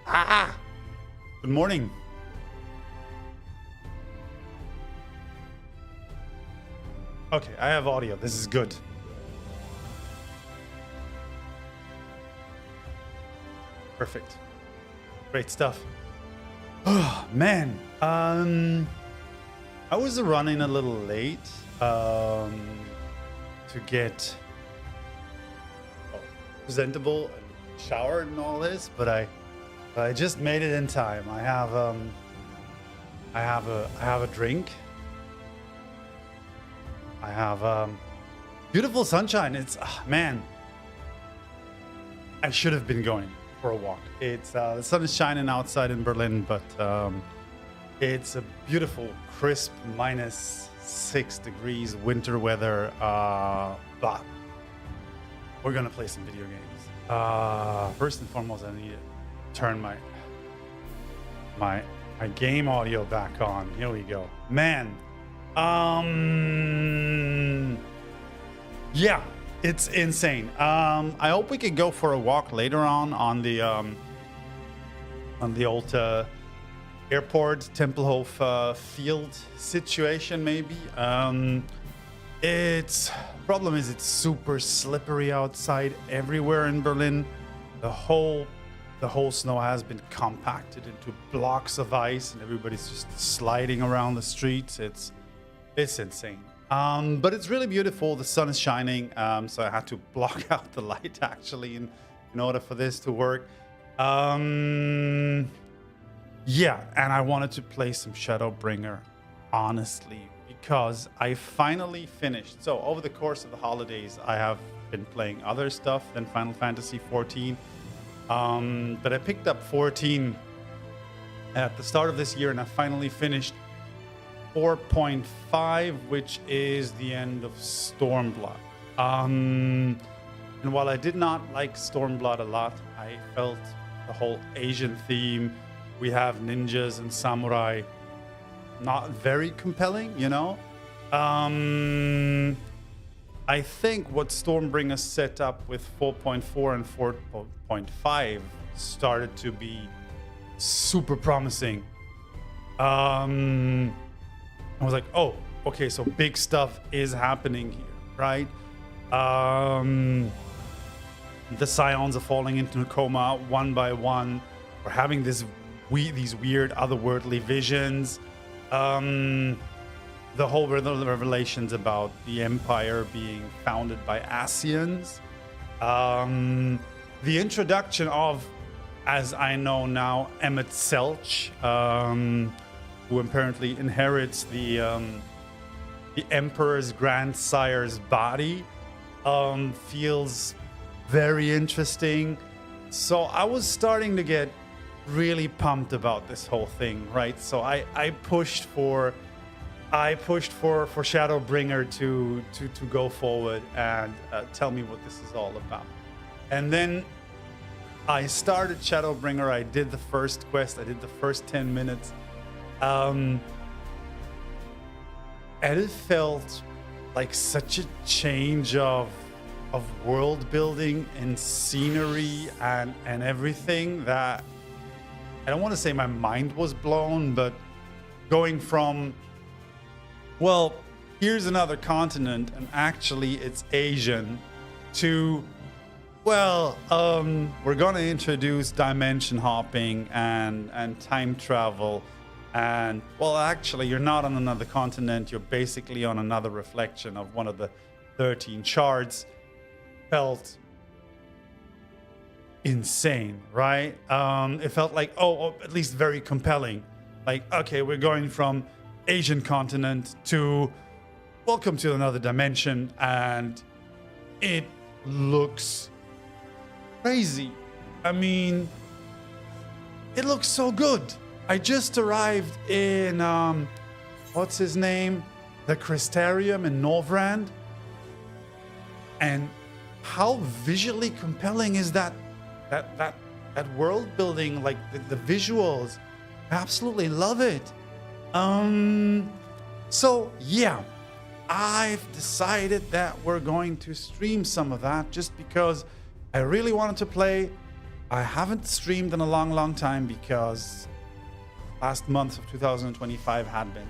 Good morning. Okay, I have audio. This is good. Perfect. Great stuff. Oh, man. I was running a little late to get presentable and showered and all this, but I just made it in time. I have a drink. I have beautiful sunshine. It's man. I should have been going for a walk. It's the sun is shining outside in Berlin, but it's a beautiful, crisp -6 degrees winter weather. But we're gonna play some video games. First and foremost, I need to turn my game audio back on. Here we go, man. Yeah, it's insane. I hope we could go for a walk later on the old airport Tempelhof field situation, maybe. It's problem is it's super slippery outside everywhere in Berlin. The whole snow has been compacted into blocks of ice, and everybody's just sliding around the streets. It's insane. But it's really beautiful. The sun is shining, so I had to block out the light actually in order for this to work. Yeah, and I wanted to play some Shadowbringer, honestly, because I finally finished. So over the course of the holidays, I have been playing other stuff than Final Fantasy XIV. But I picked up 14 at the start of this year, and I finally finished 4.5, which is the end of Stormblood. And while I did not like Stormblood a lot, I felt the whole Asian theme, we have ninjas and samurai, not very compelling, you know? I think what Stormbringer set up with 4.4 and 4.5 started to be super promising. I was like, oh, okay, so big stuff is happening here, right? The Scions are falling into a coma one by one. We're having these weird otherworldly visions. The whole revelations about the Empire being founded by Asians. The introduction of, as I know now, Emmett Selch, who apparently inherits the Emperor's grandsire's body, feels very interesting. So I was starting to get really pumped about this whole thing, right? So I pushed for Shadowbringer to go forward and tell me what this is all about. And then I started Shadowbringer. I did the first quest. I did the first 10 minutes. And it felt like such a change of world building and scenery and everything that I don't want to say my mind was blown, but going from, well, here's another continent and actually it's Asian, to, well, we're gonna introduce dimension hopping and time travel. And, well, actually, you're not on another continent. You're basically on another reflection of one of the 13 shards. Felt insane, right? It felt like, oh, at least very compelling. Like, okay, we're going from Asian continent to welcome to another dimension. And it looks crazy. I mean, it looks so good. I just arrived in, what's his name? The Crystarium in Norvrandt. And how visually compelling is that world building, like the visuals. I absolutely love it. So yeah, I've decided that we're going to stream some of that just because I really wanted to play. I haven't streamed in a long time because last month of 2025 had been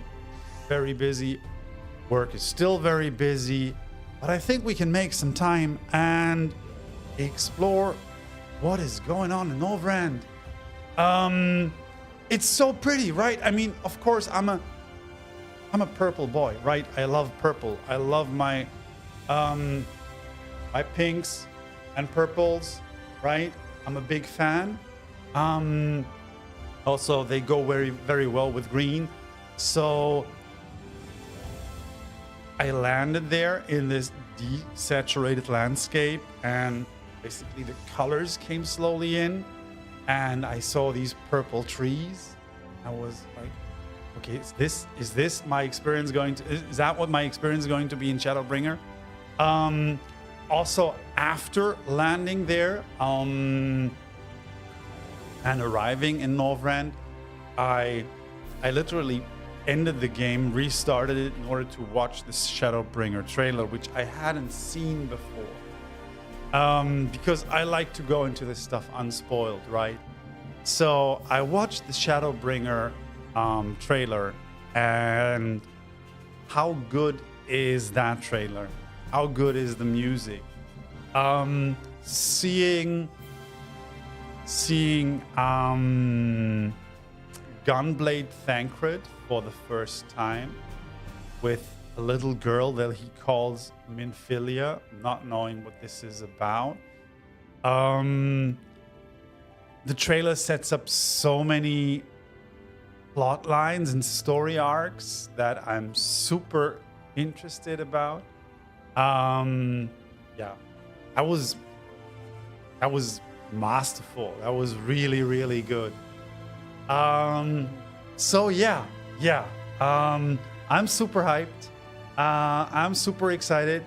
very busy. Work is still very busy, but I think we can make some time and explore what is going on in Norvrandt. It's so pretty, right? I mean, of course, I'm a purple boy, right? I love purple. I love my my pinks and purples, right? I'm a big fan. Also, they go very well with green. So I landed there in this desaturated landscape, and basically the colors came slowly in, and I saw these purple trees. I was like, okay, is this my experience going to, is that what my experience is going to be in Shadowbringer? Also, after landing there and arriving in Norvrandt, I literally ended the game, restarted it in order to watch this Shadowbringer trailer, which I hadn't seen before. Because I like to go into this stuff unspoiled, right? So I watched the Shadowbringer trailer, and how good is that trailer? How good is the music? Seeing Gunblade Thancred for the first time with a little girl that he calls Minfilia, not knowing what this is about. The trailer sets up so many plot lines and story arcs that I'm super interested about. Yeah, that was masterful. That was really good. So yeah. I'm super hyped. I'm super excited.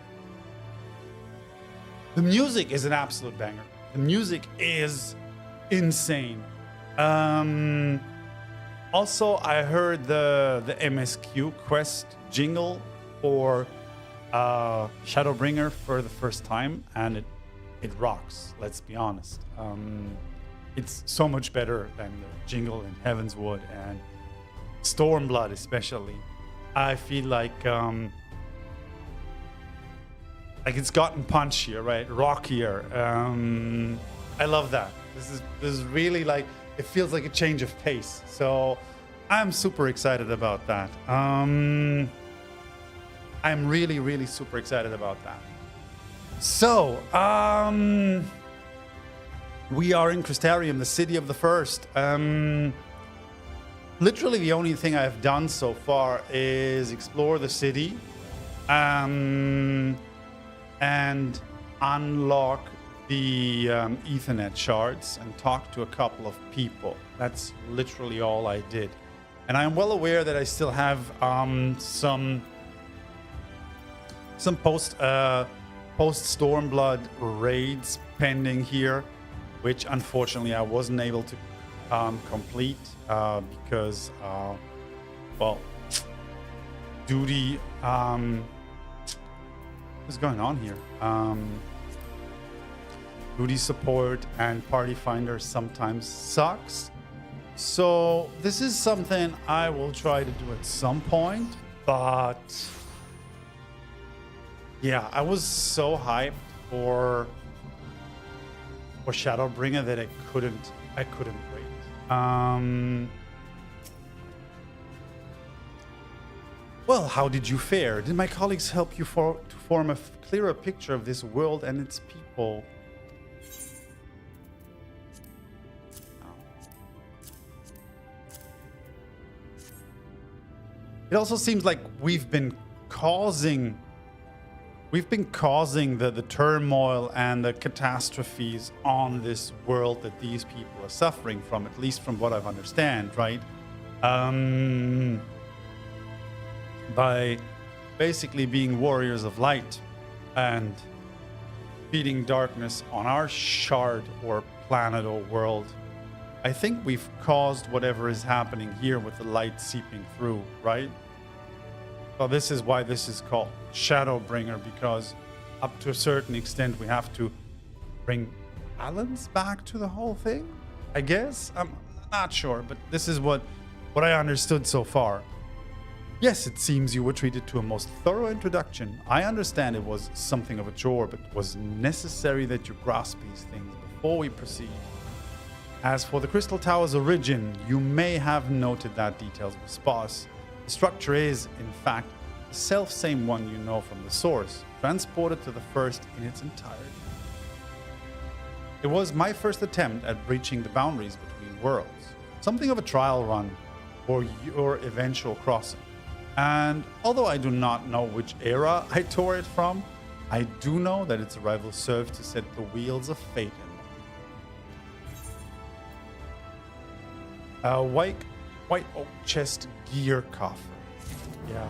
The music is an absolute banger. The music is insane. Also, I heard the MSQ quest jingle for Shadowbringer for the first time, and it rocks. Let's be honest. It's so much better than the jingle in Heavenswood and Stormblood, especially. I feel like it's gotten punchier, right? Rockier. I love that. This is really like, it feels like a change of pace. So I'm super excited about that. I'm really super excited about that. So we are in Crystarium, the city of the first. Literally the only thing I've done so far is explore the city and unlock the Ethernet shards and talk to a couple of people. That's literally all I did. And I'm well aware that I still have some post-Stormblod raids pending here, which unfortunately I wasn't able to complete because, well, duty. What's going on here? Duty support and party finder sometimes sucks. So this is something I will try to do at some point, but yeah, I was so hyped for Shadowbringer that I couldn't wait. Well, how did you fare? Did my colleagues help you to form a clearer picture of this world and its people? It also seems like we've been causing the turmoil and the catastrophes on this world that these people are suffering from, at least from what I've understand, right? By basically being warriors of light and feeding darkness on our shard or planet or world. I think we've caused whatever is happening here with the light seeping through, right? So this is why this is called Shadowbringer, because up to a certain extent we have to bring balance back to the whole thing, I guess. I'm not sure, but this is what I understood so far. Yes, it seems you were treated to a most thorough introduction. I understand it was something of a chore, but it was necessary that you grasp these things before we proceed. As for the Crystal Tower's origin, you may have noted that details were sparse. The structure is, in fact, the self-same one you know from the source, transported to the first in its entirety. It was my first attempt at breaching the boundaries between worlds, something of a trial run for your eventual crossing. And although I do not know which era I tore it from, I do know that its arrival served to set the wheels of fate in motion. White oak chest gear coffer. Yeah.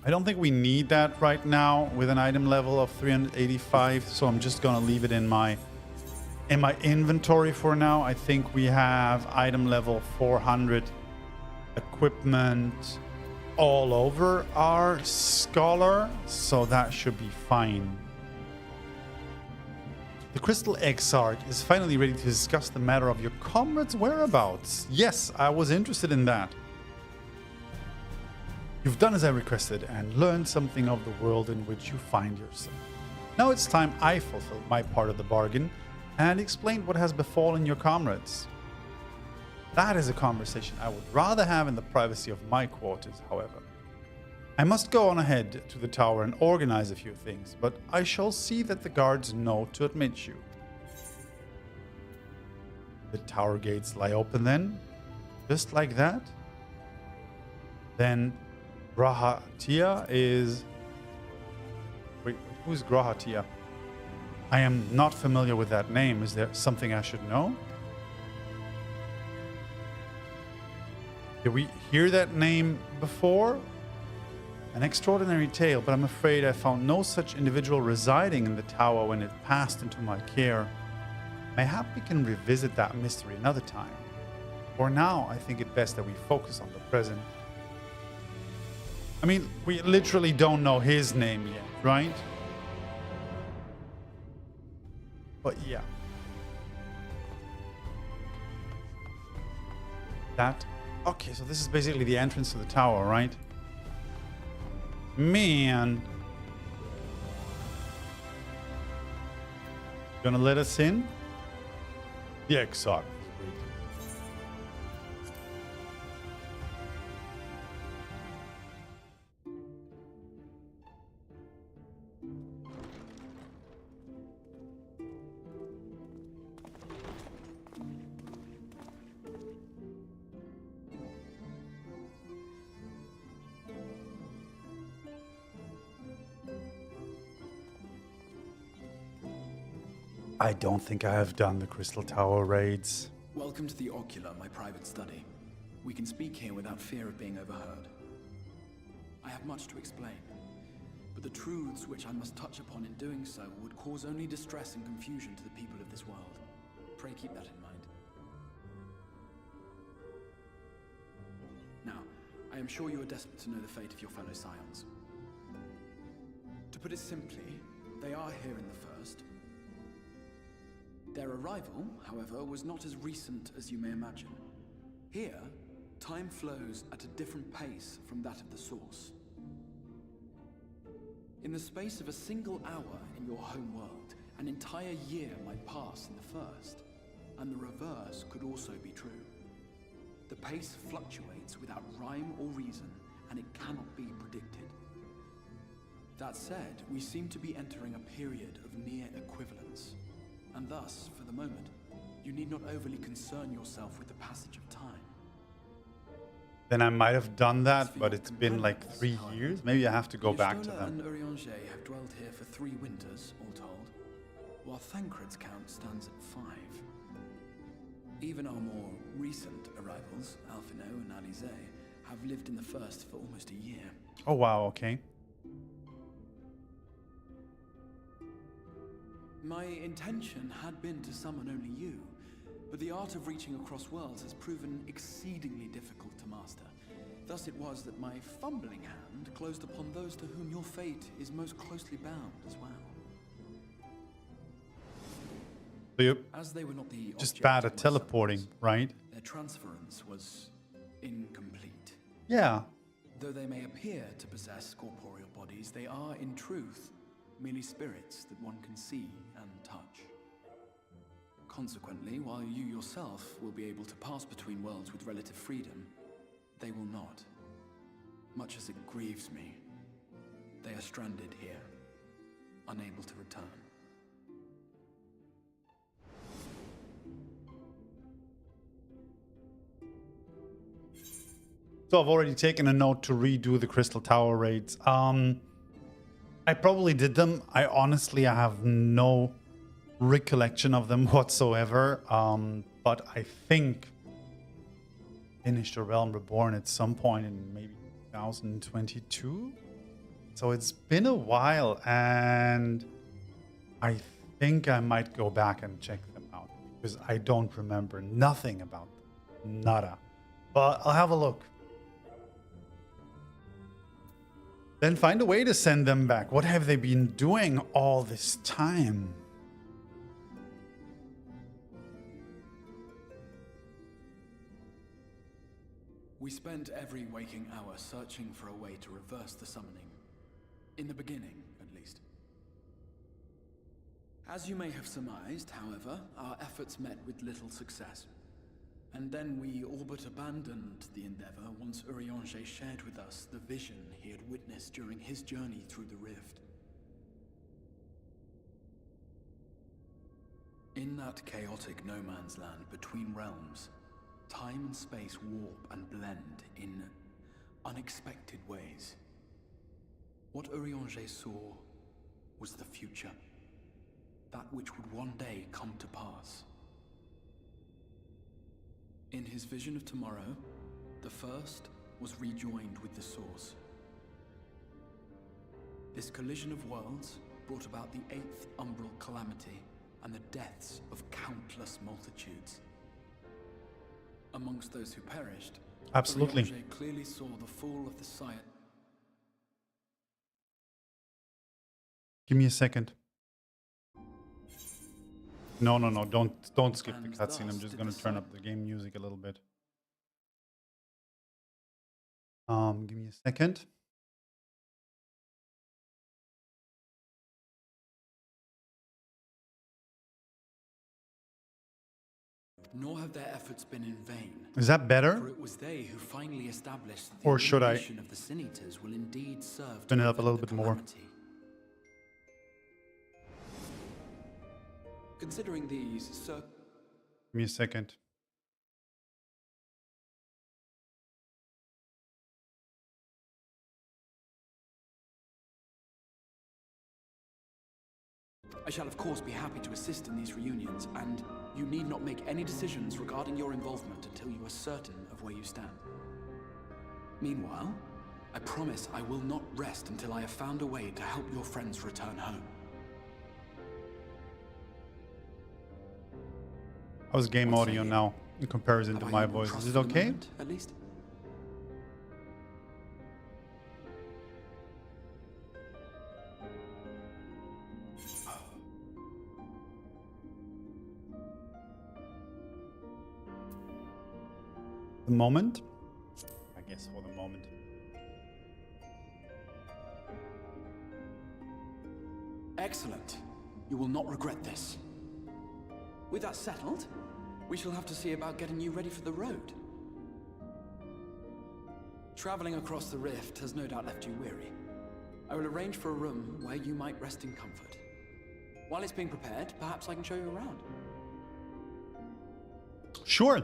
I don't think we need that right now with an item level of 385, so I'm just gonna leave it in my inventory for now. I think we have item level 400 equipment all over our scholar, so that should be fine. The Crystal Exarch is finally ready to discuss the matter of your comrade's whereabouts. Yes, I was interested in that. You've done as I requested and learned something of the world in which you find yourself. Now it's time I fulfilled my part of the bargain and explained what has befallen your comrades. That is a conversation I would rather have in the privacy of my quarters, however. I must go on ahead to the tower and organize a few things, but I shall see that the guards know to admit you. The tower gates lie open then, just like that. Then Grahatia is... Wait, who's Grahatia? I am not familiar with that name. Is there something I should know? Did we hear that name before? An extraordinary tale, but I'm afraid I found no such individual residing in the tower when it passed into my care. Mayhap we can revisit that mystery another time. For now, I think it best that we focus on the present. I mean, we literally don't know his name yet, right? But yeah. That... Okay, so this is basically the entrance to the tower, right? Man. Gonna let us in? The Exarch. I don't think I have done the Crystal Tower raids. Welcome to the Ocular, my private study. We can speak here without fear of being overheard. I have much to explain, but the truths which I must touch upon in doing so would cause only distress and confusion to the people of this world. Pray keep that in mind. Now, I am sure you are desperate to know the fate of your fellow scions. To put it simply, they are here in the first. Their arrival, however, was not as recent as you may imagine. Here, time flows at a different pace from that of the source. In the space of a single hour in your home world, an entire year might pass in the first, and the reverse could also be true. The pace fluctuates without rhyme or reason, and it cannot be predicted. That said, we seem to be entering a period of near equivalence. And thus, for the moment, you need not overly concern yourself with the passage of time. Then I might have done that, but it's been like 3 years. Maybe I have to go back to them. and Urianger have dwelled here for 3 winters, all told, while Thancred's count stands at 5. Even our more recent arrivals, Alphino and Alisaie, have lived in the first for almost a year. Oh wow, okay. My intention had been to summon only you, but the art of reaching across worlds has proven exceedingly difficult to master. Thus thus it was that my fumbling hand closed upon those to whom your fate is most closely bound as well. So you're As they were not the just object bad of at my teleporting, summons, right? their transference was incomplete. Yeah. Though they may appear to possess corporeal bodies, they are in truth merely spirits that one can see and touch. Consequently, while you yourself will be able to pass between worlds with relative freedom, they will not. Much as it grieves me, they are stranded here, unable to return. So I've already taken a note to redo the Crystal Tower raids. I probably did them. I have no recollection of them whatsoever. But I think finished A Realm Reborn at some point in maybe 2022. So it's been a while, and I think I might go back and check them out because I don't remember nothing about them. Nada. But I'll have a look. Then find a way to send them back. What have they been doing all this time? We spent every waking hour searching for a way to reverse the summoning. In the beginning, at least. As you may have surmised, however, our efforts met with little success. And then we all but abandoned the endeavor once Urianger shared with us the vision he had witnessed during his journey through the rift. In that chaotic no-man's land between realms, time and space warp and blend in unexpected ways. What Urianger saw was the future, that which would one day come to pass. In his vision of tomorrow, the first was rejoined with the source. This collision of worlds brought about the 8th umbral calamity and the deaths of countless multitudes. Amongst those who perished, Absolutely. Urianger clearly saw the fall of the Sire. Give me a second. No, don't skip the cutscene. I'm just gonna turn up the game music a little bit. Give me a second. Nor have their efforts been in vain. Is that For better? it was they who finally established that Or the should I elimination of the Sin Eaters will indeed serve turn to it up a little prevent the bit more? calamity. Considering these, Give me a second. I shall of course be happy to assist in these reunions, and you need not make any decisions regarding your involvement until you are certain of where you stand. Meanwhile, I promise I will not rest until I have found a way to help your friends return home. How's game What say audio you? now in comparison Have to I my your voice? trust Is it for the okay? moment, at least? The moment? I guess for the moment. Excellent. You will not regret this. With that settled, we shall have to see about getting you ready for the road. Traveling across the rift has no doubt left you weary. I will arrange for a room where you might rest in comfort. While it's being prepared, perhaps I can show you around. Sure.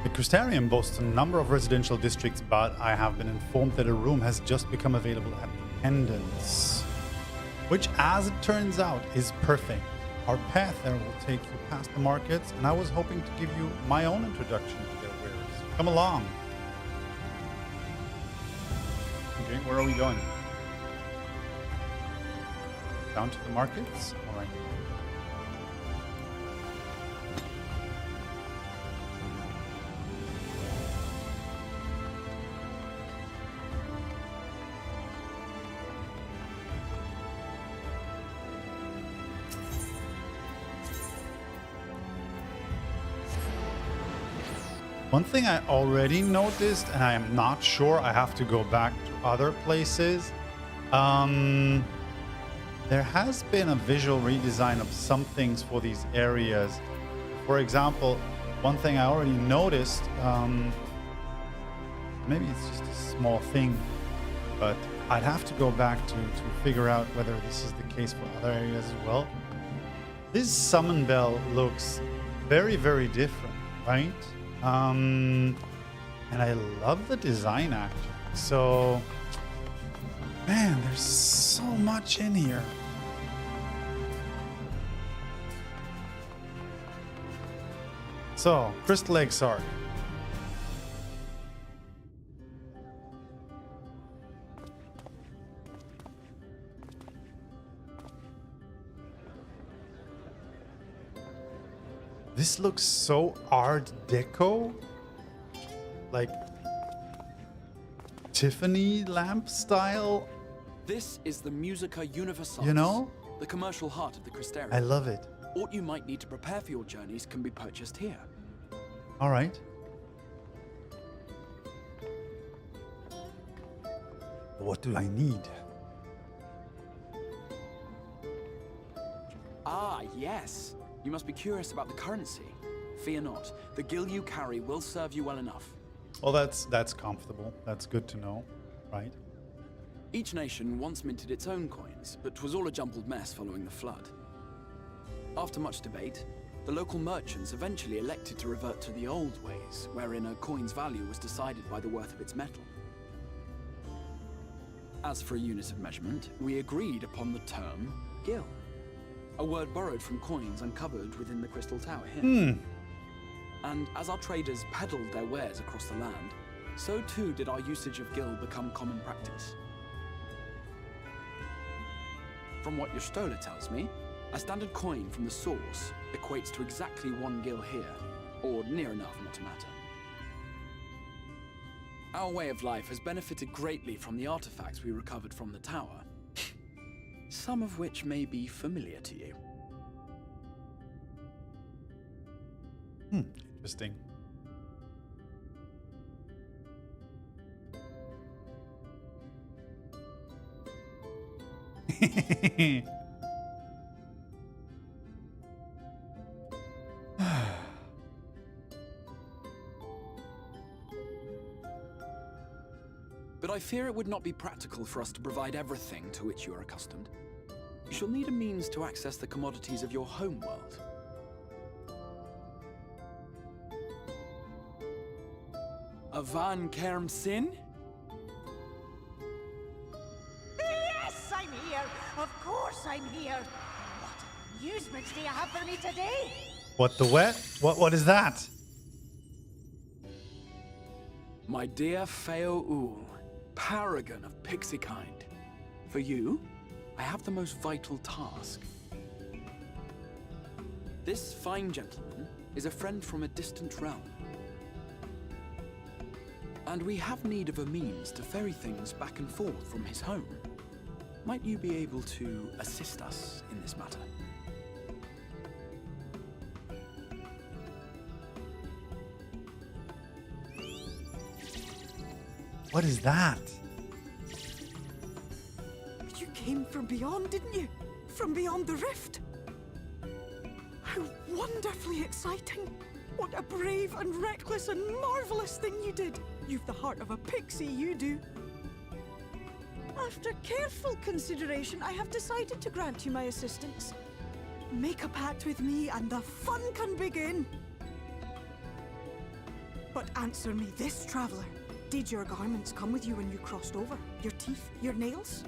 The Crystarium boasts a number of residential districts, but I have been informed that a room has just become available at the Pendants, which, as it turns out, is perfect. Our path there will take you past the markets, and I was hoping to give you my own introduction to their wares. Come along. Okay, where are we going? Down to the markets? All right. One thing I already noticed, and I am not sure, I have to go back to other places. There has been a visual redesign of some things for these areas. For example, one thing I already noticed, maybe it's just a small thing, but I'd have to go back to figure out whether this is the case for other areas as well. This summon bell looks very, very different, right? And I love the design actually. So, man, there's so much in here. So, Crystal Exarch. This looks so Art Deco, like Tiffany lamp style. This is the Musica Universalis, You know? the commercial heart of the Crystarium. I love it. What you might need to prepare for your journeys can be purchased here. All right. What do I need? Ah, yes. You must be curious about the currency. Fear not. The gil you carry will serve you well enough. Well, that's comfortable. That's good to know, right? Each nation once minted its own coins, but 'twas all a jumbled mess following the flood. After much debate, the local merchants eventually elected to revert to the old ways, wherein a coin's value was decided by the worth of its metal. As for a unit of measurement, we agreed upon the term gil, a word borrowed from coins uncovered within the Crystal Tower here. And as our traders peddled their wares across the land, so too did our usage of gil become common practice. From what your stola tells me, a standard coin from the source equates to exactly 1 gil here, or near enough not to matter. Our way of life has benefited greatly from the artifacts we recovered from the tower, some of which may be familiar to you. Interesting. But I fear it would not be practical for us to provide everything to which you are accustomed. You shall need a means to access the commodities of your home world. A Van Kerm Sin? Yes, I'm here. Of course I'm here. What amusements do you have for me today? What the wet? What is that? My dear Feo Ul, paragon of pixie kind. For you, I have the most vital task. This fine gentleman is a friend from a distant realm. And we have need of a means to ferry things back and forth from his home. Might you be able to assist us in this matter? What is that? You came from beyond, didn't you? From beyond the rift? How wonderfully exciting! What a brave and reckless and marvelous thing you did! You've the heart of a pixie, you do. After careful consideration, I have decided to grant you my assistance. Make a pact with me and the fun can begin. But answer me this, traveler. Did your garments come with you when you crossed over? Your teeth? Your nails?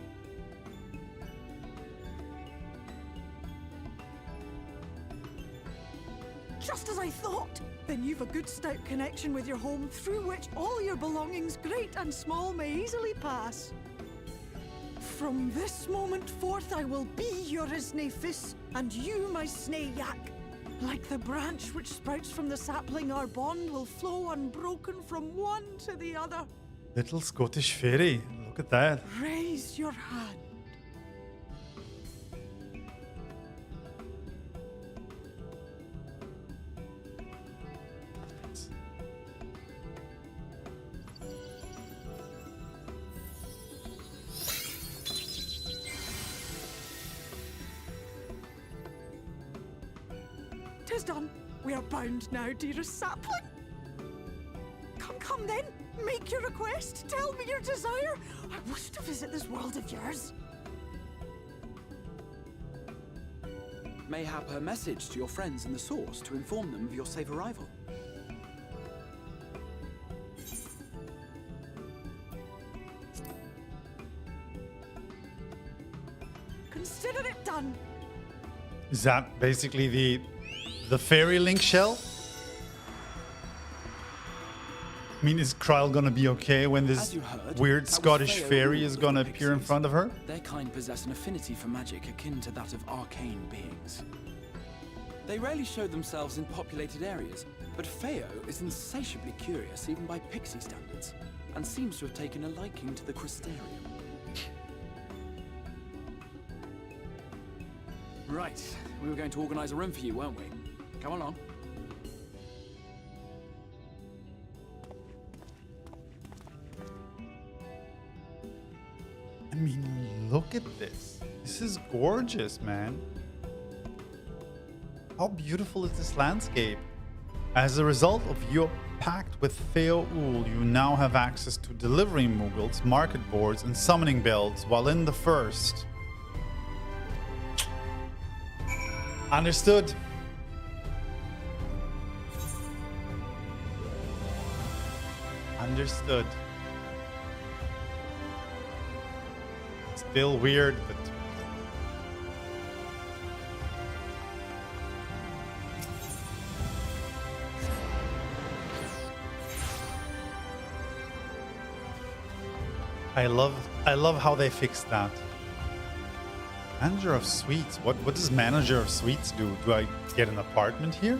just as I thought. Then you've a good stout connection with your home through which all your belongings, great and small, may easily pass. From this moment forth I will be your Isne Fis, and you my Snae Yak. Like the branch which sprouts from the sapling, our bond will flow unbroken from one to the other. Little Scottish fairy. Look at that. Raise your hand. Tis done. We are bound now, dearest sapling. Come then. Make your request. Tell me your desire. I wish to visit this world of yours. Mayhap a message to your friends in the Source to inform them of your safe arrival. Consider it done. Is that basically the fairy link shell? I mean, is Kryl gonna be okay when this weird Scottish fairy is gonna appear in front of her? Their kind possess an affinity for magic akin to that of arcane beings. They rarely show themselves in populated areas, but Feo is insatiably curious even by pixie standards, and seems to have taken a liking to the Crystarium. Right, we were going to organize a room for you, weren't we? Come along. I mean, look at this. This is gorgeous, man. How beautiful is this landscape? As a result of your pact with Feo Ul, you now have access to delivering Muggles, market boards, and summoning bells, while in the first. Understood. Understood. Still weird, but I love how they fixed that. Manager of Suites. What does Manager of Suites do? Do I get an apartment here?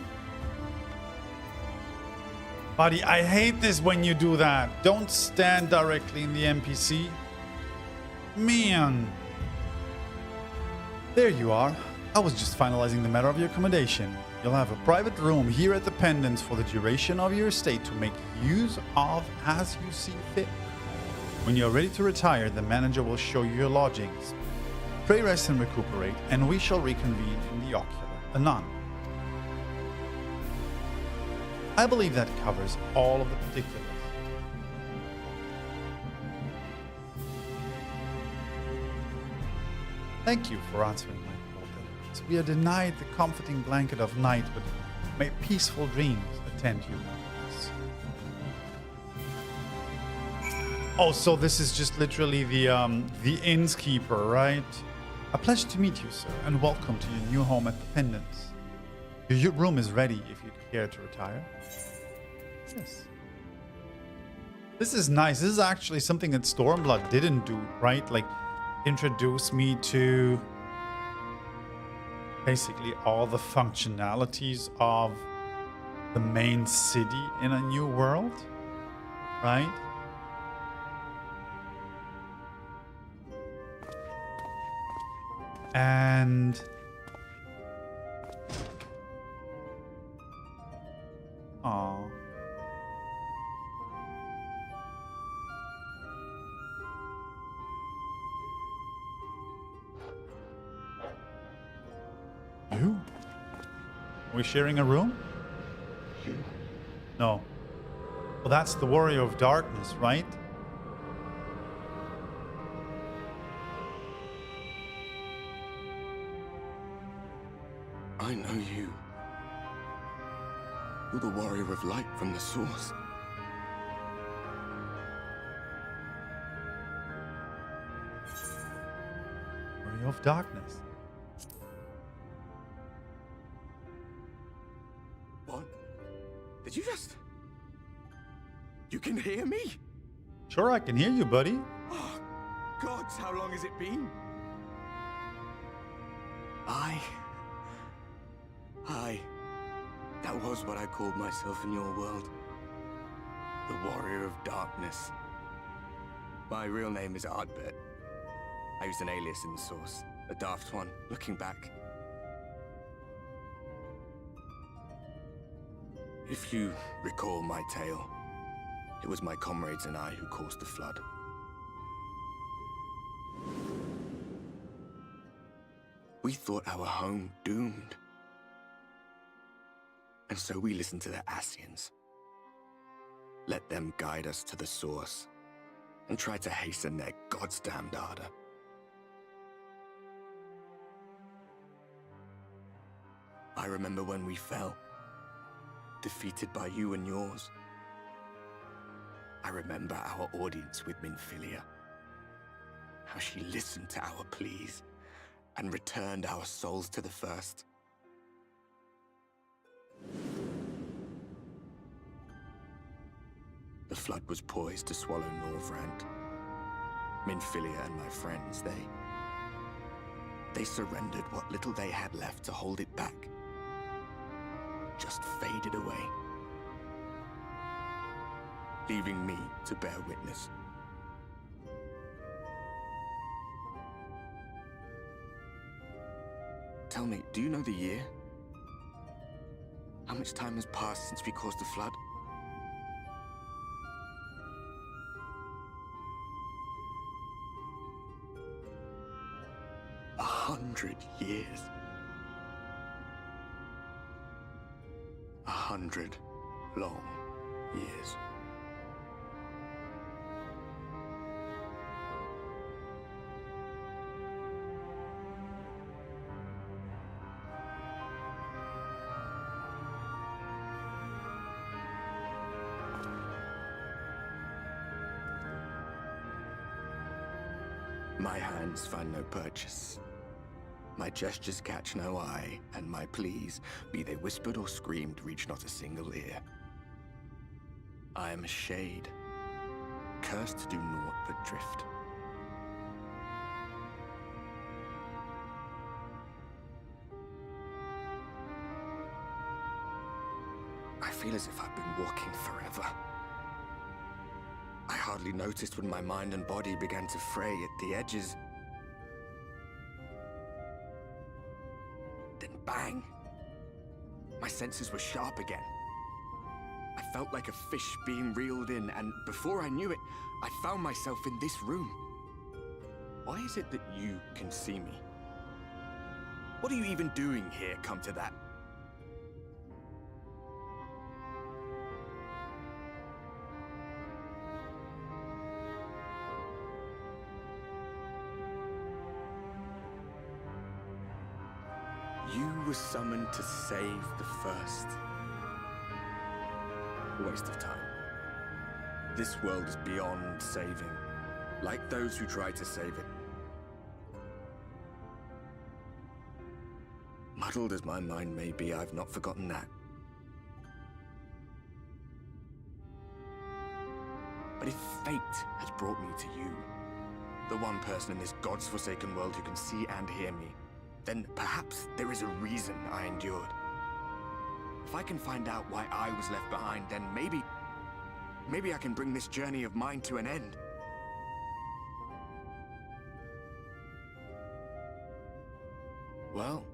Buddy, I hate this when you do that. Don't stand directly in the NPC. Man. There you are. I was just finalizing the matter of your accommodation. You'll have a private room here at the Pendants for the duration of your stay to make use of as you see fit. When you're ready to retire, the manager will show you your lodgings. Pray rest and recuperate, and we shall reconvene in the Ocular anon. I believe that covers all of the particulars. Thank you for answering my call, Diligence. We are denied the comforting blanket of night, but may peaceful dreams attend you. Oh, so this is just literally the innkeeper, right? A pleasure to meet you, sir, and welcome to your new home at the Pendants. Your room is ready if you'd care to retire. Yes. This is nice. This is actually something that Stormblood didn't do, right? Like, introduce me to basically all the functionalities of the main city in a new world, right? And oh, you? Are we sharing a room? No. Well, that's the Warrior of Darkness, right? I know you. You're the Warrior of Light from the Source. Warrior of Darkness. What? Did you just... You can hear me? Sure, I can hear you, buddy. Oh, gods, how long has it been? That was what I called myself in your world. The Warrior of Darkness. My real name is Ardbert. I used an alias in the source. A daft one, looking back. If you recall my tale, it was my comrades and I who caused the flood. We thought our home doomed. And so we listened to the Ascians. Let them guide us to the source, and tried to hasten their goddamned ardor. I remember when we fell, defeated by you and yours. I remember our audience with Minfilia, how she listened to our pleas and returned our souls to the First. The flood was poised to swallow Norvrandt. Minfilia and my friends, they surrendered what little they had left to hold it back. Just faded away, leaving me to bear witness. Tell me, do you know the year? How much time has passed since we caused the flood? A 100 years. 100 long years. My hands find no purchase. My gestures catch no eye, and my pleas, be they whispered or screamed, reach not a single ear. I am a shade, cursed to do naught but drift. I feel as if I've been walking forever. I hardly noticed when my mind and body began to fray at the edges. Then bang! My senses were sharp again. I felt like a fish being reeled in, and before I knew it, I found myself in this room. Why is it that you can see me? What are you even doing here, come to that? You were summoned to save the First. A waste of time. This world is beyond saving, like those who try to save it. Muddled as my mind may be, I've not forgotten that. But if fate has brought me to you, the one person in this God's forsaken world who can see and hear me, then perhaps there is a reason I endured. If I can find out why I was left behind, then maybe I can bring this journey of mine to an end. Well,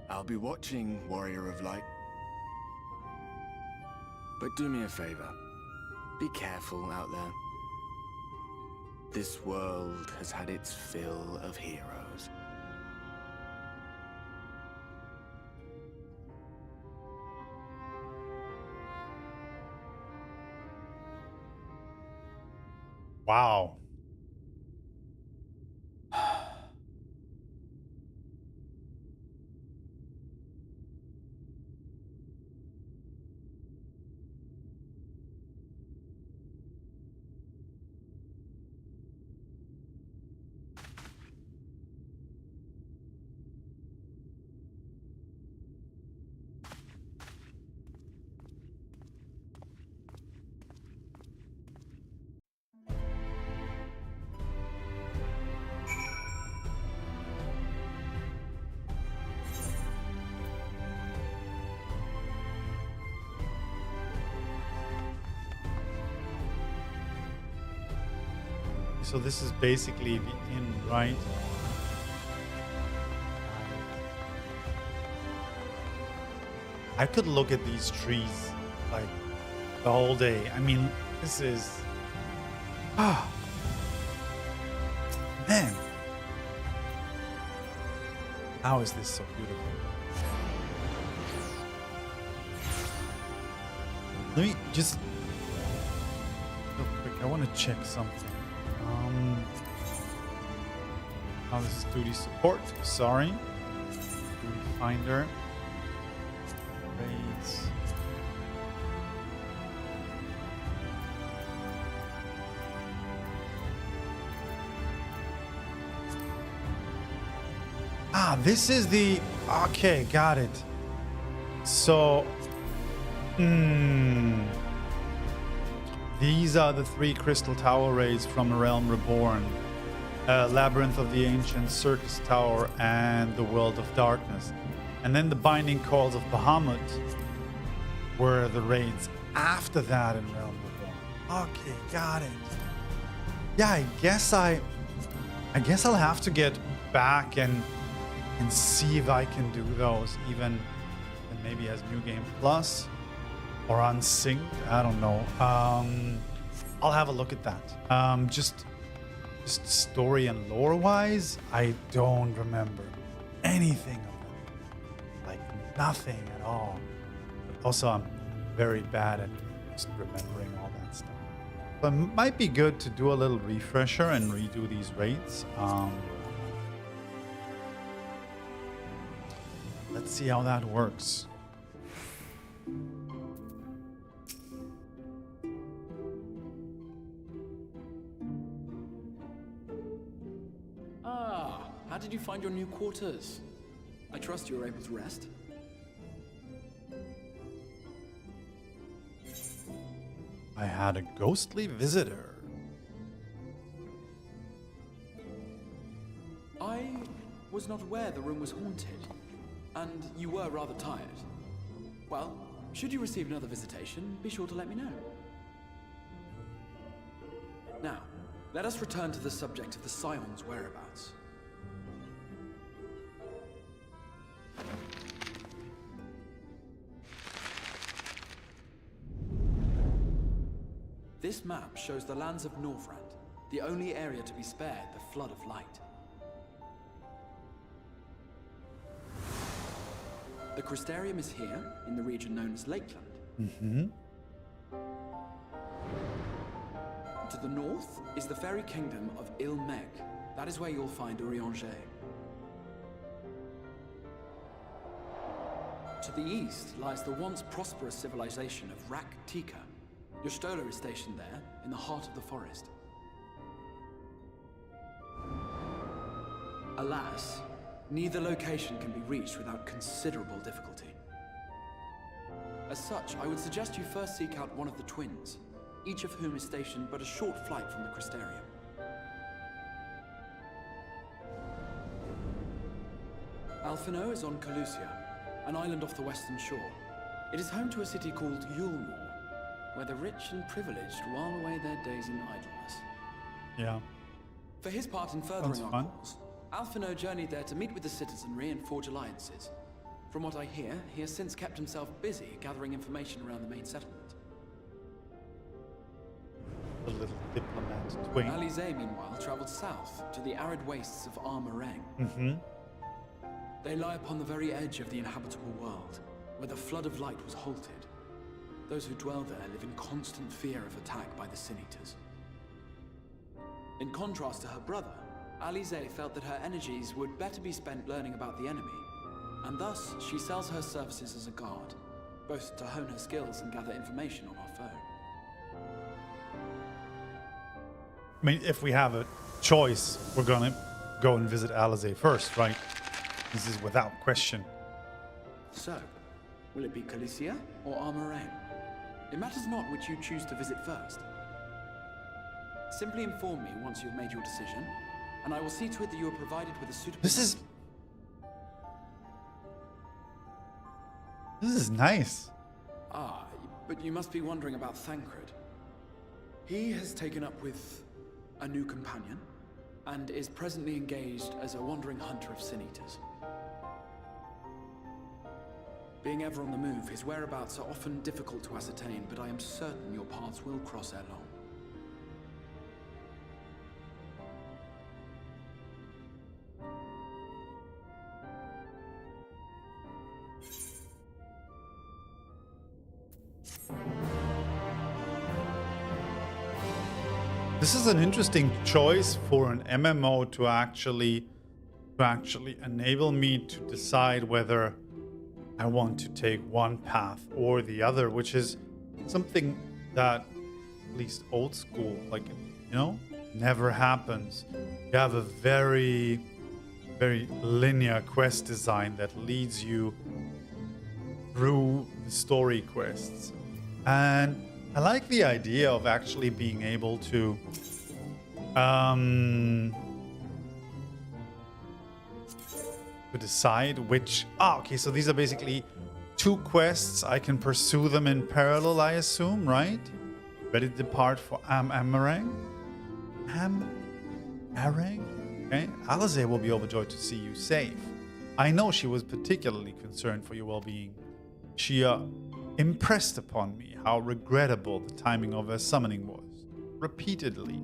I'll be watching, Warrior of Light. But do me a favor. Be careful out there. This world has had its fill of heroes. Wow. So this is basically the inn, right? I could look at these trees like the whole day. I mean, this is... Man. How is this so beautiful? Let me just... Real quick, I want to check something. Oh, this is duty support. Sorry. Duty finder. Raids. Ah, this is the... Okay, got it. So... These are the 3 Crystal Tower raids from A Realm Reborn. Labyrinth of the Ancient, Circus Tower, and the World of Darkness. And then the Binding Calls of Bahamut were the raids after that in Realm Reborn. Okay, got it. Yeah, I guess I'll have to get back and see if I can do those, even maybe as New Game Plus or unsynced. I don't know. I'll have a look at that. Just story and lore wise, I don't remember anything of it. Like nothing at all. But also, I'm very bad at just remembering all that stuff. But it might be good to do a little refresher and redo these raids. Let's see how that works. How did you find your new quarters? I trust you were able to rest. I had a ghostly visitor. I was not aware the room was haunted, and you were rather tired. Well, should you receive another visitation, be sure to let me know. Now, let us return to the subject of the Scion's whereabouts. This map shows the lands of Norvrandt, the only area to be spared the flood of light. The Crystarium is here, in the region known as Lakeland. To the north is the fairy kingdom of Il-Meg. That is where you'll find Urianger. To the east lies the once prosperous civilization of Rak-Tika. Your Stola is stationed there, in the heart of the forest. Alas, neither location can be reached without considerable difficulty. As such, I would suggest you first seek out one of the twins, each of whom is stationed but a short flight from the Crystarium. Alphino is on Calusia, an island off the western shore. It is home to a city called Yulmore, where the rich and privileged while away their days in idleness. Yeah. For his part in furthering our cause, Alphino journeyed there to meet with the citizenry and forge alliances. From what I hear, he has since kept himself busy gathering information around the main settlement. The little diplomat twink. Alisaie, meanwhile, traveled south to the arid wastes of Armorang. They lie upon the very edge of the inhabitable world, where the flood of light was halted. Those who dwell there live in constant fear of attack by the Sin-Eaters. In contrast to her brother, Alisaie felt that her energies would better be spent learning about the enemy, and thus she sells her services as a guard, both to hone her skills and gather information on our foe. I mean, if we have a choice, we're gonna go and visit Alisaie first, right? This is without question. So, will it be Calusia or Armorang? It matters not which you choose to visit first. Simply inform me once you've made your decision, and I will see to it that you are provided with a suitable... This is nice. But you must be wondering about Thancred. He has taken up with a new companion, and is presently engaged as a wandering hunter of sin eaters. Being ever on the move, his whereabouts are often difficult to ascertain, but I am certain your paths will cross ere long. This is an interesting choice for an MMO to actually enable me to decide whether I want to take one path or the other, which is something that, at least old school, like, you know, never happens. You have a very, very linear quest design that leads you through the story quests. And I like the idea of actually being able to decide which... okay, so these are basically two quests. I can pursue them in parallel, I assume, right? Ready to depart for Amarang? Amarang? Okay. Alisaie will be overjoyed to see you safe. I know she was particularly concerned for your well-being. She impressed upon me how regrettable the timing of her summoning was. Repeatedly.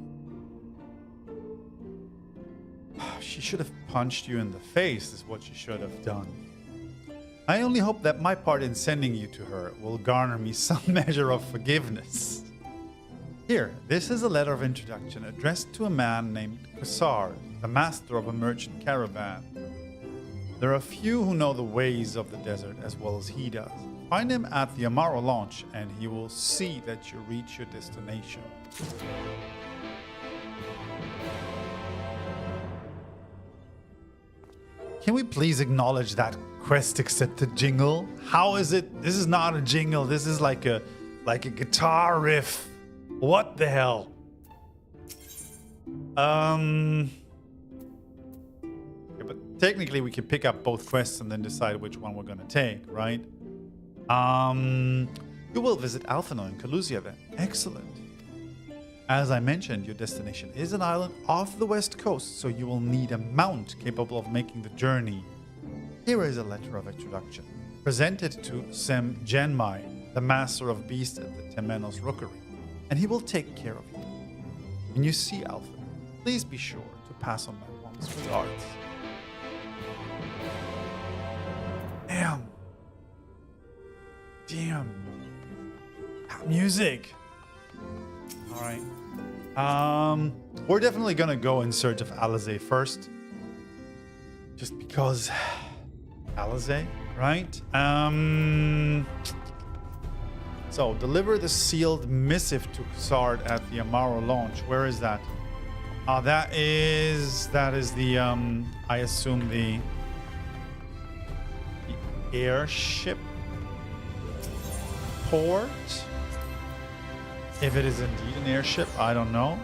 She should have punched you in the face, is what she should have done. I only hope that my part in sending you to her will garner me some measure of forgiveness. Here, this is a letter of introduction addressed to a man named Quasar, the master of a merchant caravan. There are few who know the ways of the desert as well as he does. Find him at the Amaro launch and he will see that you reach your destination. Can we please acknowledge that quest accepted jingle? How is it? This is not a jingle. This is like a guitar riff. What the hell? Okay, but technically we can pick up both quests and then decide which one we're gonna take, right? You will visit Alphinaud in Calusia then. Excellent. As I mentioned, your destination is an island off the west coast, so you will need a mount capable of making the journey. Here is a letter of introduction, presented to Sem Genmai, the master of beasts at the Temenos Rookery, and he will take care of you. When you see Alphinaud, please be sure to pass on my warmest regards. Damn. That music. All right. We're definitely gonna go in search of Alisaie first, just because Alisaie, right? So deliver the sealed missive to Xard at the Amaro launch. Where is that? That is the I assume the airship port. If it is indeed an airship, I don't know.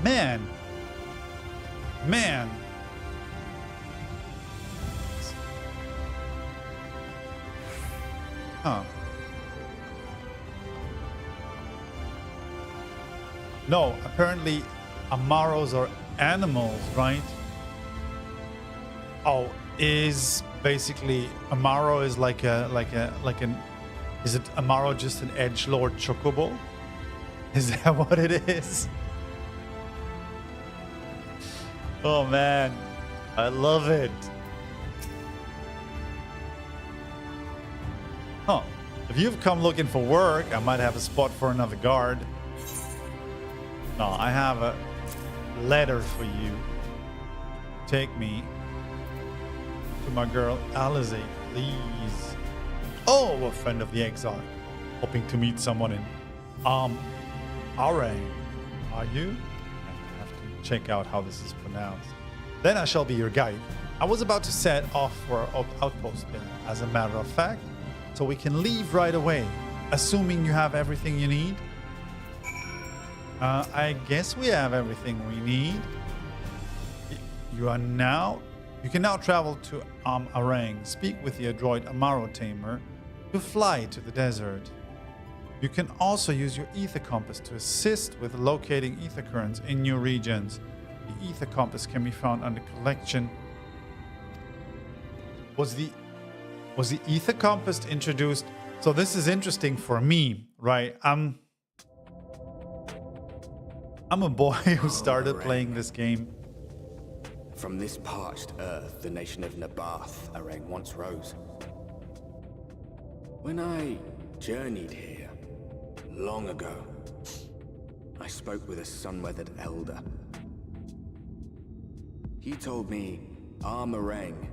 Man. Huh. No, apparently Amaros are animals, right? Oh, is basically Amaro is like an is it Amaro just an edgelord chocobo? Is that what it is? Oh man, I love it. Huh. If you've come looking for work, I might have a spot for another guard. No, I have a letter for you. Take me to my girl Alisaie, please. Oh, a friend of the exile, hoping to meet someone in Arang. Are you? I have to check out how this is pronounced. Then I shall be your guide. I was about to set off for our outpost bin, as a matter of fact, so we can leave right away, assuming you have everything you need. I guess we have everything we need. You can now travel to Arang, speak with the adroit Amaro tamer, to fly to the desert. You can also use your ether compass to assist with locating ether currents in new regions. The ether compass can be found under collection. Was the ether compass introduced? So this is interesting for me, right? I'm a boy who started playing this game. From this parched earth, the nation of Nabath, Arang, once rose. When I journeyed here, long ago, I spoke with a sun-weathered elder. He told me Armarang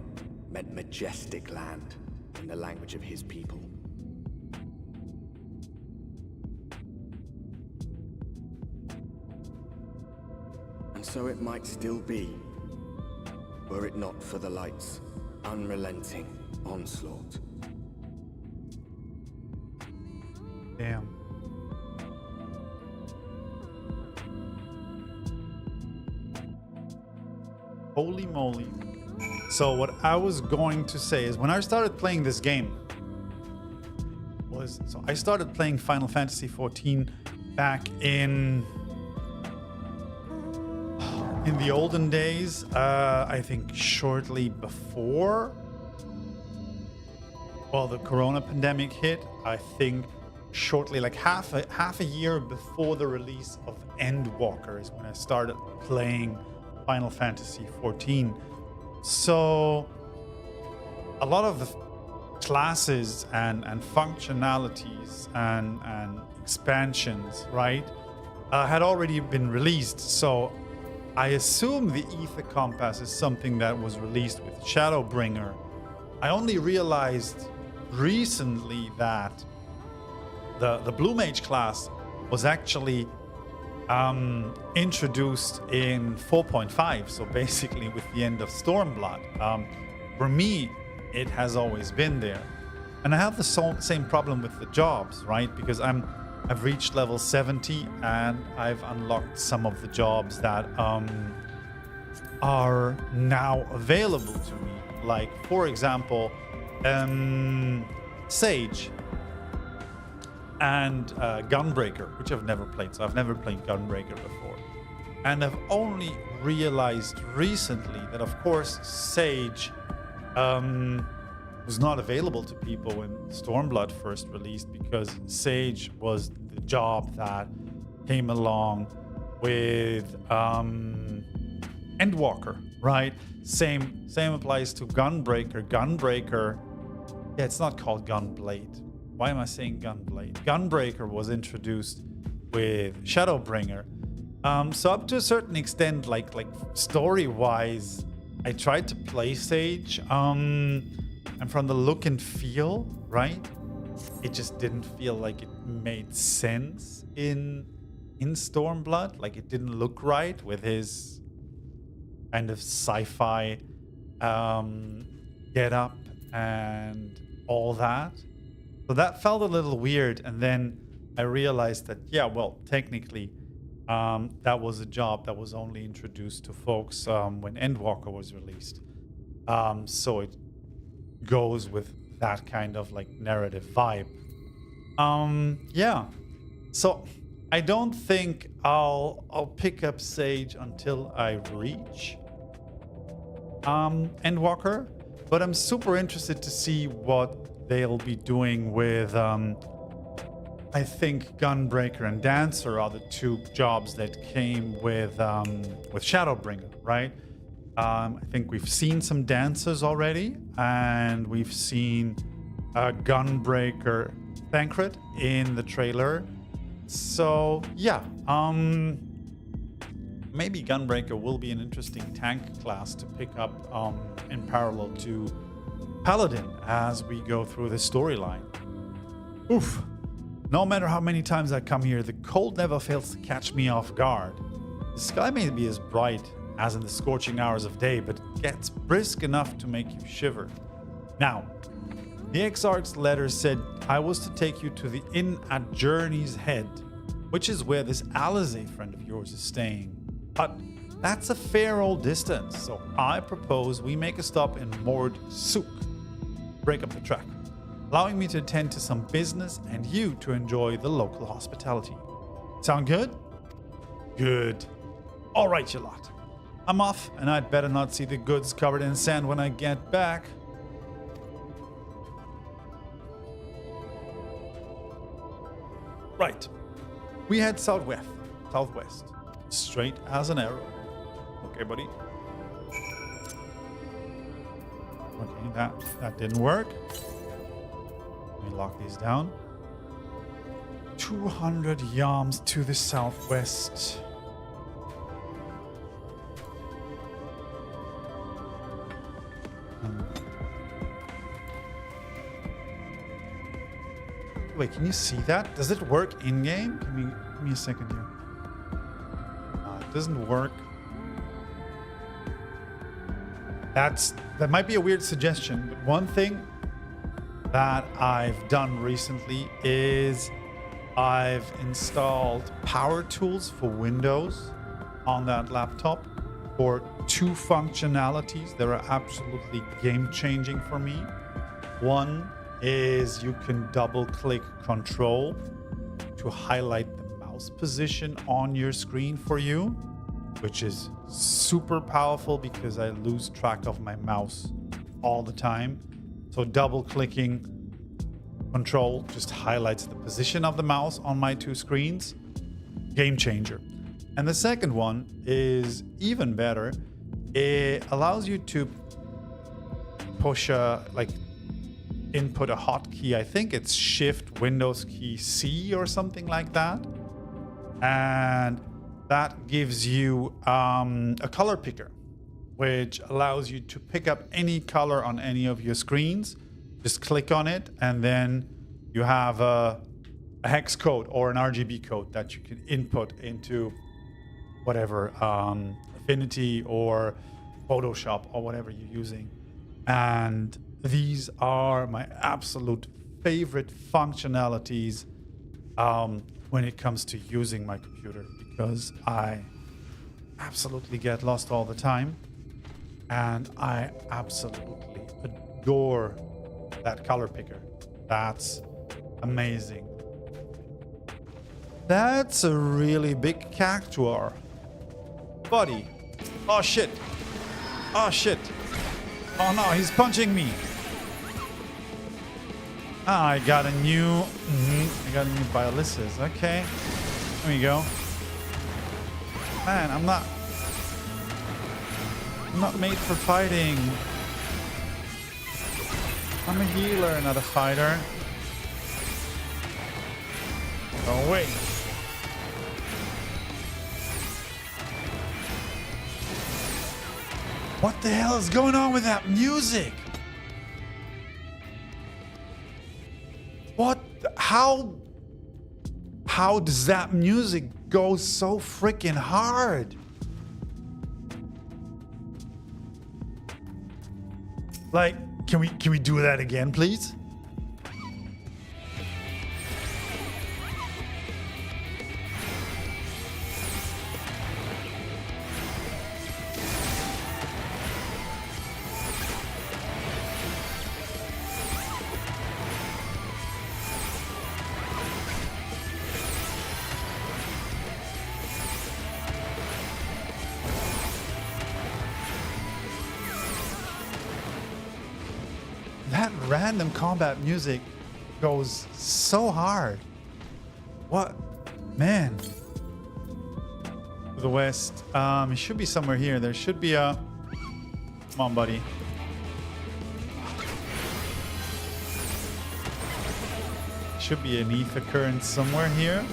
meant majestic land in the language of his people. And so it might still be, were it not for the light's unrelenting onslaught. Damn. Holy moly. So what I was going to say is when I started playing this game I started playing Final Fantasy XIV back in the olden days, I think shortly before, well, the Corona pandemic hit. I think shortly, like half a year before the release of Endwalker is when I started playing Final Fantasy XIV. So a lot of the classes and functionalities and expansions, right, had already been released. So I assume the Ether Compass is something that was released with Shadowbringer. I only realized recently that the Blue Mage class was actually introduced in 4.5, so basically with the end of Stormblood. For me, it has always been there. And I have the same problem with the jobs, right? Because I've reached level 70 and I've unlocked some of the jobs that are now available to me. Like, for example, Sage and Gunbreaker, which I've never played. So I've never played Gunbreaker before. And I've only realized recently that, of course, Sage was not available to people when Stormblood first released, because Sage was the job that came along with Endwalker, right? Same applies to Gunbreaker. Gunbreaker, yeah, it's not called Gunblade. Why am I saying Gunblade? Gunbreaker was introduced with Shadowbringer. So up to a certain extent, like story-wise, I tried to play Sage, and from the look and feel, right, it just didn't feel like it made sense in Stormblood. Like, it didn't look right with his kind of sci-fi get up and all that. So that felt a little weird. And then I realized that, yeah, well, technically, that was a job that was only introduced to folks when Endwalker was released. So it goes with that kind of like narrative vibe. Yeah. So I don't think I'll pick up Sage until I reach Endwalker, but I'm super interested to see what they'll be doing with I think Gunbreaker and Dancer are the two jobs that came with Shadowbringer, right? I think we've seen some dancers already, and we've seen Gunbreaker Thancred in the trailer. So yeah, maybe Gunbreaker will be an interesting tank class to pick up in parallel to Paladin as we go through the storyline. Oof. No matter how many times I come here, the cold never fails to catch me off guard. The sky may be as bright as in the scorching hours of day, but it gets brisk enough to make you shiver. Now, the Exarch's letter said I was to take you to the inn at Journey's Head, which is where this Alisaie friend of yours is staying. But that's a fair old distance, so I propose we make a stop in Mord Souk. Break up the track. allowing me to attend to some business and you to enjoy the local hospitality. Sound good? Good. All right, you lot. I'm off, and I'd better not see the goods covered in sand when I get back. Right. We head southwest. Straight as an arrow. Okay, buddy. Okay, that didn't work. Let me lock these down. 200 yams to the southwest. Wait, can you see that? Does it work in-game? Give me a second here. It doesn't work. That might be a weird suggestion, but one thing that I've done recently is I've installed power tools for Windows on that laptop for 2 functionalities that are absolutely game-changing for me. One is you can double-click Control to highlight the mouse position on your screen for you, which is super powerful because I lose track of my mouse all the time. So double-clicking Control just highlights the position of the mouse on my 2 screens. Game changer. And the second one is even better. It allows you to push input a hotkey. I think it's Shift Windows key C or something like that. And that gives you a color picker, which allows you to pick up any color on any of your screens. Just click on it, and then you have a hex code or an RGB code that you can input into whatever Affinity or Photoshop or whatever you're using. And these are my absolute favorite functionalities when it comes to using my computer, because I absolutely get lost all the time, and I absolutely adore that color picker. That's amazing. That's a really big cactuar. Buddy. Oh shit. Oh shit. Oh no, he's punching me. I got a new Alisaie. Okay. There we go. Man, I'm not made for fighting. I'm a healer, not a fighter. Oh wait. What the hell is going on with that music? What? How does that music go so freaking hard? Like, can we do that again, please? That random combat music goes so hard. What? Man. To the west. It should be somewhere here. There should be a... Come on, buddy. Should be an ether current somewhere here.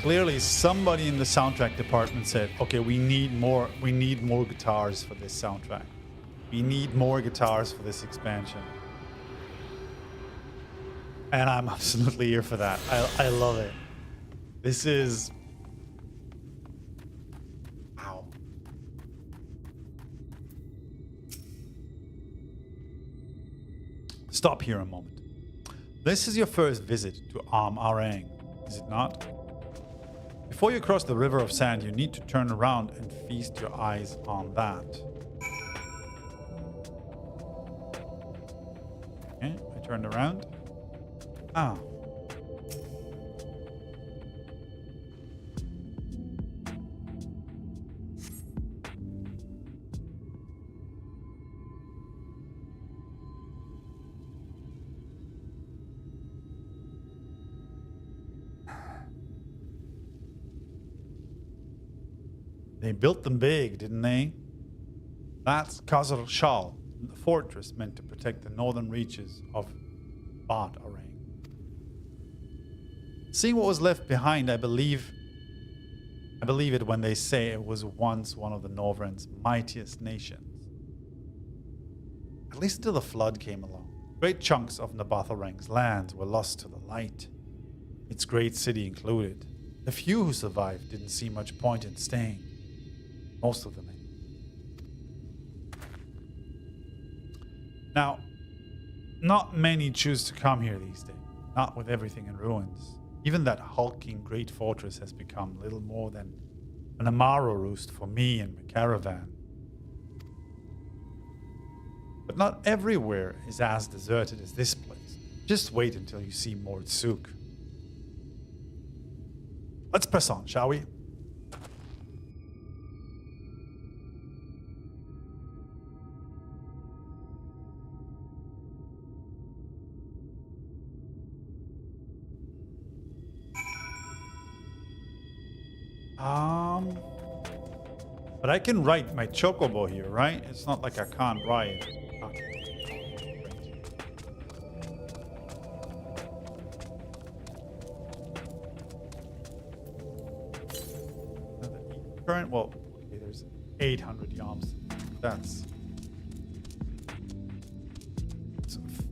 Clearly, somebody in the soundtrack department said, okay, we need more guitars for this soundtrack. We need more guitars for this expansion. And I'm absolutely here for that. I love it. This is... Wow. Stop here a moment. This is your first visit to Arang, is it not? Before you cross the River of Sand, you need to turn around and feast your eyes on that. Okay, I turned around. Ah. They built them big, didn't they? That's Khazar Shal, the fortress meant to protect the northern reaches of Bad Arang. Seeing what was left behind, I believe it when they say it was once one of the Norvrandt's mightiest nations. At least until the flood came along. Great chunks of Nabatharang's lands were lost to the light, its great city included. The few who survived didn't see much point in staying. Most of them. Now, not many choose to come here these days, not with everything in ruins. Even that hulking great fortress has become little more than an Amaro roost for me and my caravan. But not everywhere is as deserted as this place. Just wait until you see Mordsuk. Let's press on, shall we? But I can ride my chocobo here, right? It's not like I can't ride. Okay. Current, well, okay, there's 800 yams. That's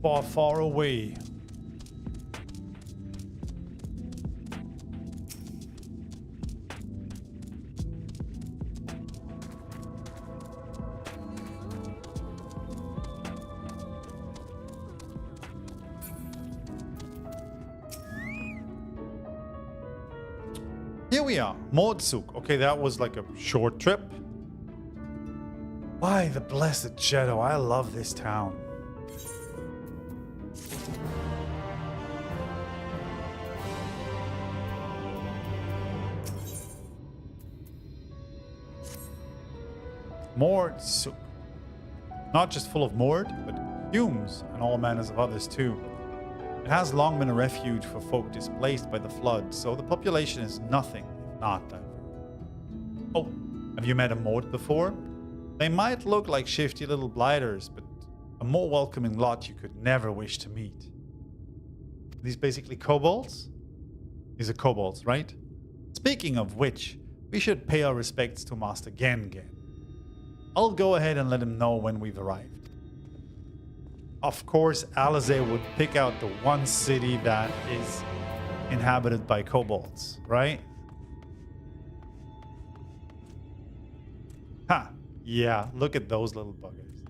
far, far away. Here we are, Mordsuk. Okay, that was like a short trip. Why, the blessed shadow. I love this town. Mordsuk. Not just full of Mord, but Humes and all manners of others too. It has long been a refuge for folk displaced by the flood, so the population is nothing if not diverse. Oh, have you met a Mord before? They might look like shifty little blighters, but a more welcoming lot you could never wish to meet. These basically kobolds? These are kobolds, right? Speaking of which, we should pay our respects to Master Gengen. I'll go ahead and let him know when we've arrived. Of course, Alisaie would pick out the one city that is inhabited by kobolds, right? Ha! Yeah, look at those little buggers.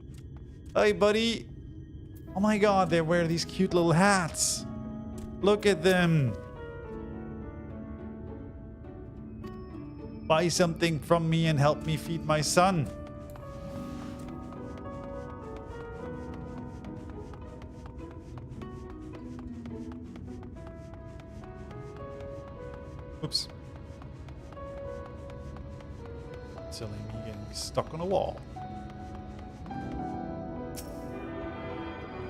Hey, buddy! Oh my god, they wear these cute little hats! Look at them! Buy something from me and help me feed my son. Oops. Silly me getting stuck on a wall.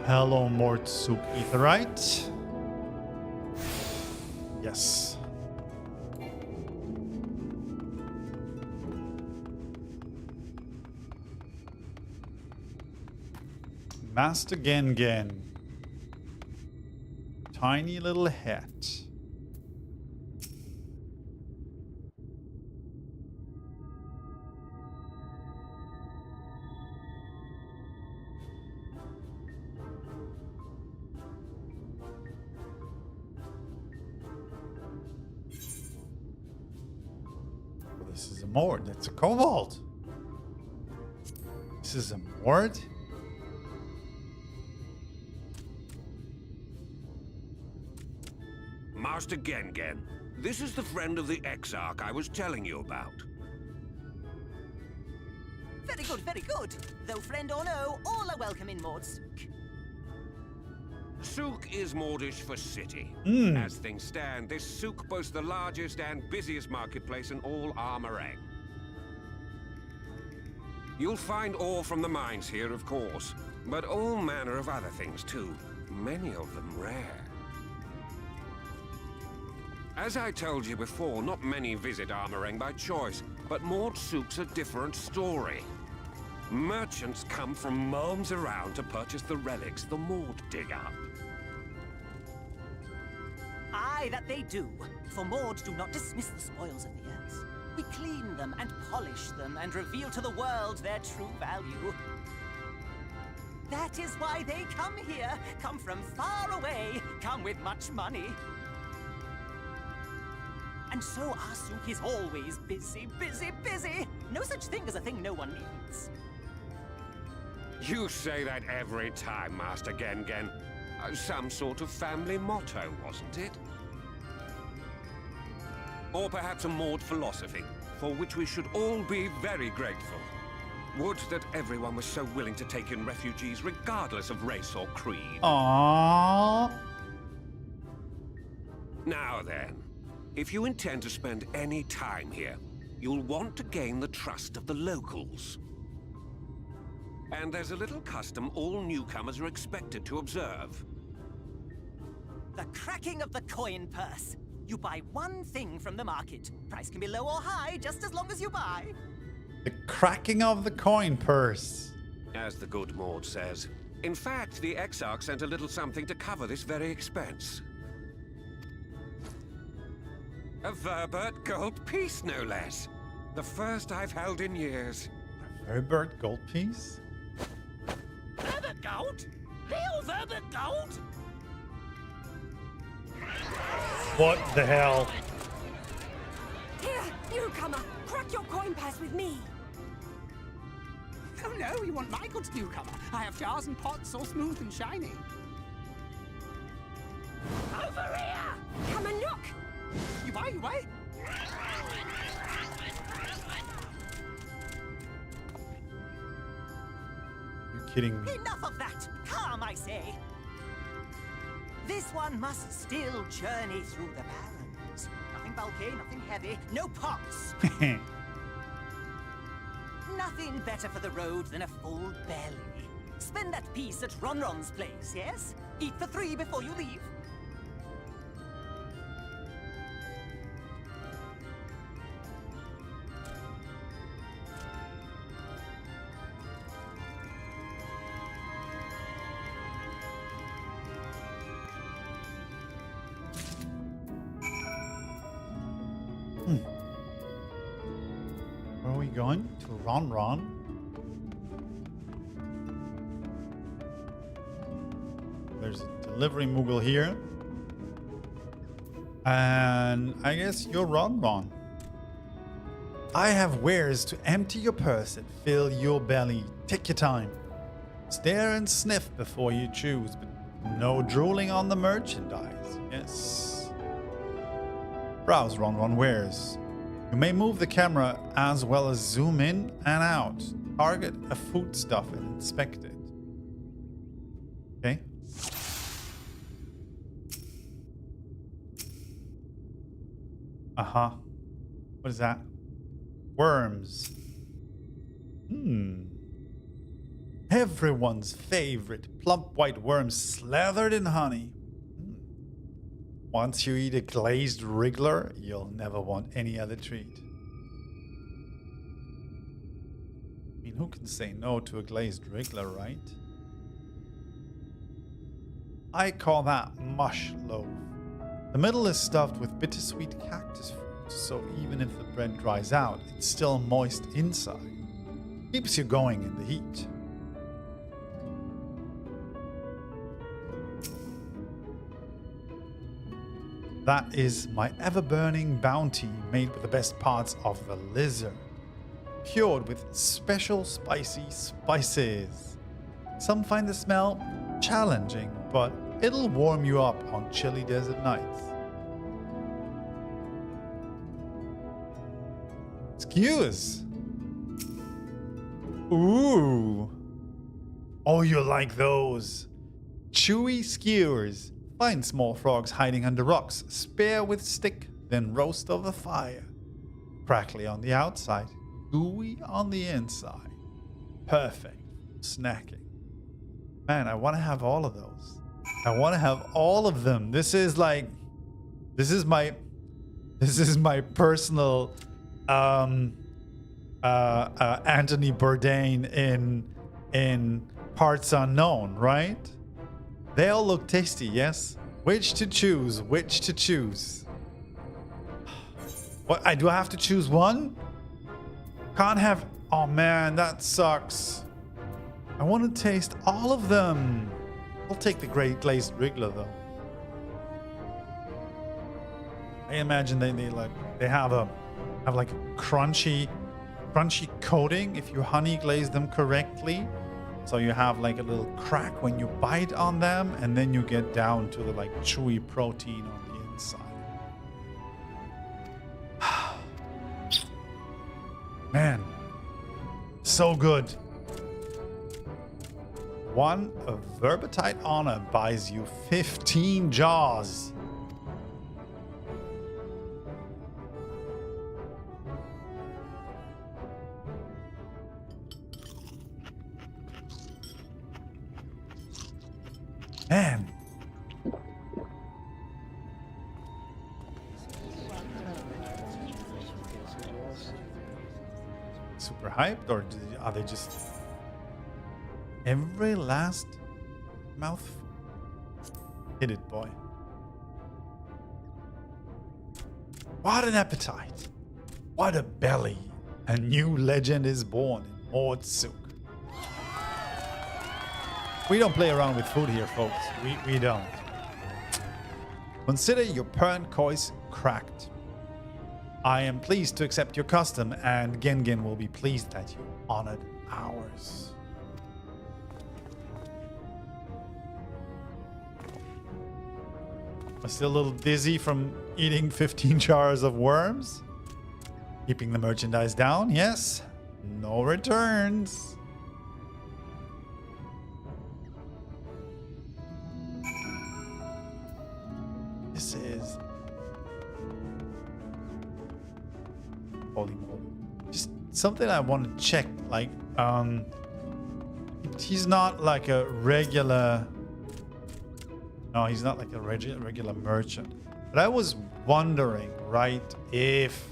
Hello, Mordsuk Etherite. Yes. Master Gengen. Tiny little hat. This is a Mord. That's a kobold. This is a Mord? Master Gengen, this is the friend of the Exarch I was telling you about. Very good, very good. Though friend or no, all are welcome in Mordsook. Souk is Mordish for city. As things stand, this souk boasts the largest and busiest marketplace in all Armorang. You'll find ore from the mines here, of course, but all manner of other things too, many of them rare. As I told you before, not many visit Armorang by choice, but Mordsook's a different story. Merchants come from realms around to purchase the relics the Mord dig up. Aye, that they do. For Mord do not dismiss the spoils of the earth. We clean them and polish them and reveal to the world their true value. That is why they come here, come from far away, come with much money. And so our souk is always busy, busy, busy. No such thing as a thing no one needs. You say that every time, Master Gengen. Some sort of family motto, wasn't it? Or perhaps a Mord philosophy, for which we should all be very grateful. Would that everyone was so willing to take in refugees regardless of race or creed. Aww. Now then, if you intend to spend any time here, you'll want to gain the trust of the locals. And there's a little custom all newcomers are expected to observe. The cracking of the coin purse. You buy one thing from the market. Price can be low or high, just as long as you buy. The cracking of the coin purse. As the good Mord says. In fact, the Exarch sent a little something to cover this very expense. A Verbert gold piece, no less. The first I've held in years. A Verbert gold piece? Verbert gold? Real Verbert gold? What the hell? Here, newcomer, crack your coin purse with me. Oh no, you want my goods, newcomer. I have jars and pots all smooth and shiny. Over here! Come and look. You buy, you buy. You kidding me? Enough of that! Calm, I say! This one must still journey through the barrens. Nothing bulky, nothing heavy, no pots. Nothing better for the road than a full belly. Spend that piece at Ronron's place, yes? Eat for 3 before you leave. Where are we going? To Ronron? There's a delivery Moogle here. And I guess you're Ronron. I have wares to empty your purse and fill your belly. Take your time. Stare and sniff before you choose, but no drooling on the merchandise. Yes. Browse Ronron wares. You may move the camera as well as zoom in and out. Target a foodstuff and inspect it. Okay. Uh-huh. What is that? Worms. Everyone's favorite plump white worms slathered in honey. Once you eat a glazed wriggler, you'll never want any other treat. I mean, who can say no to a glazed wriggler, right? I call that mush loaf. The middle is stuffed with bittersweet cactus fruit, so even if the bread dries out, it's still moist inside. Keeps you going in the heat. That is my ever-burning bounty made with the best parts of the lizard. Cured with special spicy spices. Some find the smell challenging, but it'll warm you up on chilly desert nights. skewers. Ooh. Oh, you like those. Chewy skewers. Find small frogs hiding under rocks. Spear with stick, then roast over fire. Crackly on the outside, gooey on the inside. Perfect for snacking. Man, I want to have all of those. I want to have all of them. This is my personal Anthony Bourdain in Parts Unknown, right? They all look tasty, yes? Which to choose? Which to choose? What? Do I have to choose one? Can't have... Oh man, that sucks. I want to taste all of them. I'll take the Great Glazed Wriggler though. I imagine they have like a crunchy coating if you honey glaze them correctly. So you have like a little crack when you bite on them, and then you get down to the like chewy protein on the inside. Man, so good. One Verbitite Honor buys you 15 jars. Man. Super hyped, or are they just every last mouthful? Hit it, boy. What an appetite. What a belly. A new legend is born in Mordsuk. We don't play around with food here, folks. We don't. Consider your turquoise cracked. I am pleased to accept your custom, and Gengen will be pleased that you honored ours. I'm still a little dizzy from eating 15 jars of worms. Keeping the merchandise down, yes. No returns. This is... Holy moly. Just something I want to check. Like, he's not like a regular... No, he's not like a regular merchant. But I was wondering, right, if...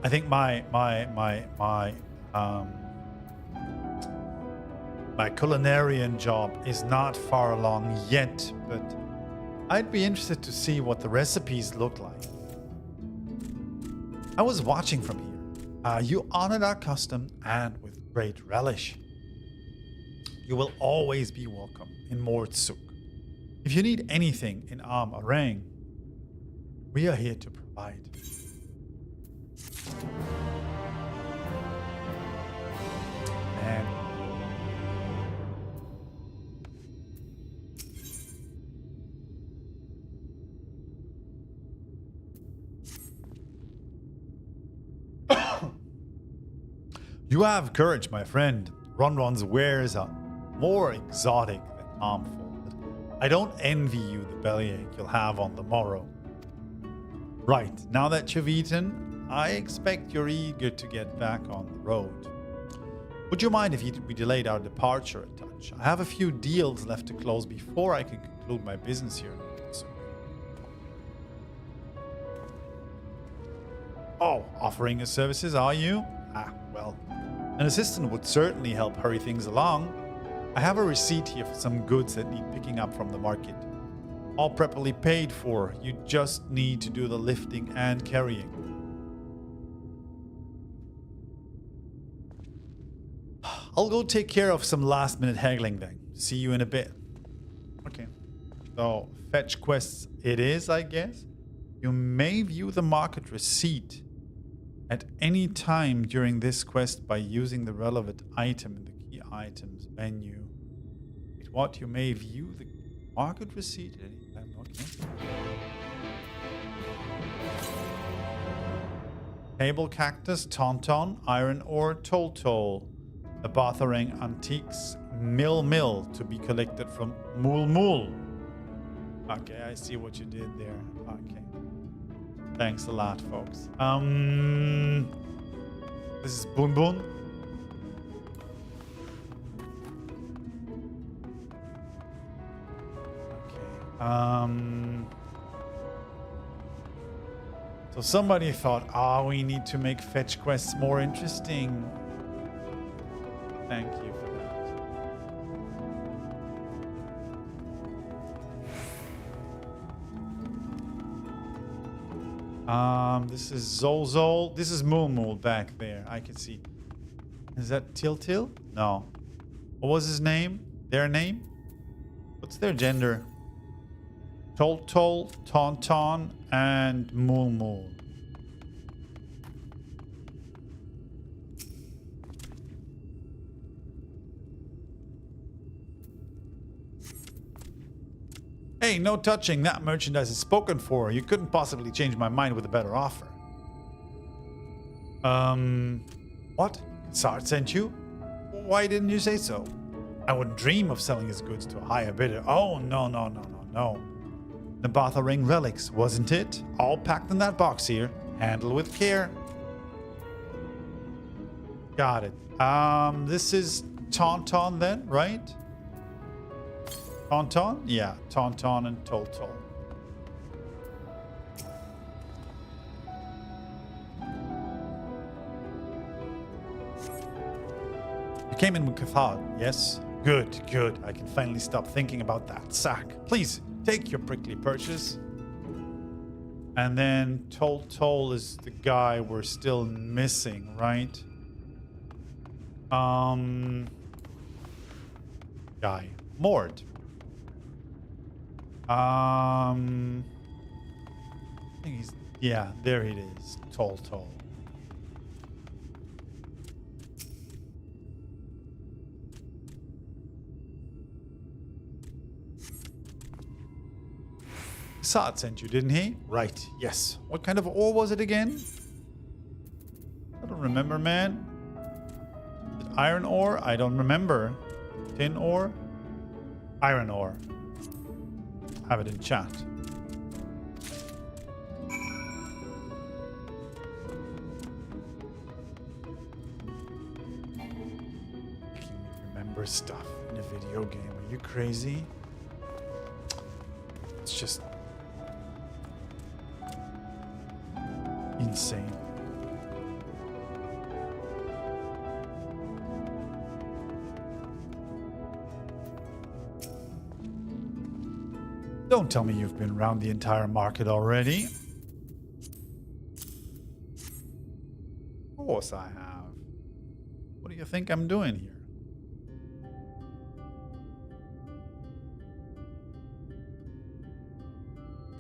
I think my culinarian job is not far along yet, but I'd be interested to see what the recipes look like. I was watching from here. You honored our custom, and with great relish. You will always be welcome in Mordsuk. If you need anything in Arm-Arang, we are here to provide. Man. You have courage, my friend. Ronron's wares are more exotic than harmful, but I don't envy you the bellyache you'll have on the morrow. Right, now that you've eaten, I expect you're eager to get back on the road. Would you mind if we delayed our departure a touch? I have a few deals left to close before I can conclude my business here. Oh, offering your services, are you? Ah, well, an assistant would certainly help hurry things along. I have a receipt here for some goods that need picking up from the market. All properly paid for. You just need to do the lifting and carrying. I'll go take care of some last-minute haggling then. See you in a bit. Okay. So, fetch quests it is, I guess. You may view the market receipt at any time during this quest by using the relevant item in the key items menu. What? You may view the market receipt at any time. Okay. Table Cactus, Tauntaun, Iron Ore, Toltol. The Bathering Antiques, Mill to be collected from Mool. Okay, I see what you did there. Okay. Thanks a lot, folks. This is Boon Boon. Okay. So somebody thought, we need to make fetch quests more interesting. Thank you for that. This is Zolzol. This is Mool back there. I can see. Is that Til? No. What was his name? Their name? What's their gender? Toltol, Tauntaun, and Mool. Hey, no touching. That merchandise is spoken for. You couldn't possibly change my mind with a better offer. What? Sart sent you? Why didn't you say so? I wouldn't dream of selling his goods to a higher bidder. Oh, no. The Bathering relics, wasn't it? All packed in that box here. Handle with care. Got it. This is Tauntaun then, right? Tauntaun? Yeah, Tauntaun and Toltol. You came in with Cathod, yes? Good. I can finally stop thinking about that sack. Please, take your prickly purchase. And then Toltol is the guy we're still missing, right? Guy. Mord. I think he's... Yeah, there it is. Toltol. Saad sent you, didn't he? Right, yes. What kind of ore was it again? I don't remember, man. Is it iron ore? I don't remember. Tin ore? Iron ore. Have it in chat. Making me remember stuff in a video game. Are you crazy? It's just insane. Don't tell me you've been around the entire market already. Of course I have. What do you think I'm doing here?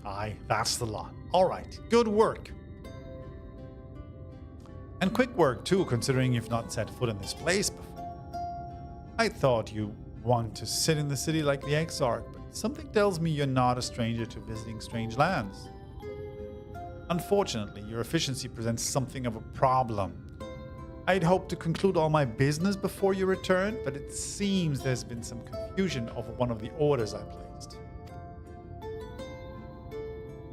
Aye, that's the lot. All right, good work. And quick work too, considering you've not set foot in this place before. I thought you want to sit in the city like the Exarch, but something tells me you're not a stranger to visiting strange lands. Unfortunately, your efficiency presents something of a problem. I'd hoped to conclude all my business before you return, but it seems there's been some confusion over one of the orders I placed.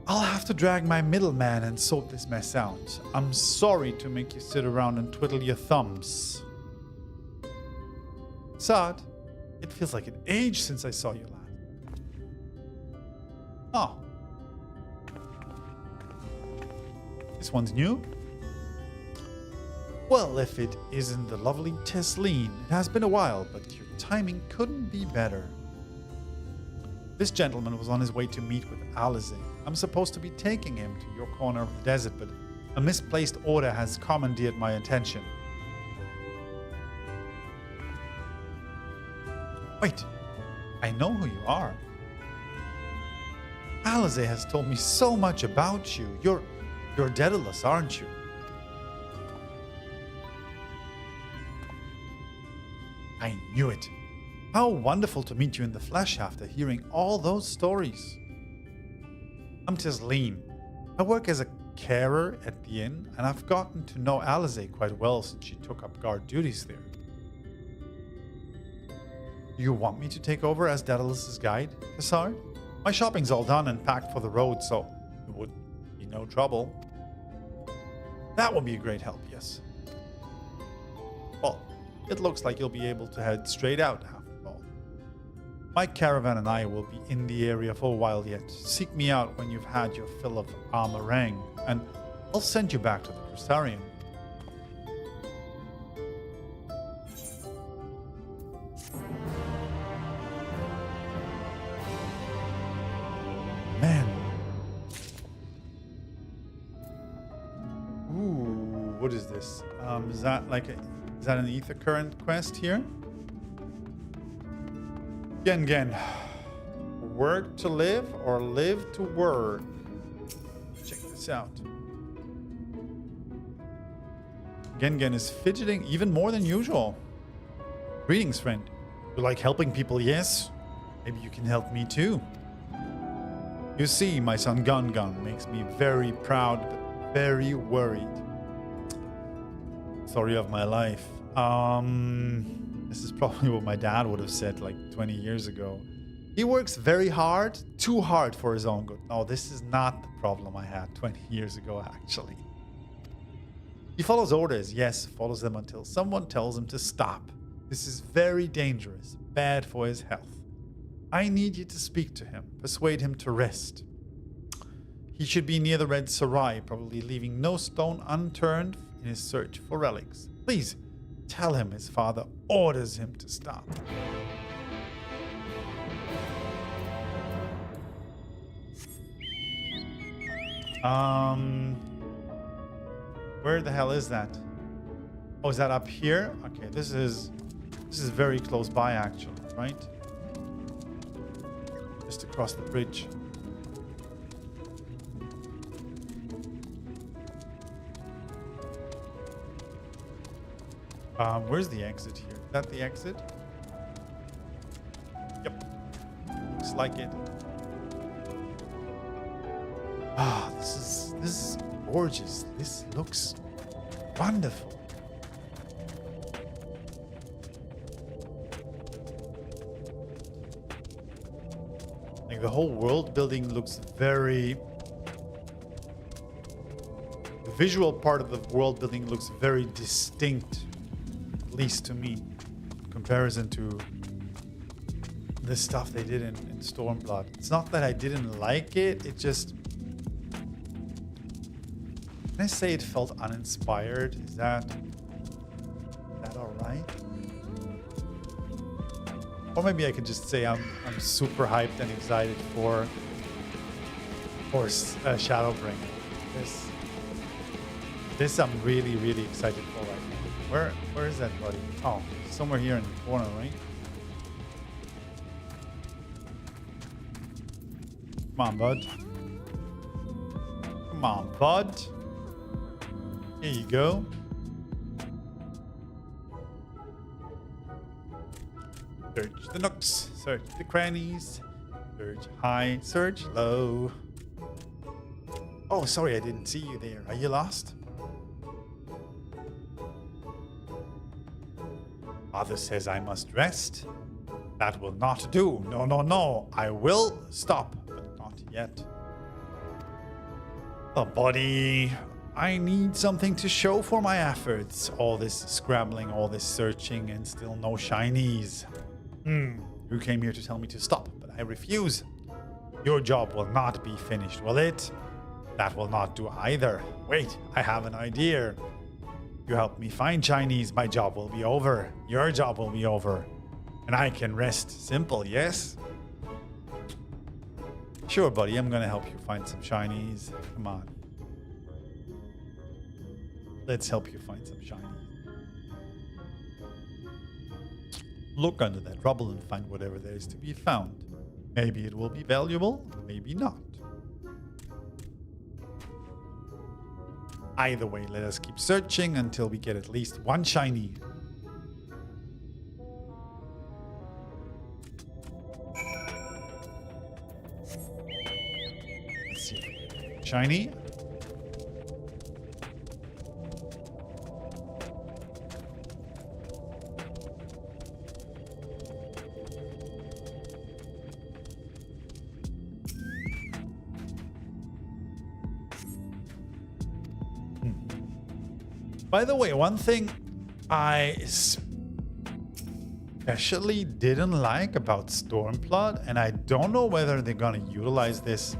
I'll have to drag my middleman and sort this mess out. I'm sorry to make you sit around and twiddle your thumbs. Saad, it feels like an age since I saw you last. Oh. This one's new? Well, if it isn't the lovely Tesleen, it has been a while, but your timing couldn't be better. This gentleman was on his way to meet with Alisaie. I'm supposed to be taking him to your corner of the desert, but a misplaced order has commandeered my attention. Wait, I know who you are. Alisaie has told me so much about you. You're Daedalus, aren't you? I knew it. How wonderful to meet you in the flesh after hearing all those stories. I'm Tesleen. I work as a carer at the inn, and I've gotten to know Alisaie quite well since she took up guard duties there. Do you want me to take over as Daedalus's guide, Cassard? My shopping's all done and packed for the road, so it would be no trouble. That would be a great help, yes. Well, it looks like you'll be able to head straight out after all. My caravan and I will be in the area for a while yet. Seek me out when you've had your fill of armorang, and I'll send you back to the Crustarian. Man. Ooh, what is this? Is that like is that an ether current quest here? Gen. Work to live or live to work? Check this out. Gen is fidgeting even more than usual. Greetings, friend. You like helping people, yes? Maybe you can help me too. You see, my son Gun makes me very proud, but very worried. Story of my life. This is probably what my dad would have said like 20 years ago. He works very hard, too hard for his own good. No, this is not the problem I had 20 years ago, actually. He follows orders, yes, follows them until someone tells him to stop. This is very dangerous, bad for his health. I need you to speak to him, persuade him to rest. He should be near the Red Sarai, probably leaving no stone unturned in his search for relics. Please, tell him his father orders him to stop. Where the hell is that? Oh, is that up here? Okay, this is very close by actually, right? Just across the bridge. Where's the exit here? Is that the exit? Yep. Looks like it. Ah, this is gorgeous. This looks wonderful. Like the whole world building looks very... The visual part of the world building looks very distinct, at least to me, in comparison to the stuff they did in Stormblood. It's not that I didn't like it, it just... Can I say it felt uninspired? Is that alright? Or maybe I could just say I'm super hyped and excited for Shadowbringer. This I'm really, really excited for right now. Where is that, buddy? Oh, somewhere here in the corner, right? Come on, bud. Come on, bud. Here you go. Search the nooks, search the crannies, search high, search low. Oh, sorry, I didn't see you there. Are you lost? Father says I must rest. That will not do. No, no, no. I will stop, but not yet. Oh, buddy. I need something to show for my efforts. All this scrambling, all this searching, and still no shinies. You came here to tell me to stop, but I refuse. Your job will not be finished, will it? That will not do either. Wait, I have an idea. You help me find Chinese, my job will be over. Your job will be over. And I can rest. Simple, yes? Sure, buddy, I'm gonna help you find some Chinese. Come on. Let's help you find some Chinese. Look under that rubble and find whatever there is to be found. Maybe it will be valuable, maybe not. Either way, let us keep searching until we get at least one shiny. Let's see. Shiny. By the way, one thing I especially didn't like about Stormblood, and I don't know whether they're gonna utilize this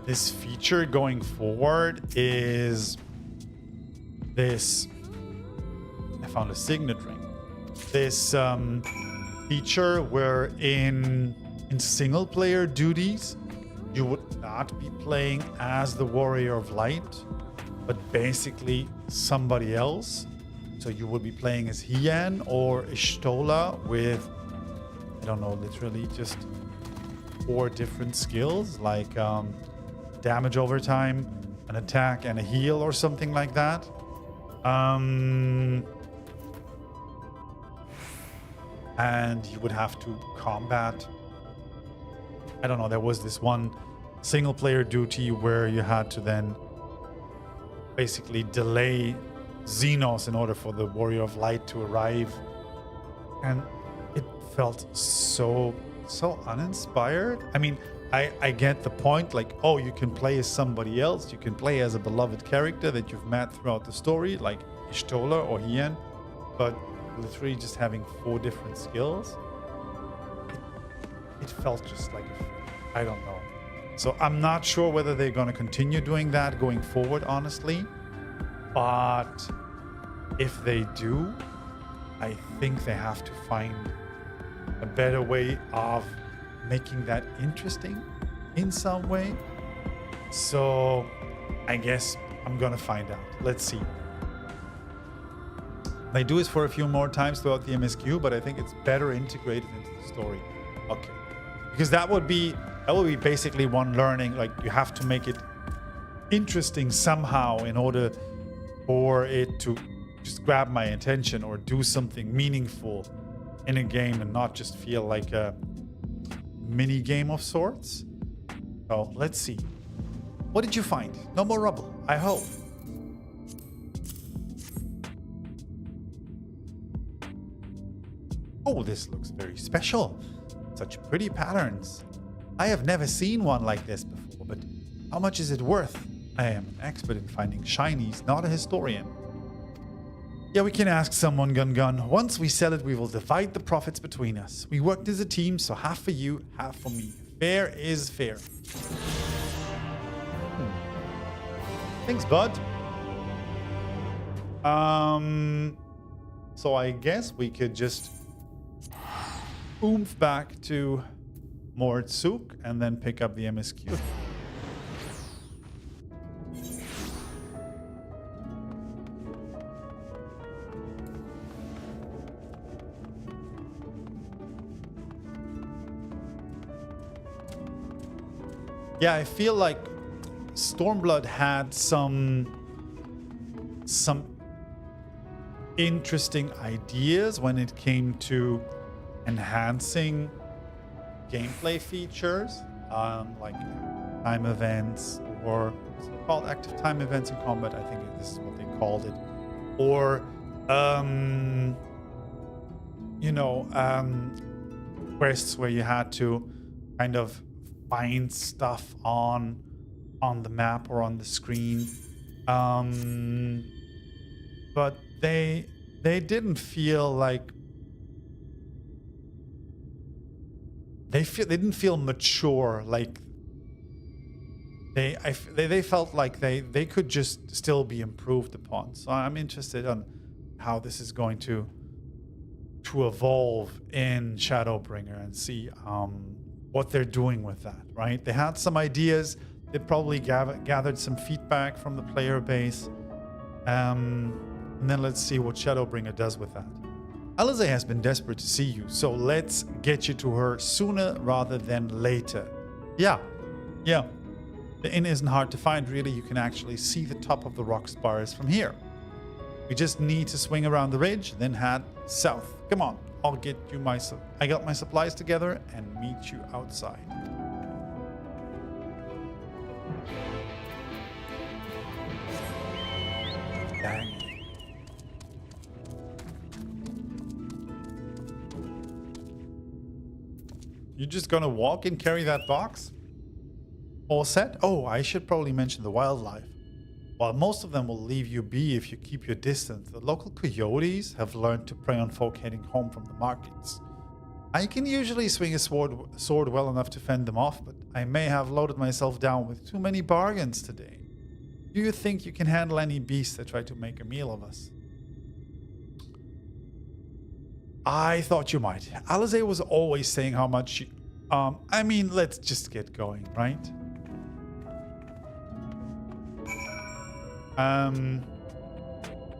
feature going forward, is this. I found a signet ring. This feature where in single player duties you would not be playing as the Warrior of Light, but basically somebody else. So you would be playing as Hien or Ishtola with, I don't know, literally just 4 different skills, like damage over time, an attack, and a heal, or something like that. And you would have to combat. I don't know, there was this one single player duty where you had to then basically delay Xenos in order for the Warrior of Light to arrive. And it felt so uninspired. I mean, I get the point, like, oh, you can play as somebody else, you can play as a beloved character that you've met throughout the story, like Ishtola or Hien, but literally just having 4 different skills, it felt just like, I don't know. So I'm not sure whether they're going to continue doing that going forward, honestly. But if they do, I think they have to find a better way of making that interesting in some way. So I guess I'm going to find out. Let's see. They do this for a few more times throughout the MSQ, but I think it's better integrated into the story. Okay. Because that would be basically one learning, like you have to make it interesting somehow in order for it to just grab my attention or do something meaningful in a game and not just feel like a mini game of sorts. So let's see. What did you find? No more rubble, I hope. Oh, this looks very special. Such pretty patterns. I have never seen one like this before, but how much is it worth? I am an expert in finding shinies, not a historian. Yeah, we can ask someone, Gun. Once we sell it, we will divide the profits between us. We worked as a team, so half for you, half for me. Fair is fair. Thanks, bud. So I guess we could just oomph back to Mordsuk and then pick up the MSQ. Yeah, I feel like Stormblood had some interesting ideas when it came to enhancing gameplay features, like time events, or what's it called, active time events in combat. I think this is what they called it, or quests where you had to kind of find stuff on the map or on the screen, but they didn't feel like they didn't feel mature. Like they felt like they could just still be improved upon. So I'm interested on how this is going to evolve in Shadowbringer and see what they're doing with that, right? They had some ideas. They probably gathered some feedback from the player base. And then let's see what Shadowbringer does with that. Alisaie has been desperate to see you, so let's get you to her sooner rather than later. Yeah. The inn isn't hard to find, really. You can actually see the top of the rock spires from here. We just need to swing around the ridge, then head south. Come on, I'll get you I got my supplies together and meet you outside. Dang. You just gonna walk and carry that box? All set? Oh, I should probably mention the wildlife. While most of them will leave you be if you keep your distance, the local coyotes have learned to prey on folk heading home from the markets. I can usually swing a sword well enough to fend them off, but I may have loaded myself down with too many bargains today. Do you think you can handle any beasts that try to make a meal of us? I thought you might. Alisaie was always saying how much she... I mean, let's just get going, right?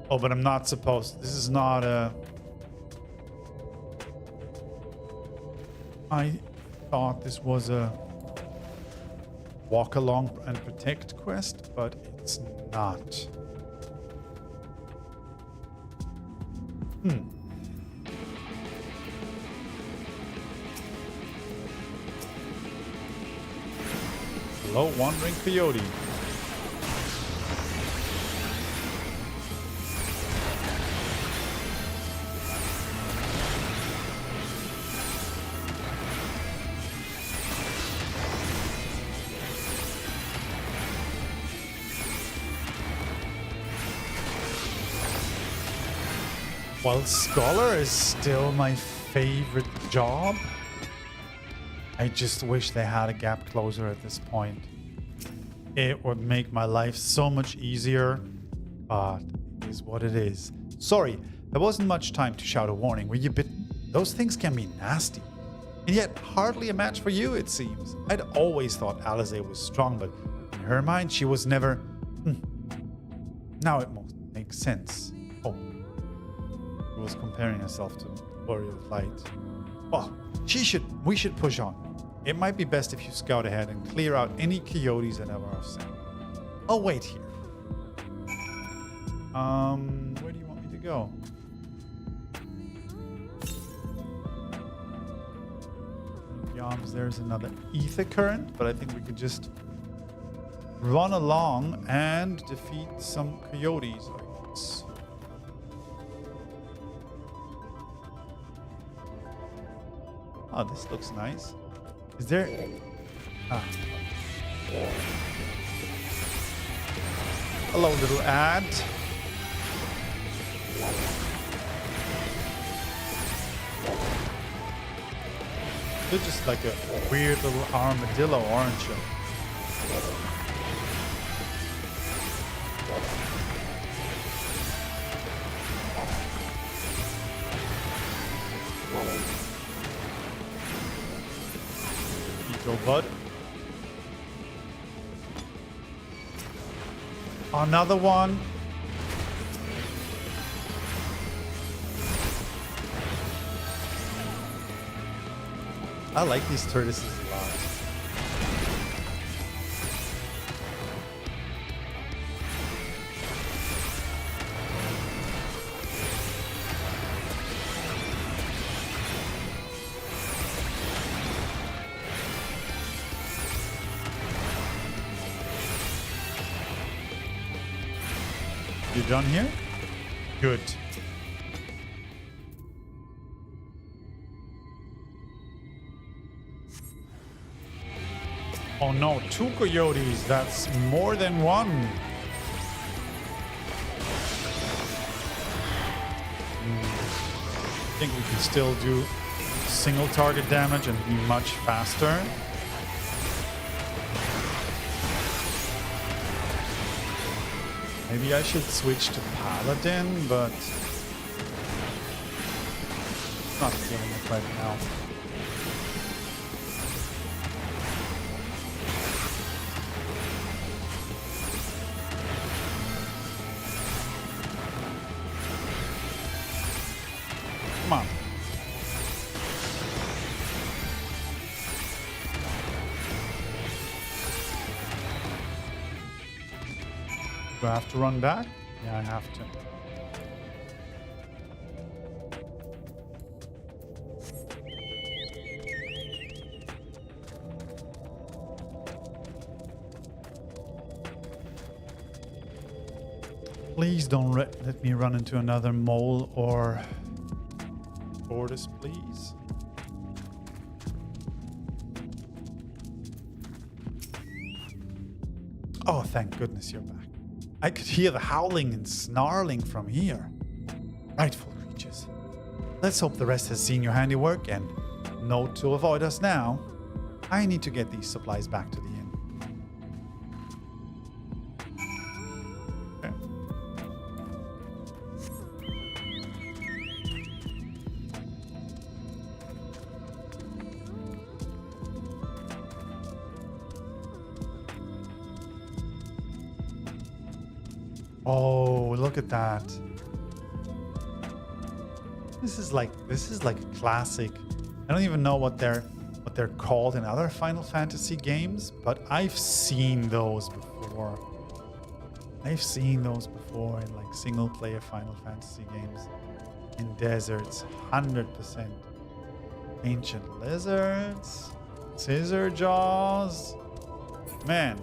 Oh, but I'm not supposed... This is not a... I thought this was a walk along and protect quest, but it's not. Hello, wandering coyote. While Scholar is still my favorite job, I just wish they had a gap closer at this point. It would make my life so much easier, but it is what it is. Sorry, there wasn't much time to shout a warning. Were you bitten? Those things can be nasty. And yet, hardly a match for you, it seems. I'd always thought Alisaie was strong, but in her mind, she was never... Now it makes sense. Oh. She was comparing herself to Warrior of Light. Well, we should push on. It might be best if you scout ahead and clear out any coyotes that are off scent. I'll wait here. Where do you want me to go? Yams, there's another ether current, but I think we could just run along and defeat some coyotes, I guess. Oh, this looks nice. Is there... Ah. Hello, little ad. They're just like a weird little armadillo, aren't you? Go, bud. Another one. I like these tortoises a lot. You done here? Good. Oh no, 2 coyotes. That's more than one. I think we can still do single target damage and be much faster. Maybe I should switch to Paladin, but not feeling it right now. Come on. Do I have to run back? Yeah, I have to. Please don't let me run into another mole or tortoise, please. thank goodness you're back. I could hear the howling and snarling from here. Frightful creatures. Let's hope the rest has seen your handiwork, and note to avoid us now. I need to get these supplies back to the inn. Okay. Oh, look at that. This is like a classic. I don't even know what they're called in other Final Fantasy games, but I've seen those before. I've seen those before in like single player Final Fantasy games. In deserts, 100%. Ancient lizards, scissor jaws. Man.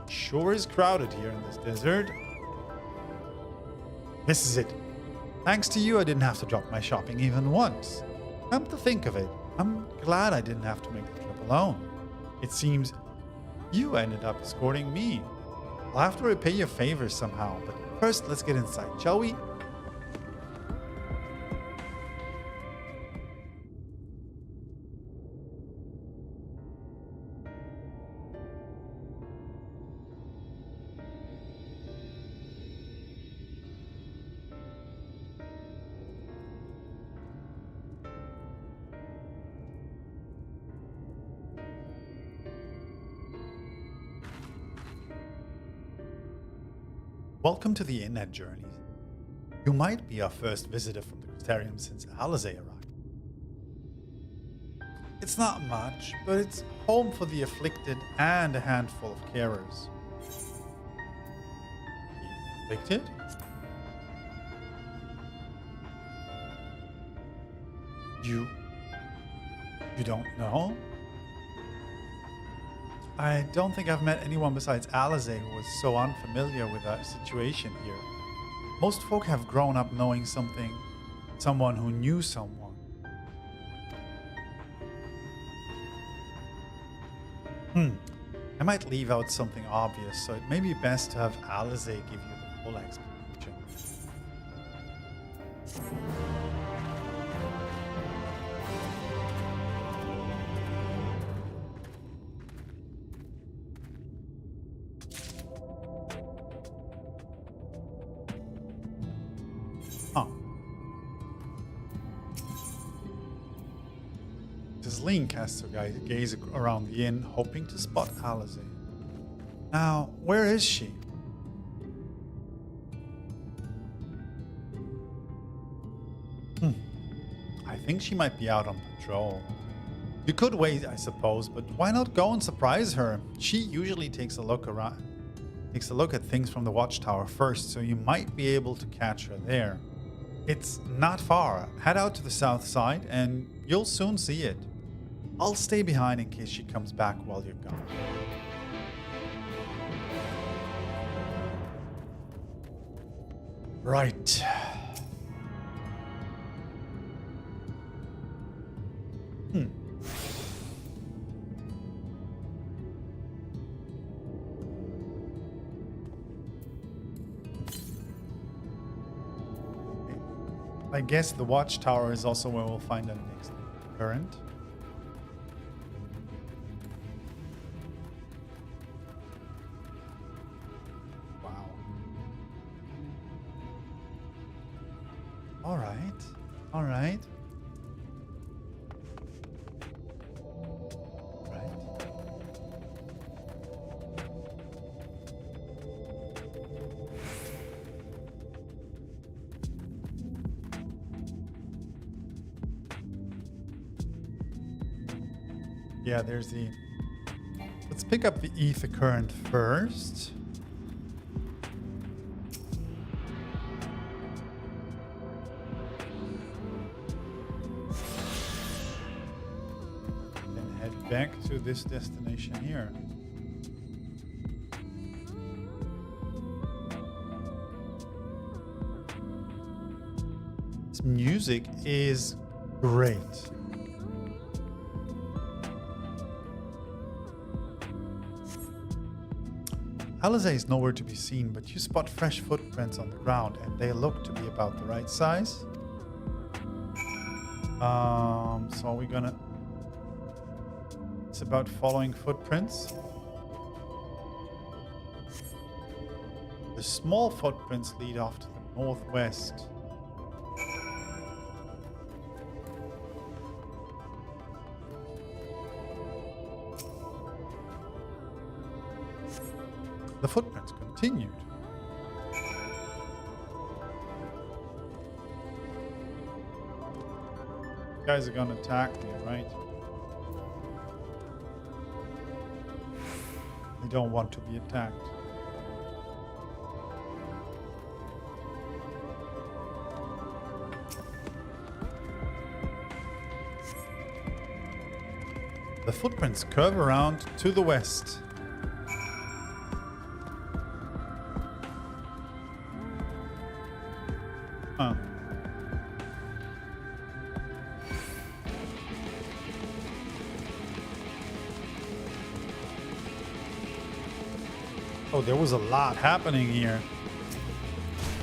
Sure is crowded here in this desert. This is it. Thanks to you, I didn't have to drop my shopping even once. Come to think of it, I'm glad I didn't have to make the trip alone. It seems you ended up escorting me. I'll have to repay your favors somehow, but first let's get inside, shall we? Welcome to the inn at Journey. You might be our first visitor from the Criterium since Alisaie arrived. It's not much, but it's home for the afflicted and a handful of carers. The afflicted? You don't know? I don't think I've met anyone besides Alisaie who was so unfamiliar with our situation here. Most folk have grown up knowing someone who knew someone. I might leave out something obvious, so it may be best to have Alisaie give you the full explanation. Link has to gaze around the inn, hoping to spot Alisaie. Now, where is she? I think she might be out on patrol. You could wait, I suppose, but why not go and surprise her? She usually takes a look at things from the watchtower first, so you might be able to catch her there. It's not far. Head out to the south side and you'll soon see it. I'll stay behind in case she comes back while you're gone. Right. I guess the watchtower is also where we'll find the next current. All right. Yeah, there's the... Let's pick up the ether current first. Back to this destination here. This music is great. Alisaie is nowhere to be seen, but you spot fresh footprints on the ground, and they look to be about the right size. So we're gonna... It's about following footprints. The small footprints lead off to the northwest. The footprints continued. You guys are gonna attack me, right? They don't want to be attacked. The footprints curve around to the west. Huh. Oh, there was a lot happening here.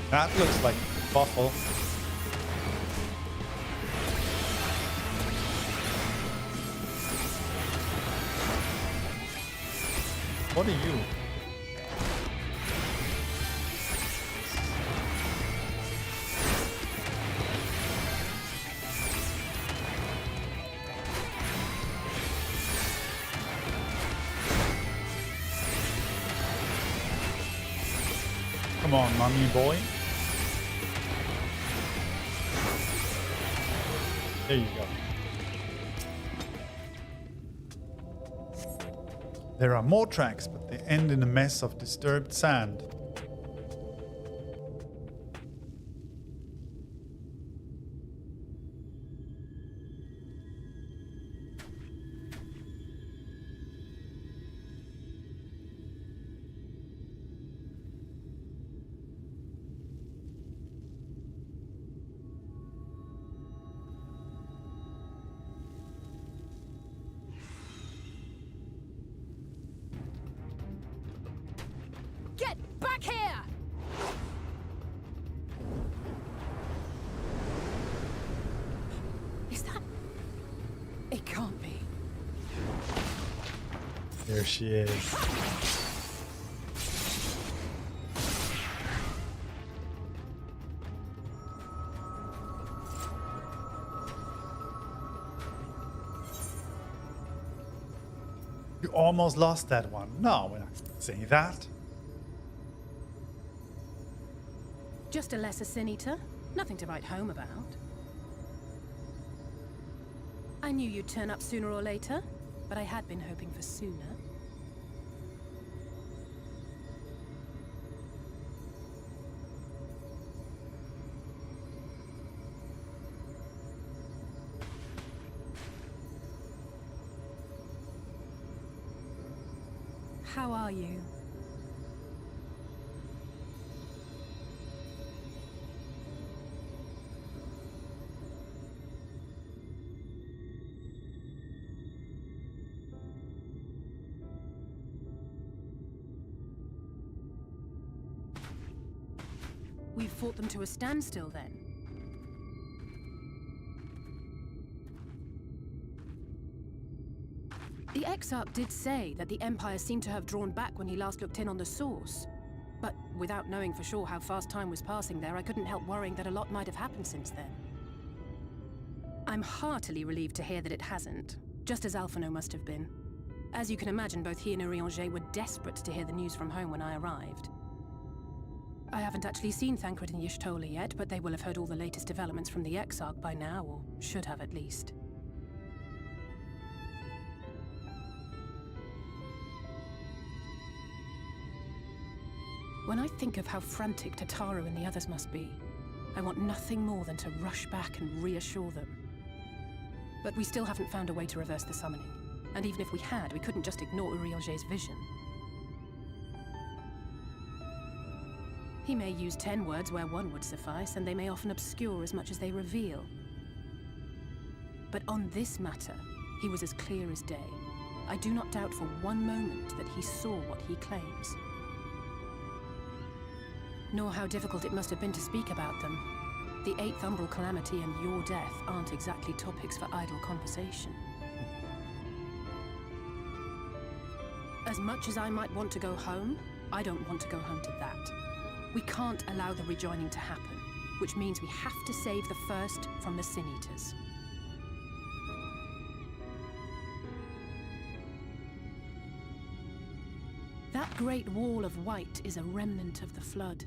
That looks like a buffle. What are you? Come on, mummy boy. There you go. There are more tracks, but they end in a mess of disturbed sand. Get back here! Is that... It can't be. There she is. You almost lost that one. No, we're not saying that. Just a lesser sin eater. Nothing to write home about. I knew you'd turn up sooner or later, but I had been hoping for sooner. How are you? We've fought them to a standstill, then. The Exarch did say that the Empire seemed to have drawn back when he last looked in on the source. But without knowing for sure how fast time was passing there, I couldn't help worrying that a lot might have happened since then. I'm heartily relieved to hear that it hasn't, just as Alphino must have been. As you can imagine, both he and Urianger were desperate to hear the news from home when I arrived. I haven't actually seen Thancred and Y'shtola yet, but they will have heard all the latest developments from the Exarch by now, or should have at least. When I think of how frantic Tataru and the others must be, I want nothing more than to rush back and reassure them. But we still haven't found a way to reverse the summoning. And even if we had, we couldn't just ignore Urianger's vision. He may use 10 words where one would suffice, and they may often obscure as much as they reveal. But on this matter, he was as clear as day. I do not doubt for one moment that he saw what he claims. nor how difficult it must have been to speak about them. The 8th Umbral Calamity and your death aren't exactly topics for idle conversation. As much as I might want to go home, I don't want to go home to that. We can't allow the rejoining to happen, which means we have to save the First from the Sin Eaters. That great wall of white is a remnant of the Flood.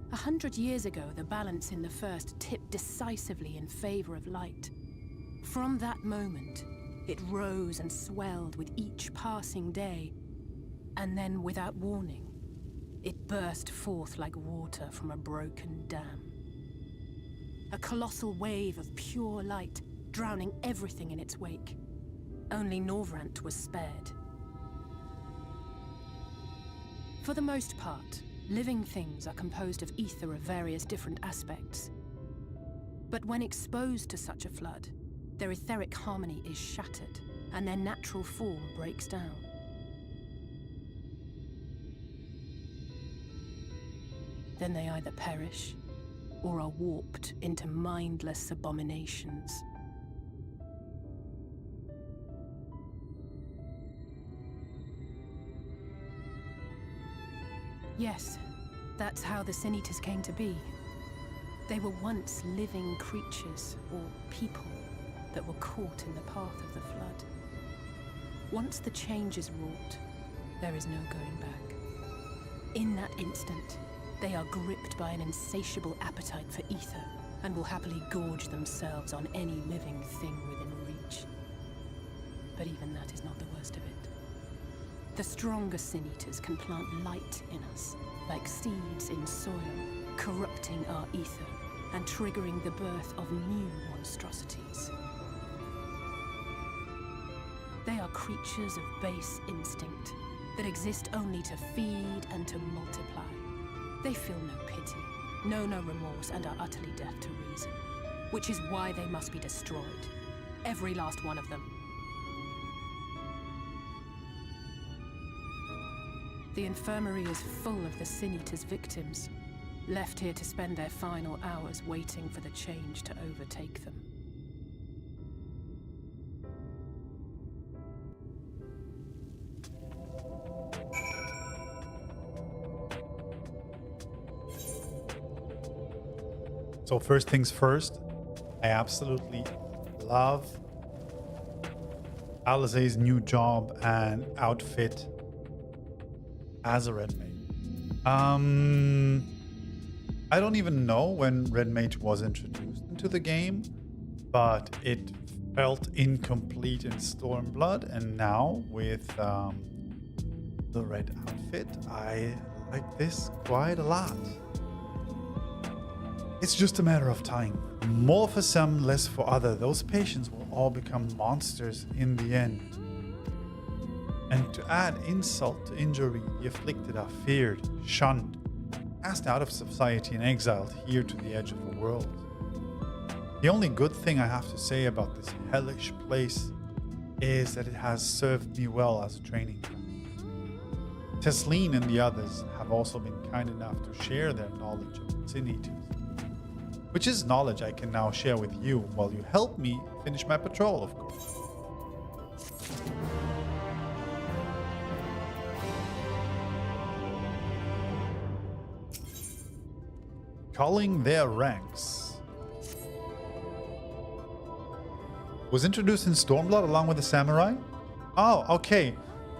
100 years ago, the balance in the First tipped decisively in favor of light. From that moment, it rose and swelled with each passing day, and then, without warning, it burst forth like water from a broken dam. A colossal wave of pure light, drowning everything in its wake. Only Norvrandt was spared. For the most part, living things are composed of ether of various different aspects. But when exposed to such a flood, their etheric harmony is shattered, and their natural form breaks down. Then they either perish, or are warped into mindless abominations. Yes, that's how the Sin Eaters came to be. They were once living creatures, or people, that were caught in the path of the Flood. Once the change is wrought, there is no going back. In that instant, they are gripped by an insatiable appetite for ether, and will happily gorge themselves on any living thing within reach. But even that is not the worst of it. The stronger Sin Eaters can plant light in us, like seeds in soil, corrupting our ether and triggering the birth of new monstrosities. They are creatures of base instinct that exist only to feed and to multiply. They feel no pity, know no remorse, and are utterly deaf to reason, which is why they must be destroyed. Every last one of them. The infirmary is full of the Sin Eaters' victims, left here to spend their final hours waiting for the change to overtake them. So first things first, I absolutely love Alisaie's new job and outfit as a Red Mage. I don't even know when Red Mage was introduced into the game, but it felt incomplete in Stormblood, and now with the red outfit, I like this quite a lot. It's just a matter of time. More for some, less for others. Those patients will all become monsters in the end. And to add insult to injury, the afflicted are feared, shunned, cast out of society and exiled here to the edge of the world. The only good thing I have to say about this hellish place is that it has served me well as a training ground. Tesleen and the others have also been kind enough to share their knowledge of the Sin Eaters, which is knowledge I can now share with you while you help me finish my patrol, of course. Culling their ranks. Was introduced in Stormblood along with the Samurai? Oh, okay.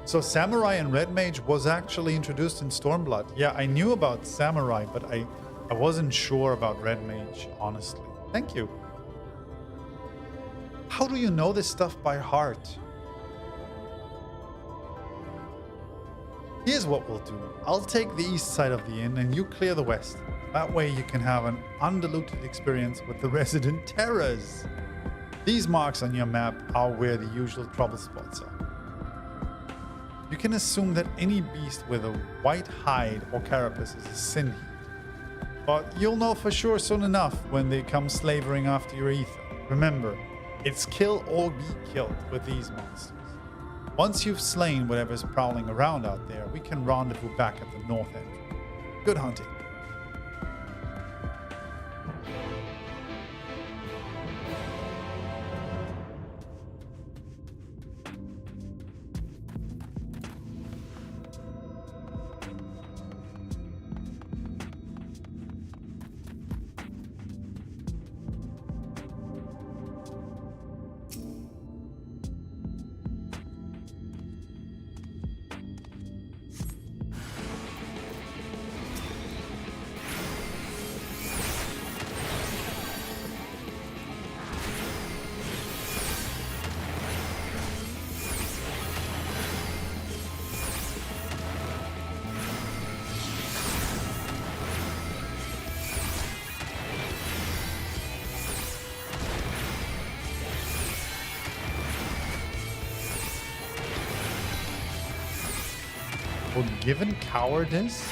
So Samurai and Red Mage was actually introduced in Stormblood. Yeah, I knew about Samurai, but I wasn't sure about Red Mage, honestly. Thank you. How do you know this stuff by heart? Here's what we'll do. I'll take the east side of the inn and you clear the west. That way you can have an undiluted experience with the resident terrors. These marks on your map are where the usual trouble spots are. You can assume that any beast with a white hide or carapace is a sin heat. But you'll know for sure soon enough when they come slavering after your ether. Remember, it's kill or be killed with these monsters. Once you've slain whatever's prowling around out there, we can rendezvous back at the north end. Good hunting. Forgiven cowardice?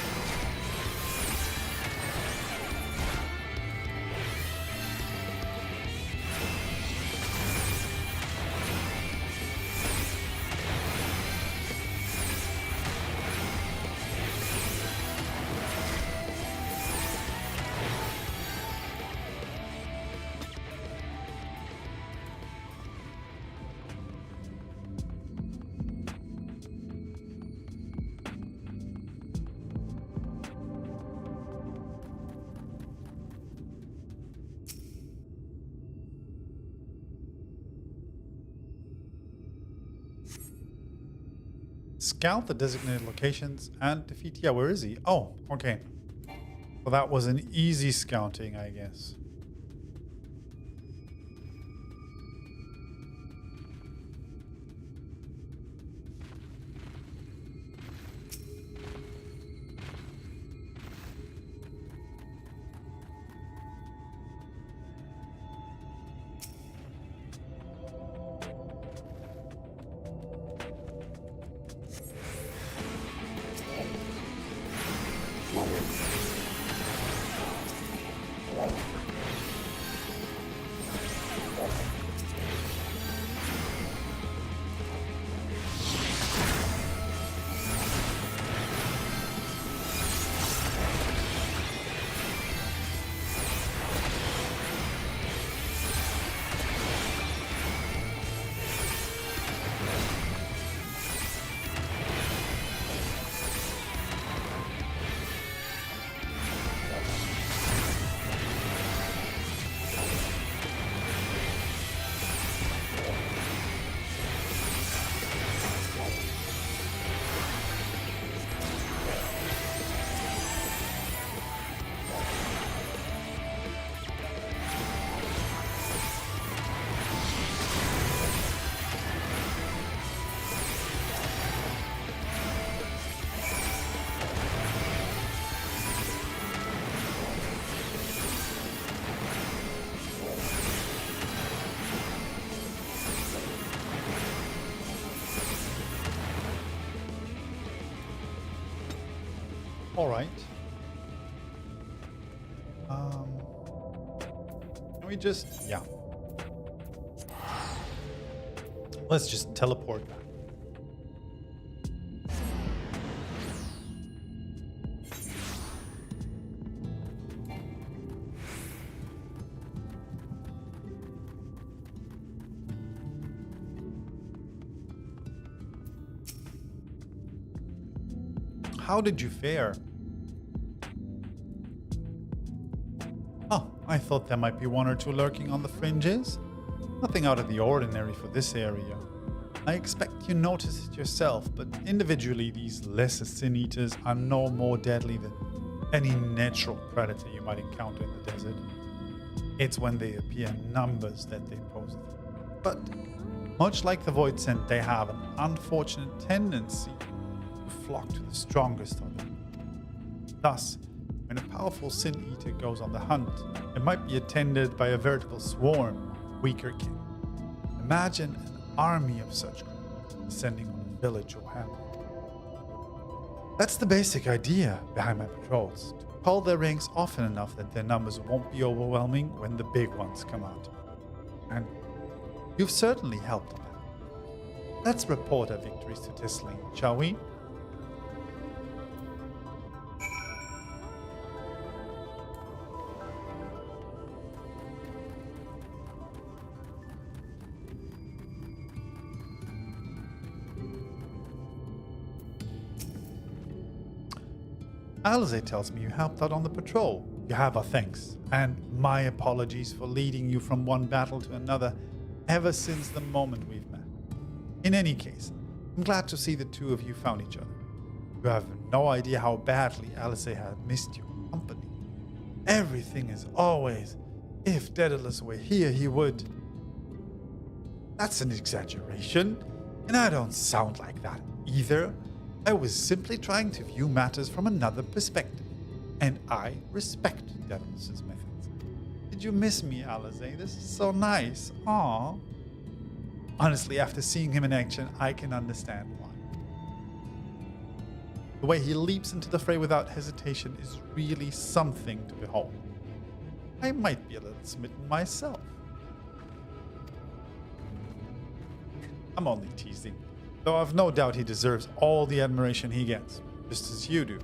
Scout the designated locations and defeat... Yeah, where is he? Oh, okay. Well, that was an easy scouting, I guess. All right. Can we just... Yeah. Let's just teleport back. How did you fare? Oh, I thought there might be one or two lurking on the fringes. Nothing out of the ordinary for this area. I expect you noticed it yourself, but individually these lesser sin eaters are no more deadly than any natural predator you might encounter in the desert. It's when they appear in numbers that they pose a threat. But much like the Void Scent, they have an unfortunate tendency flock to the strongest of them. Thus, when a powerful sin eater goes on the hunt, it might be attended by a veritable swarm of weaker kin. Imagine an army of such creatures descending on a village or hamlet. That's the basic idea behind my patrols, to call their ranks often enough that their numbers won't be overwhelming when the big ones come out. And you've certainly helped them. Let's report our victories to Tisling, shall we? Alisaie tells me you helped out on the patrol. You have our thanks, and my apologies for leading you from one battle to another ever since the moment we've met. In any case, I'm glad to see the two of you found each other. You have no idea how badly Alisaie had missed your company. Everything is always, if Daedalus were here, he would. That's an exaggeration, and I don't sound like that either. I was simply trying to view matters from another perspective, and I respect Daedalus's methods. Did you miss me, Alisaie? This is so nice. Aww. Honestly, after seeing him in action, I can understand why. The way he leaps into the fray without hesitation is really something to behold. I might be a little smitten myself. I'm only teasing, though I've no doubt he deserves all the admiration he gets, just as you do.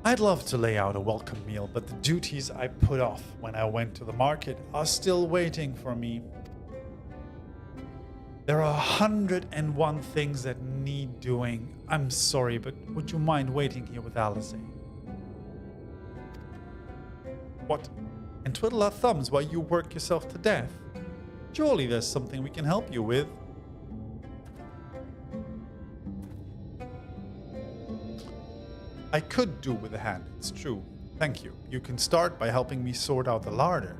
I'd love to lay out a welcome meal, but the duties I put off when I went to the market are still waiting for me. There are 101 things that need doing. I'm sorry, but would you mind waiting here with Alisaie? What? And twiddle our thumbs while you work yourself to death? Surely there's something we can help you with. I could do with a hand, it's true. Thank you. You can start by helping me sort out the larder.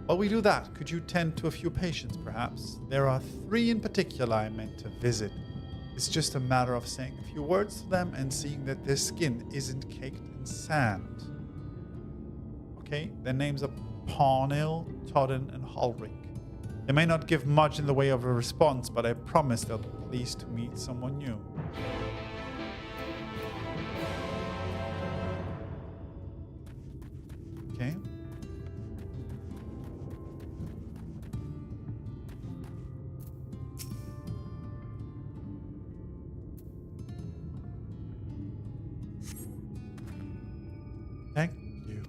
While we do that, could you tend to a few patients, perhaps? There are 3 in particular I meant to visit. It's just a matter of saying a few words to them and seeing that their skin isn't caked in sand. Okay, their names are Pawnil, Todden, and Hulric. They may not give much in the way of a response, but I promise they'll be pleased to meet someone new. Okay. Thank you.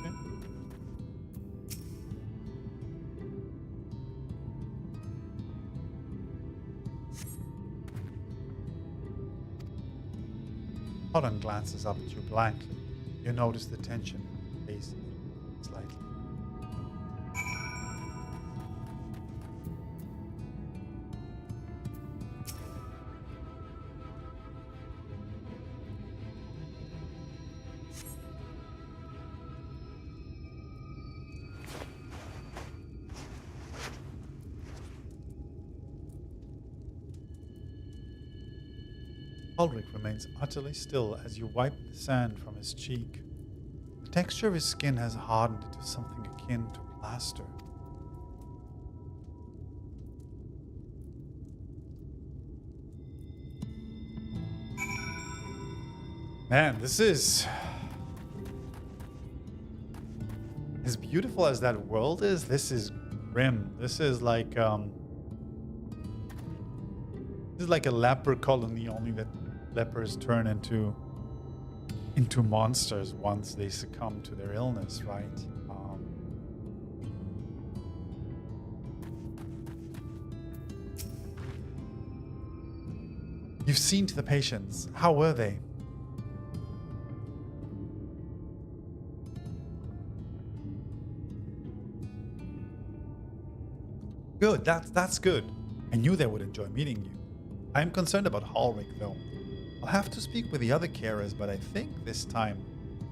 Okay. Holland glances up at you blankly. You notice the tension in his face slightly. Ulrich remains utterly still as you wipe the sand from his cheek. The texture of his skin has hardened into something akin to plaster. Man, this is... as beautiful as that world is, this is grim. This is like a leper colony, only that lepers turn into monsters once they succumb to their illness, right? You've seen to the patients. How were they? Good, that's good. I knew they would enjoy meeting you. I am concerned about Ulrich, though. I'll have to speak with the other carers, but I think this time,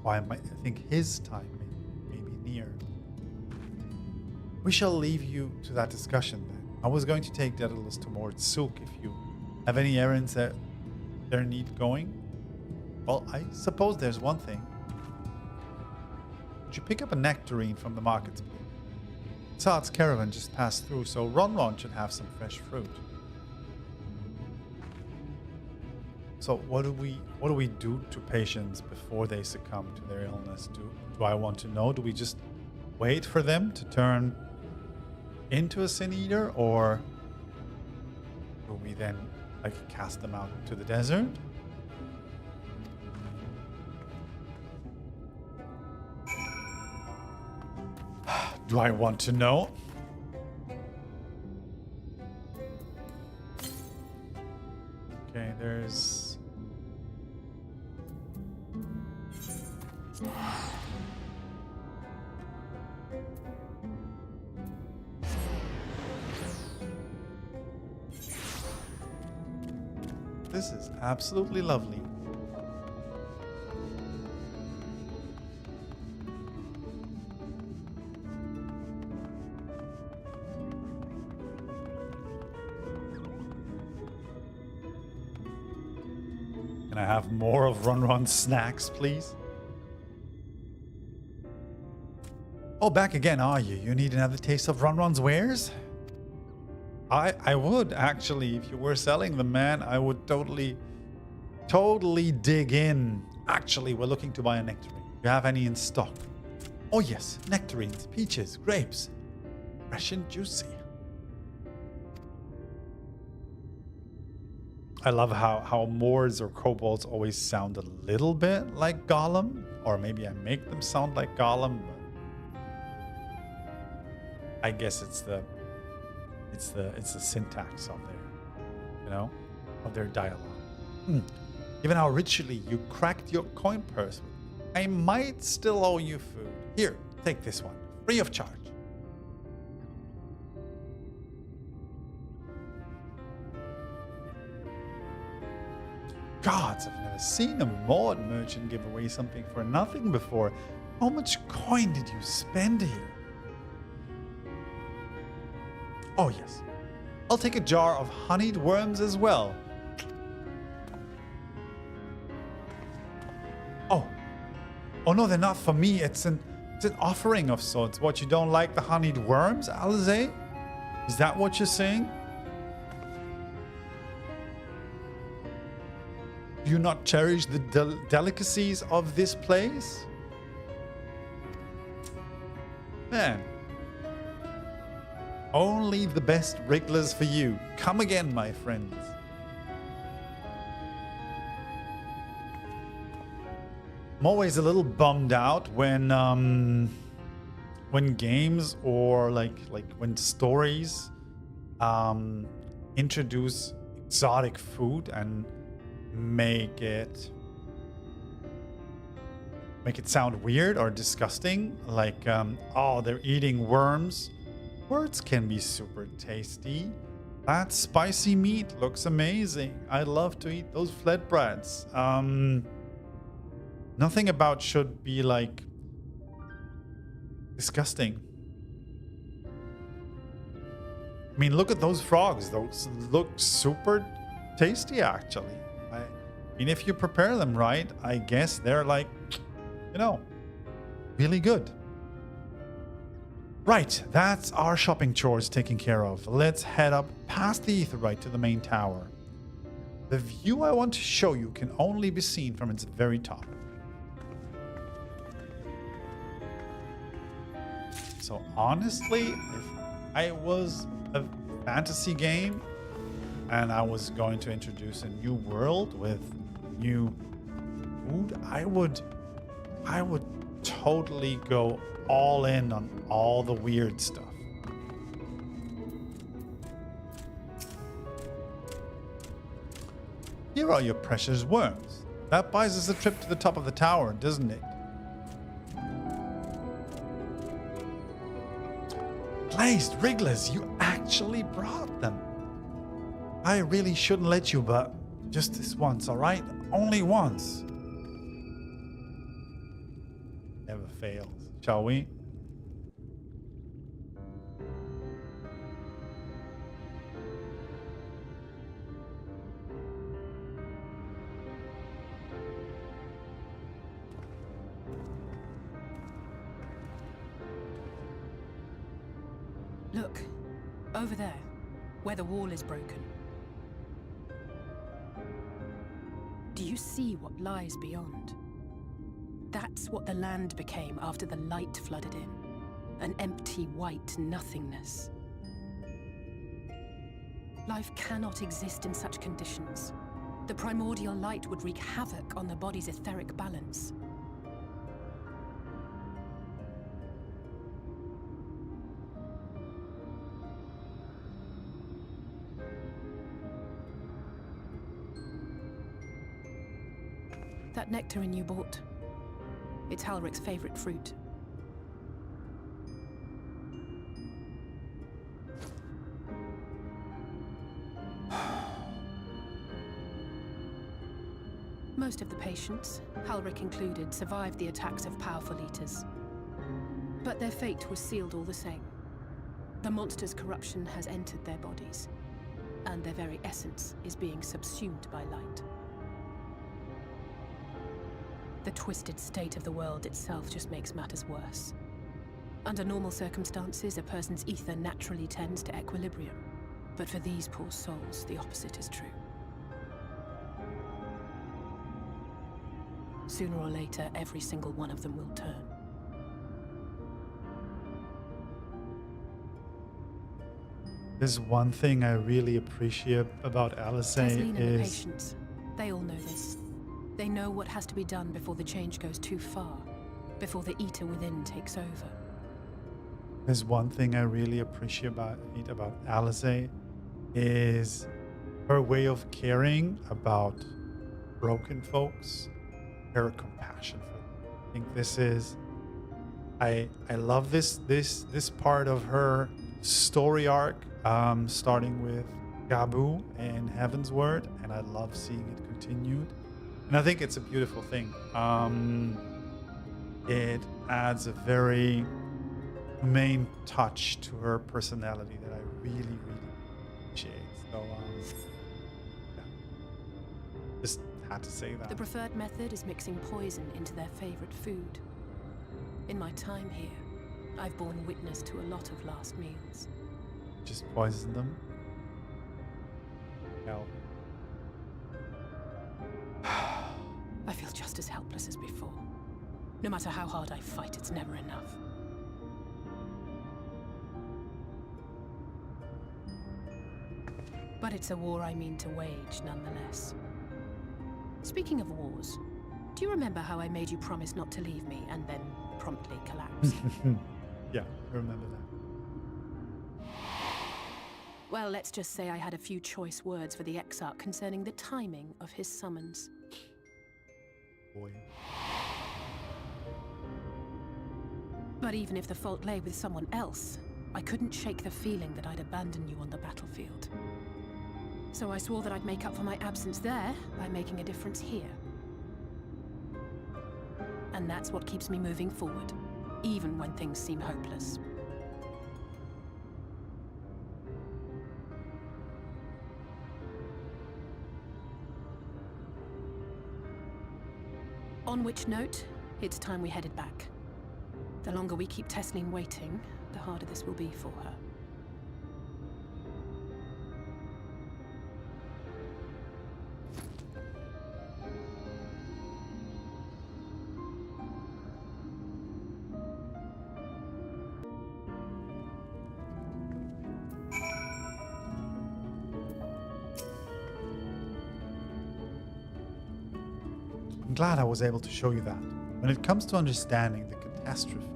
I think his time may be near. We shall leave you to that discussion then. I was going to take Daedalus to Mordsook if you have any errands that there need going. Well, I suppose there's one thing. Would you pick up a nectarine from the market's place? Saad's caravan just passed through, so Ronron should have some fresh fruit. So what do we do to patients before they succumb to their illness? Do I want to know? Do we just wait for them to turn into a sin eater, or do we then like cast them out to the desert? Do I want to know? Okay, there's... This is absolutely lovely. Can I have more of Ronron's snacks, please? Oh, back again, are you? You need another taste of Ronron's wares? I would, actually. If you were selling them, man, I would totally dig in. Actually, we're looking to buy a nectarine. Do you have any in stock? Oh, yes. Nectarines, peaches, grapes. Fresh and juicy. I love how Moors or kobolds always sound a little bit like Gollum. Or maybe I make them sound like Gollum, but I guess it's the syntax of their dialogue. Given how ritually you cracked your coin purse, I might still owe you food. Here, take this one, free of charge. Gods, I've never seen a mod merchant give away something for nothing before. How much coin did you spend here? Oh, yes. I'll take a jar of honeyed worms as well. Oh no, they're not for me. It's an offering of sorts. What, you don't like the honeyed worms, Alisaie? Is that what you're saying? Do you not cherish the delicacies of this place? Man. Only the best wrigglers for you. Come again, my friends. I'm always a little bummed out when games or like when stories introduce exotic food and make it sound weird or disgusting. Like, oh, they're eating worms. Words can be super tasty. That spicy meat looks amazing. I love to eat those flatbreads. Nothing about should be like disgusting. I mean, look at those frogs. Those look super tasty, actually. I mean, if you prepare them right, I guess they're like, really good. Right, that's our shopping chores taken care of. Let's head up past the Aetheryte to the main tower. The view I want to show you can only be seen from its very top. So honestly, if I was a fantasy game and I was going to introduce a new world with new food, I would totally go all in on all the weird stuff. Here are your precious worms. That buys us a trip to the top of the tower, doesn't it? Glazed wrigglers, you actually brought them. I really shouldn't let you, but just this once, all right? Only once. Never fails. Shall we? Look, over there, where the wall is broken. Do you see what lies beyond? That's what the land became after the light flooded in. An empty white nothingness. Life cannot exist in such conditions. The primordial light would wreak havoc on the body's etheric balance. That nectarine you bought, it's Halric's favorite fruit. Most of the patients, Halric included, survived the attacks of powerful eaters. But their fate was sealed all the same. The monster's corruption has entered their bodies, and their very essence is being subsumed by light. The twisted state of the world itself just makes matters worse. Under normal circumstances, a person's ether naturally tends to equilibrium. But for these poor souls, the opposite is true. Sooner or later, every single one of them will turn. There's one thing I really appreciate about Alisaie Tesleen and the is... patients, they all know this. They know what has to be done before the change goes too far, before the eater within takes over. There's one thing I really appreciate about Alisaie is her way of caring about broken folks, her compassion for them. I think this is... I love this part of her story arc, starting with Gabu and Heaven's Word, and I love seeing it continued. And I think it's a beautiful thing. It adds a very humane touch to her personality that I really, really appreciate. So, yeah. Just had to say that. The preferred method is mixing poison into their favorite food. In my time here, I've borne witness to a lot of last meals. Just poison them? No. I feel just as helpless as before. No matter how hard I fight, it's never enough. But it's a war I mean to wage, nonetheless. Speaking of wars, do you remember how I made you promise not to leave me and then promptly collapsed? Yeah, I remember that. Well, let's just say I had a few choice words for the Exarch concerning the timing of his summons. Boy. But even if the fault lay with someone else, I couldn't shake the feeling that I'd abandon you on the battlefield. So I swore that I'd make up for my absence there by making a difference here. And that's what keeps me moving forward, even when things seem hopeless. On which note, it's time we headed back. The longer we keep Tesleen waiting, the harder this will be for her. I'm glad I was able to show you that. When it comes to understanding the catastrophe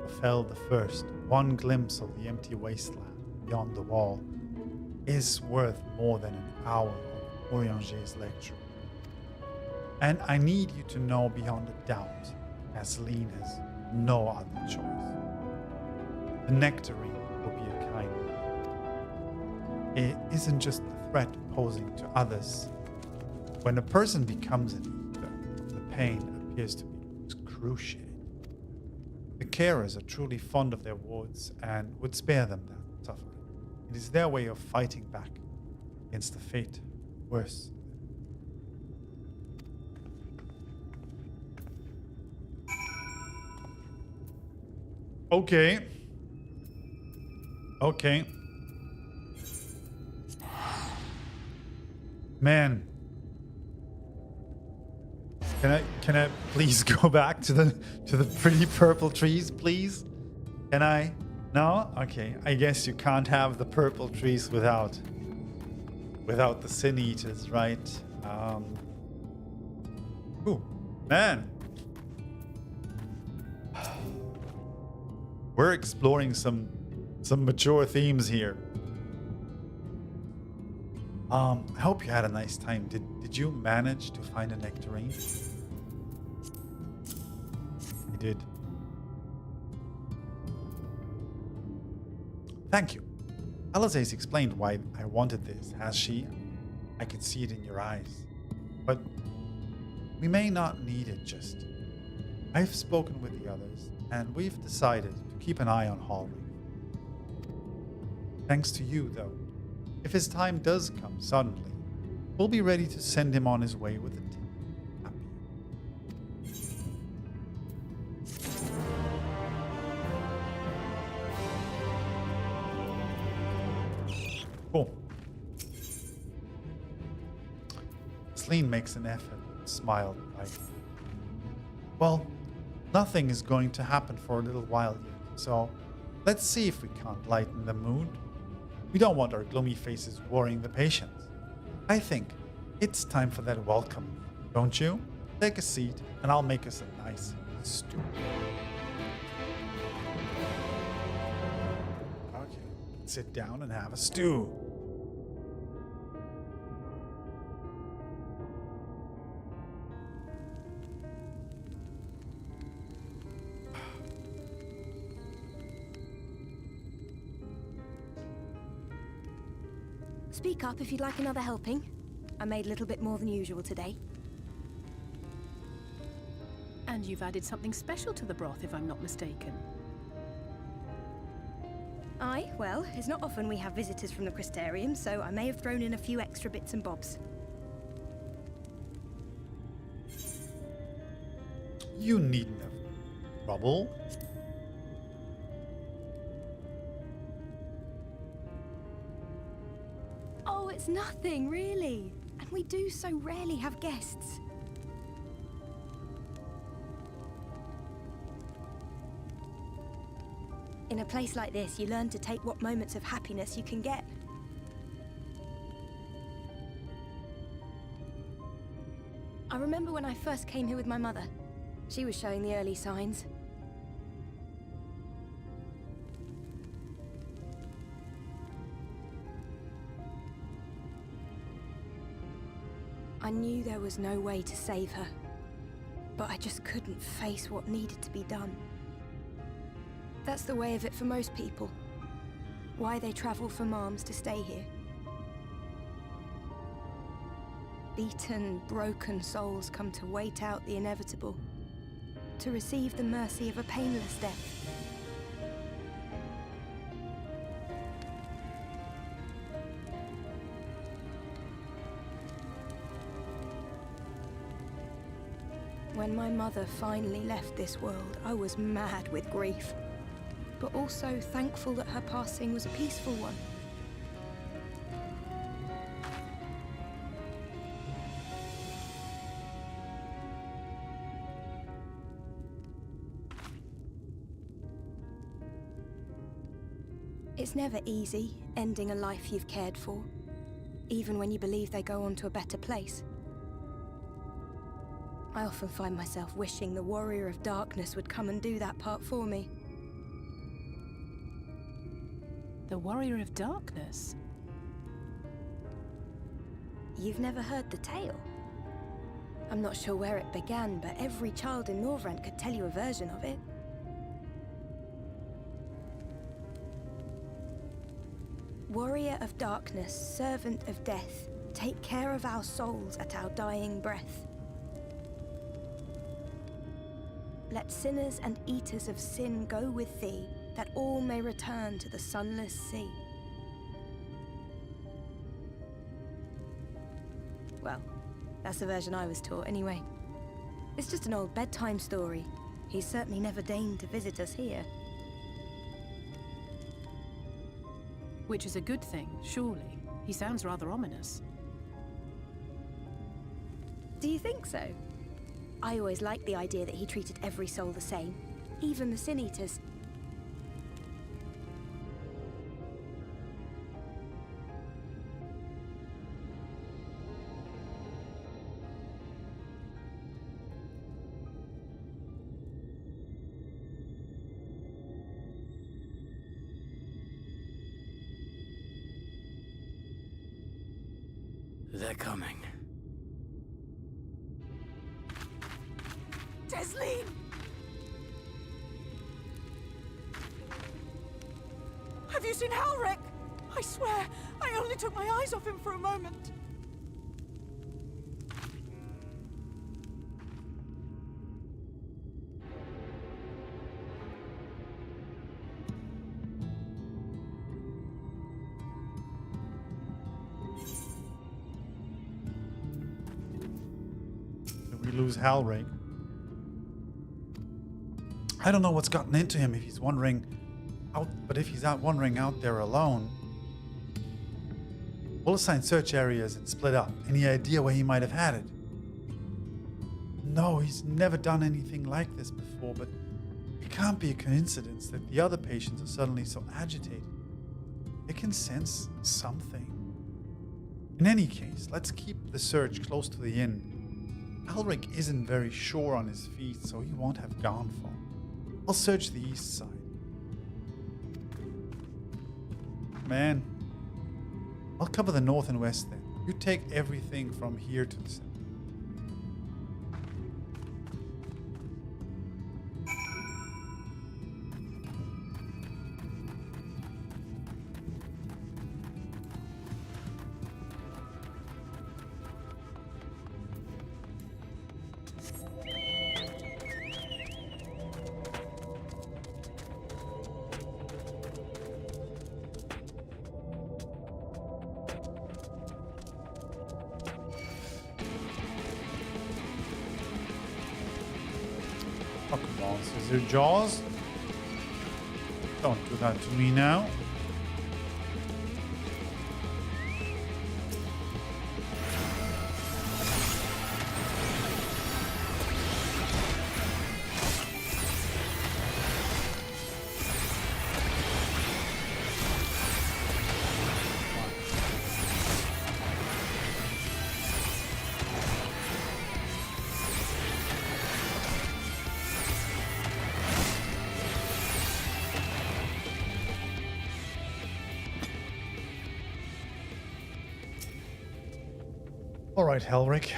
befell the first, one glimpse of the empty wasteland beyond the wall is worth more than an hour of Orianger's lecture. And I need you to know beyond a doubt, Tesleen has no other choice. The nectarine will be a kind one. It isn't just the threat posing to others. When a person becomes an eater, the pain appears to be excruciating. The carers are truly fond of their wards and would spare them that suffering. It is their way of fighting back against the fate worse. Okay. Okay. Man. Can I please go back to the pretty purple trees, please? Can I? No? Okay. I guess you can't have the purple trees without the sin eaters, right? Ooh, man. We're exploring some mature themes here. I hope you had a nice time. Did you manage to find a nectarine? I did. Thank you. Alisaie's explained why I wanted this, has she? I could see it in your eyes. But we may not need it just. I've spoken with the others, and we've decided to keep an eye on Hallring. Thanks to you, though. If his time does come suddenly, we'll be ready to send him on his way with it. Cool. Celine makes an effort and smiled brightly. Well, nothing is going to happen for a little while yet, so let's see if we can't lighten the mood. We don't want our gloomy faces worrying the patients. I think it's time for that welcome, don't you? Take a seat, and I'll make us a nice stew. Okay, sit down and have a stew. Speak up if you'd like another helping. I made a little bit more than usual today. And you've added something special to the broth, if I'm not mistaken. Aye, well, it's not often we have visitors from the Crystarium, so I may have thrown in a few extra bits and bobs. You needn't have trouble. Oh, it's nothing, really. And we do so rarely have guests. In a place like this, you learn to take what moments of happiness you can get. I remember when I first came here with my mother. She was showing the early signs. I knew there was no way to save her, but I just couldn't face what needed to be done. That's the way of it for most people. Why they travel from arms to stay here. Beaten, broken souls come to wait out the inevitable, to receive the mercy of a painless death. When my mother finally left this world, I was mad with grief, but also thankful that her passing was a peaceful one. It's never easy, ending a life you've cared for, even when you believe they go on to a better place. I often find myself wishing the Warrior of Darkness would come and do that part for me. The Warrior of Darkness? You've never heard the tale? I'm not sure where it began, but every child in Norvrandt could tell you a version of it. Warrior of Darkness, servant of death, take care of our souls at our dying breath. Let sinners and eaters of sin go with thee, that all may return to the sunless sea. Well, that's the version I was taught anyway. It's just an old bedtime story. He's certainly never deigned to visit us here. Which is a good thing, surely. He sounds rather ominous. Do you think so? I always liked the idea that he treated every soul the same, even the Sin Eaters. They're coming. Desleen! Have you seen Halric? I swear, I only took my eyes off him for a moment. Did we lose Halric? I don't know what's gotten into him if he's wandering out, but if he's out wandering out there alone. We'll assign search areas and split up. Any idea where he might have had it? No, he's never done anything like this before, but it can't be a coincidence that the other patients are suddenly so agitated. They can sense something. In any case, let's keep the search close to the inn. Alric isn't very sure on his feet, so he won't have gone far. I'll search the east side. Man, I'll cover the north and west then. You take everything from here to the center. Oh, come on, Scissor Jaws. Don't do that to me now. All right, Helric.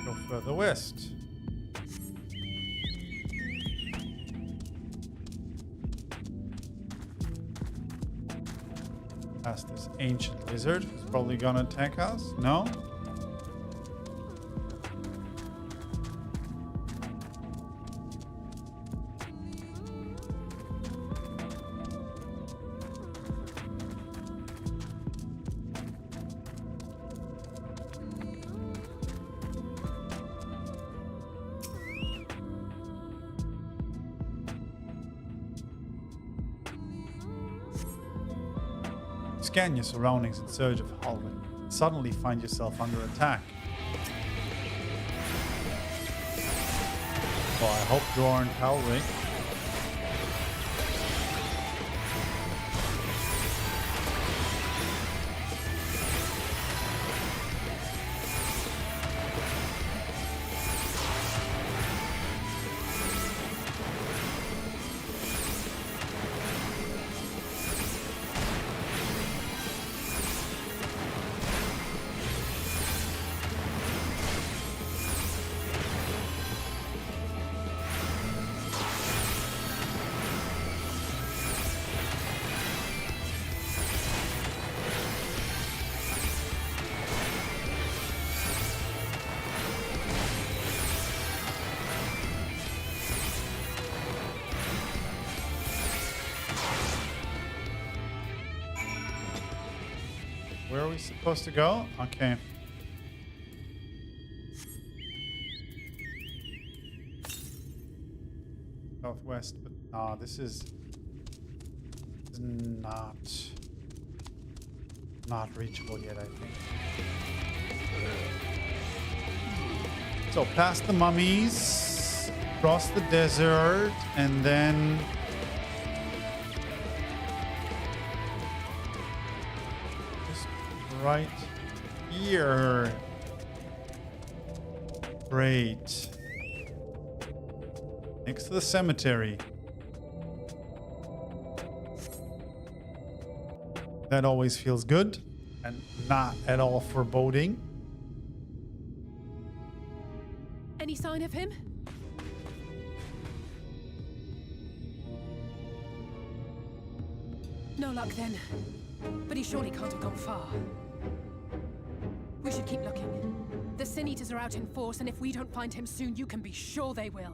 Go further west. Past this ancient lizard who's probably gonna attack us. No? Scan your surroundings in search of Halric. Suddenly find yourself under attack. Well, I hope you aren't Halric. Where are we supposed to go? Okay. quest, but nah, this is not reachable yet, I think. So past the mummies, across the desert, and then just right here. Great. Next to the cemetery. That always feels good and not at all foreboding. Any sign of him? No luck then. But he surely can't have gone far. We should keep looking. The Sin Eaters are out in force, and if we don't find him soon, you can be sure they will.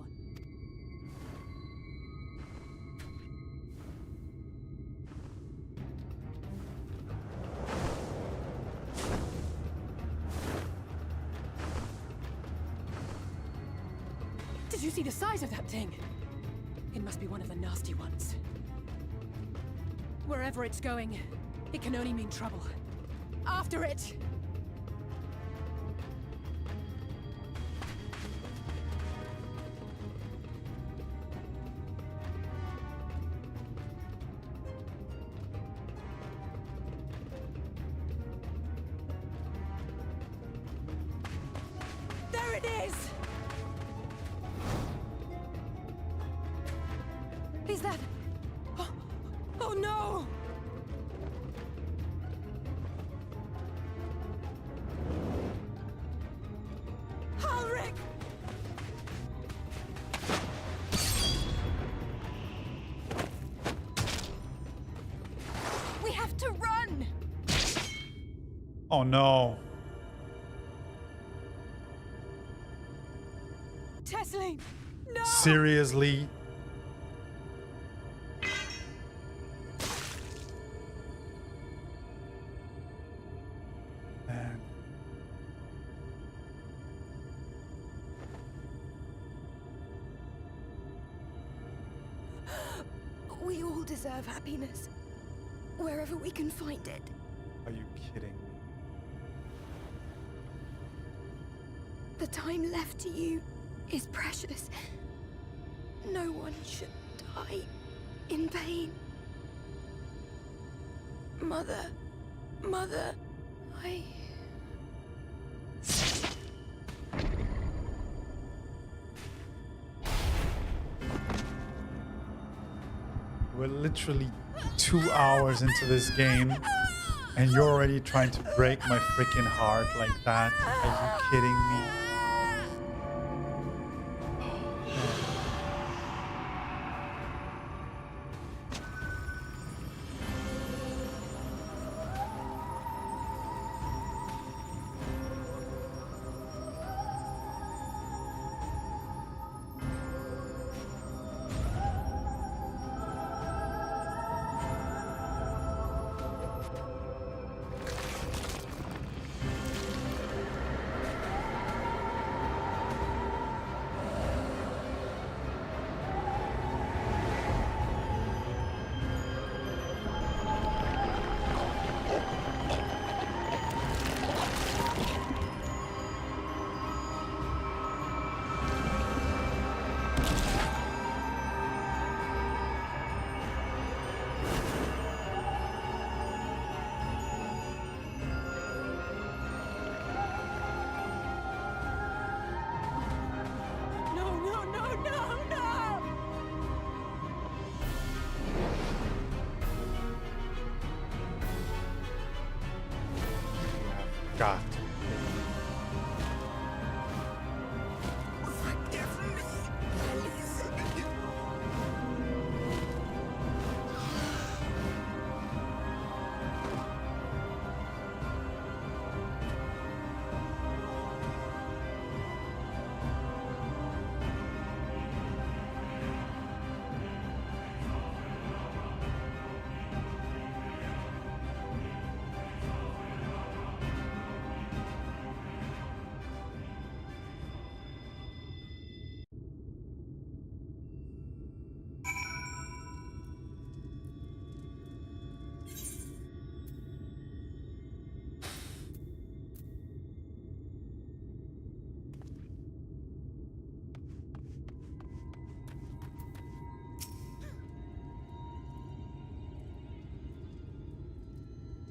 Did you see the size of that thing? It must be one of the nasty ones. Wherever it's going, it can only mean trouble. After it! There it is! Is that... Oh no! Ulrich! We have to run! Oh no. Tesseline! No! Seriously? Man. We all deserve happiness. Wherever we can find it. Are you kidding me? The time left to you is precious. No one should die in pain. Mother, I... We're literally 2 hours into this game, and you're already trying to break my freaking heart like that. Are you kidding me? God.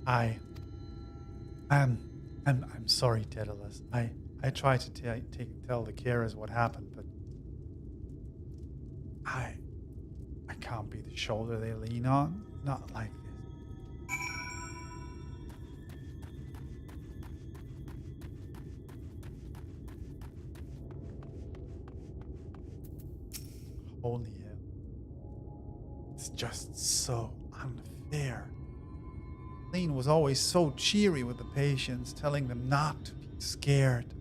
I'm sorry, Daedalus. I tried to tell the carers what happened, but I can't be the shoulder they lean on. Not like this. Holy hell. It's just so unfair. Lean was always so cheery with the patients, telling them not to be scared,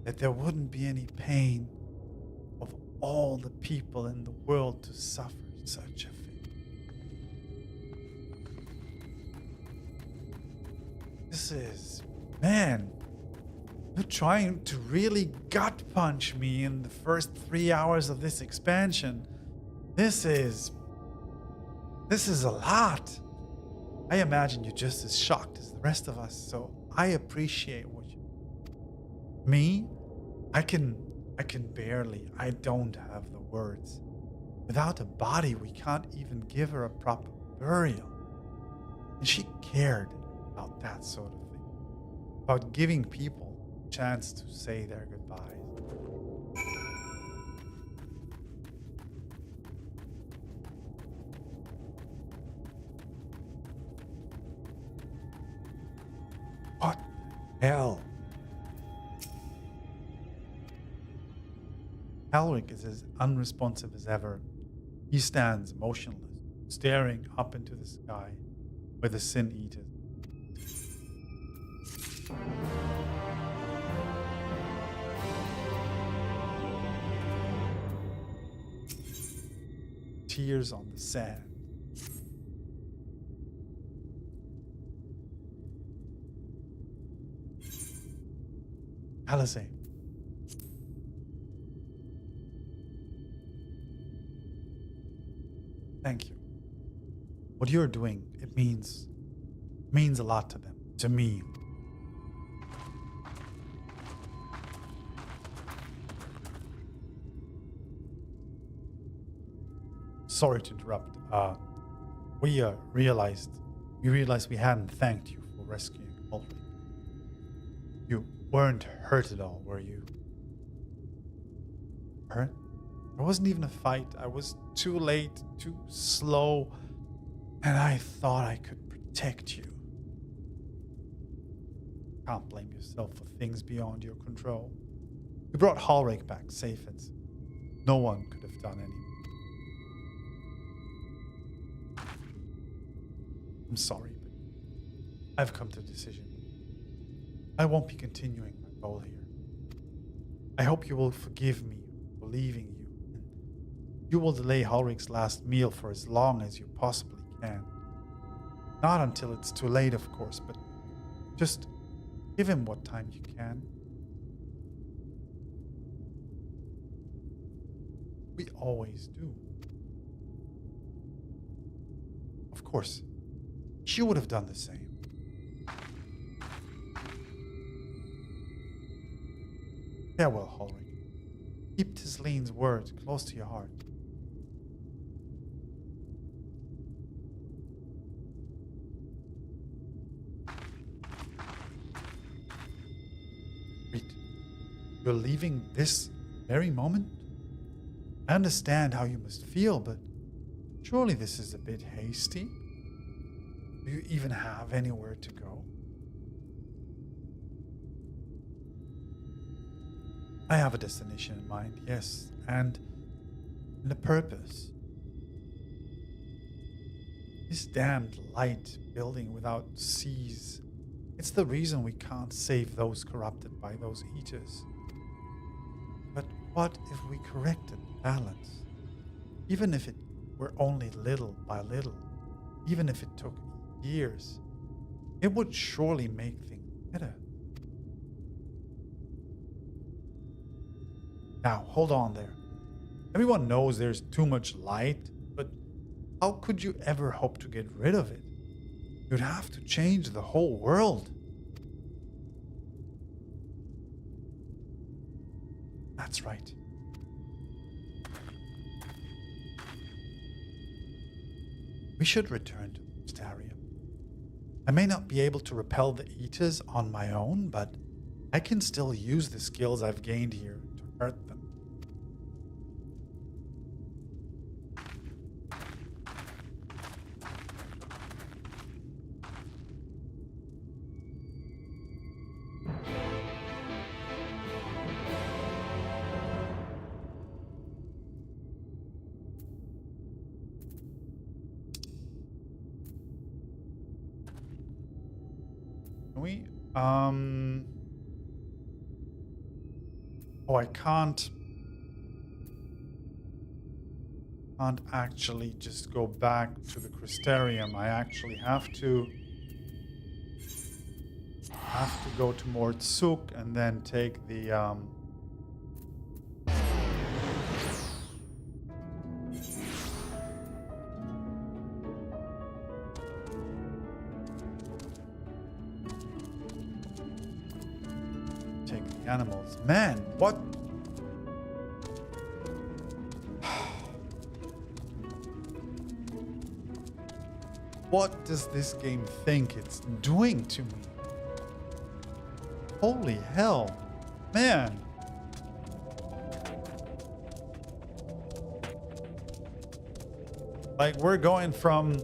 that there wouldn't be any pain of all the people in the world to suffer such a fate. This is... Man, you're trying to really gut punch me in the first 3 hours of this expansion. This is a lot. I imagine you're just as shocked as the rest of us, so I appreciate what you... Me? I can barely. I don't have the words. Without a body, we can't even give her a proper burial. And she cared about that sort of thing. About giving people a chance to say their goodbyes. What the hell? Halric is as unresponsive as ever. He stands motionless, staring up into the sky where the Sin Eaters. Tears on the sand. Alisaie. Thank you. What you're doing, it means a lot to them, to me. Sorry to interrupt. We realized we hadn't thanked you for rescuing Ulrich. You weren't hurt at all, were you? Hurt? There wasn't even a fight. I was too late, too slow, and I thought I could protect you. Can't blame yourself for things beyond your control. You brought Halric back safe and no one could have done anything. I'm sorry, but I've come to a decision. I won't be continuing my role here. I hope you will forgive me for leaving you. You will delay Halric's last meal for as long as you possibly can. Not until it's too late, of course, but just give him what time you can. We always do. Of course, she would have done the same. Farewell, Halric. Keep Tisleen's words close to your heart. Wait, you're leaving this very moment? I understand how you must feel, but surely this is a bit hasty? Do you even have anywhere to go? I have a destination in mind, yes, and a purpose. This damned light building without seas, it's the reason we can't save those corrupted by those eaters. But what if we corrected the balance? Even if it were only little by little, even if it took years, it would surely make things better. Now, hold on there. Everyone knows there's too much light, but how could you ever hope to get rid of it? You'd have to change the whole world. That's right. We should return to Staria. I may not be able to repel the eaters on my own, but I can still use the skills I've gained here to hurt them. Oh, I can't actually just go back to the Crystarium. I actually have to go to Mortsuk and then take the animals. Man, what? What does this game think it's doing to me? Holy hell. Man. Like, we're going from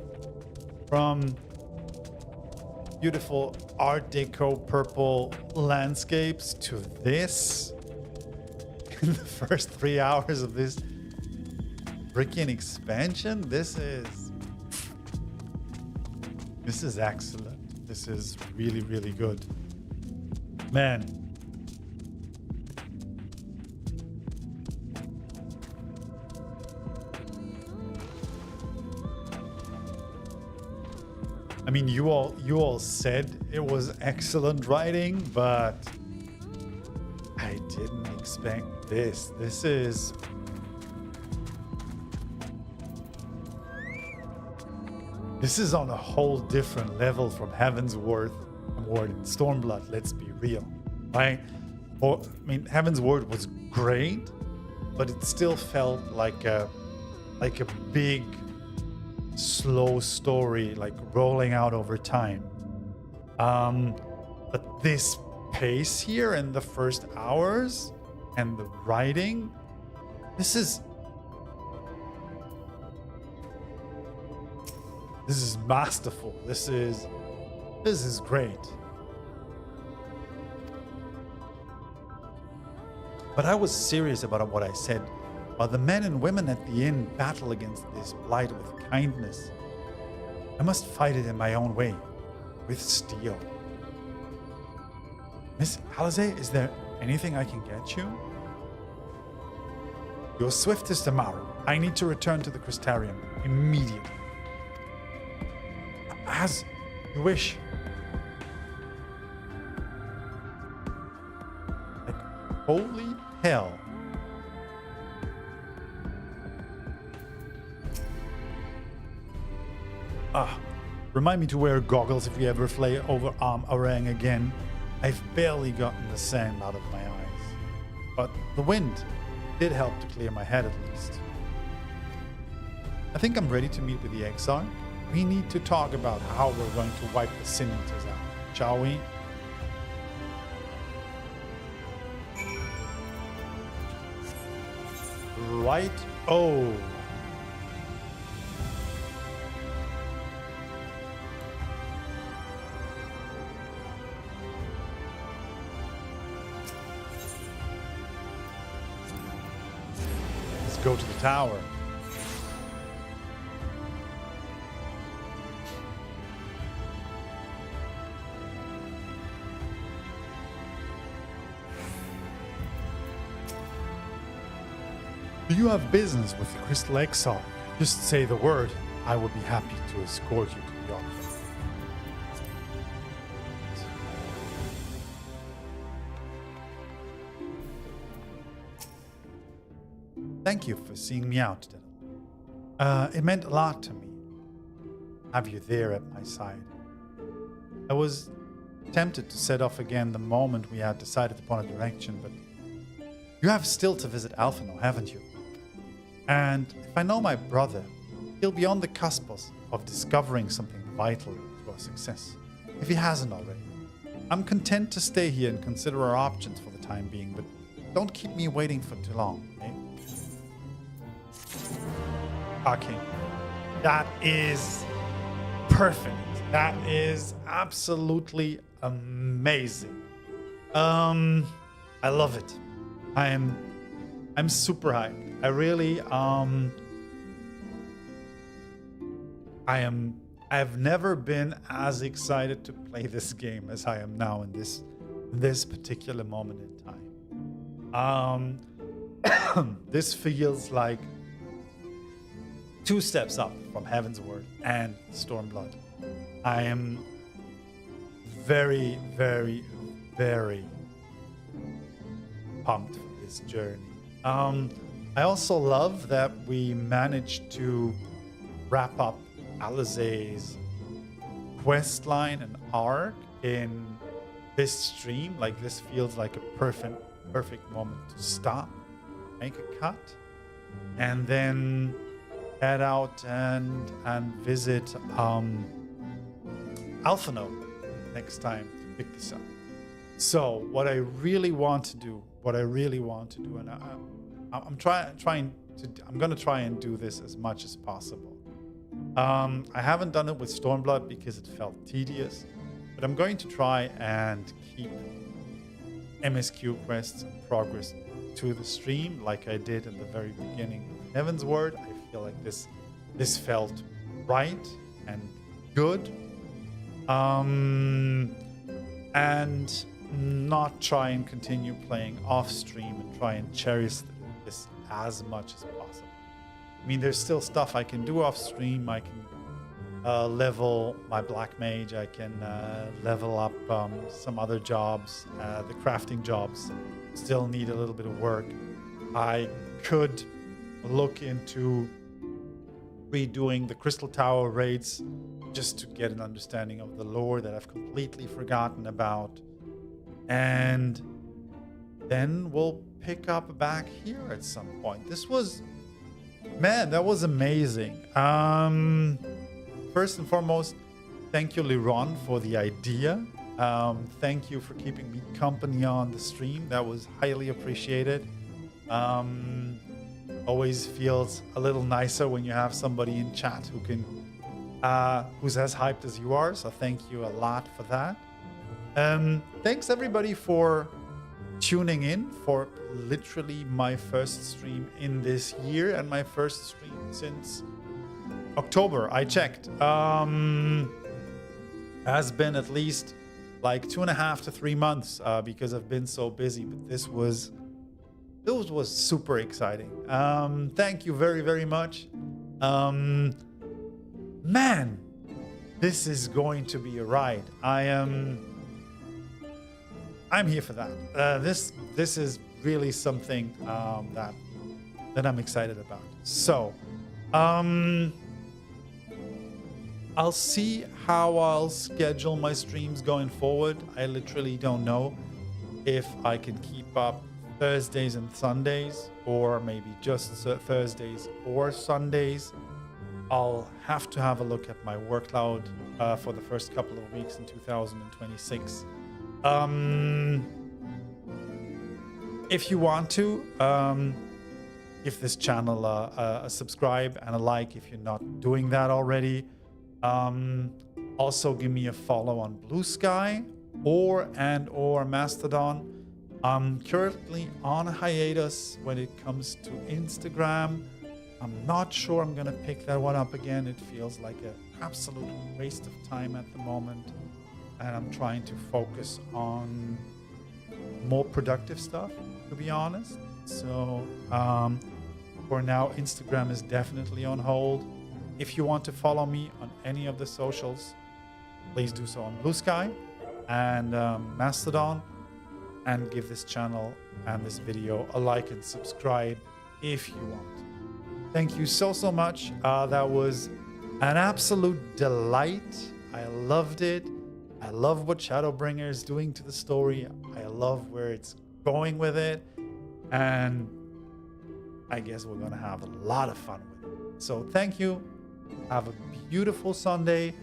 beautiful Art Deco purple landscapes to this in the first 3 hours of this freaking expansion. This is excellent. This is really, really good. Man. I mean, you all said it was excellent writing, but I didn't expect this. This is on a whole different level from Heavensward and Stormblood, let's be real, right? I mean, Heavensward was great, but it still felt like a big slow story, like rolling out over time. But this pace here in the first hours and the writing, this is masterful. This is great. But I was serious about what I said. While the men and women at the inn battle against this blight with kindness, I must fight it in my own way, with steel. Miss Alisaie, is there anything I can get you? Your swiftest tomorrow. I need to return to the Crystarium immediately. As you wish. Like, holy hell. Remind me to wear goggles if we ever fly over Orang again. I've barely gotten the sand out of my eyes. But the wind did help to clear my head at least. I think I'm ready to meet with the Exarch. We need to talk about how we're going to wipe the Sin Eaters out, shall we? Right? Oh. Let's go to the tower. Do you have business with the Crystal Exarch? Just say the word. I would be happy to escort you to the office. Thank you for seeing me out today. It meant a lot to me. Have you there at my side. I was tempted to set off again the moment we had decided upon a direction, but you have still to visit Alphinaud, haven't you? And if I know my brother, he'll be on the cusp of discovering something vital to our success. if he hasn't already. I'm content to stay here and consider our options for the time being, but don't keep me waiting for too long, okay? Okay. That is perfect. That is absolutely amazing. I love it. I'm super hyped. I really I've never been as excited to play this game as I am now in this particular moment in time. This feels like 2 steps up from Heaven's Word and Stormblood. I am very, very, very pumped for this journey. I also love that we managed to wrap up Alisaie's quest line and arc in this stream. Like, this feels like a perfect moment to stop, make a cut, and then head out and visit Alphino next time to pick this up. So what I really want to do, and I'm gonna try and do this as much as possible. I haven't done it with Stormblood because it felt tedious, but I'm going to try and keep MSQ quests and progress to the stream like I did in the very beginning of Heaven's Word. I feel like this felt right and good, and not try and continue playing off stream and try and cherish this as much as possible. I mean, there's still stuff I can do off stream. I can level my Black Mage. I can level up some other jobs. The crafting jobs still need a little bit of work. I could look into redoing the Crystal Tower raids just to get an understanding of the lore that I've completely forgotten about. And then we'll pick up back here at some point. This was... Man, that was amazing. First and foremost, thank you, Liron, for the idea. Thank you for keeping me company on the stream. That was highly appreciated. Always feels a little nicer when you have somebody in chat who's as hyped as you are. So thank you a lot for that. Thanks everybody for tuning in for literally my first stream in this year and my first stream since October. I checked. Has been at least like 2.5 to 3 months because I've been so busy, but this was super exciting. Thank you very, very much. Man, this is going to be a ride. I'm here for that. This is really something that I'm excited about. So, I'll see how I'll schedule my streams going forward. I literally don't know if I can keep up Thursdays and Sundays, or maybe just Thursdays or Sundays. I'll have to have a look at my workload for the first couple of weeks in 2026. If you want to, give this channel a subscribe and a like if you're not doing that already. Also give me a follow on Blue Sky or Mastodon. I'm currently on hiatus when it comes to Instagram. I'm not sure I'm gonna pick that one up again. It feels like an absolute waste of time at the moment. And I'm trying to focus on more productive stuff, to be honest. So for now, Instagram is definitely on hold. If you want to follow me on any of the socials, please do so on Blue Sky and Mastodon, and give this channel and this video a like and subscribe if you want. Thank you so much. That was an absolute delight. I loved it. I love what Shadowbringer is doing to the story. I love where it's going with it. And I guess we're going to have a lot of fun with it. So thank you. Have a beautiful Sunday.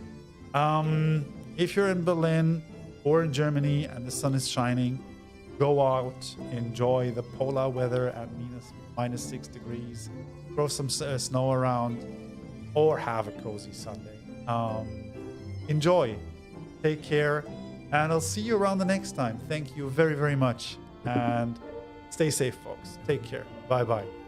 if you're in Berlin or in Germany and the sun is shining, go out, enjoy the polar weather at -6 degrees, throw some snow around, or have a cozy Sunday. Enjoy, take care, and I'll see you around the next time. Thank you very, very much, and stay safe, folks. Take care. Bye-bye.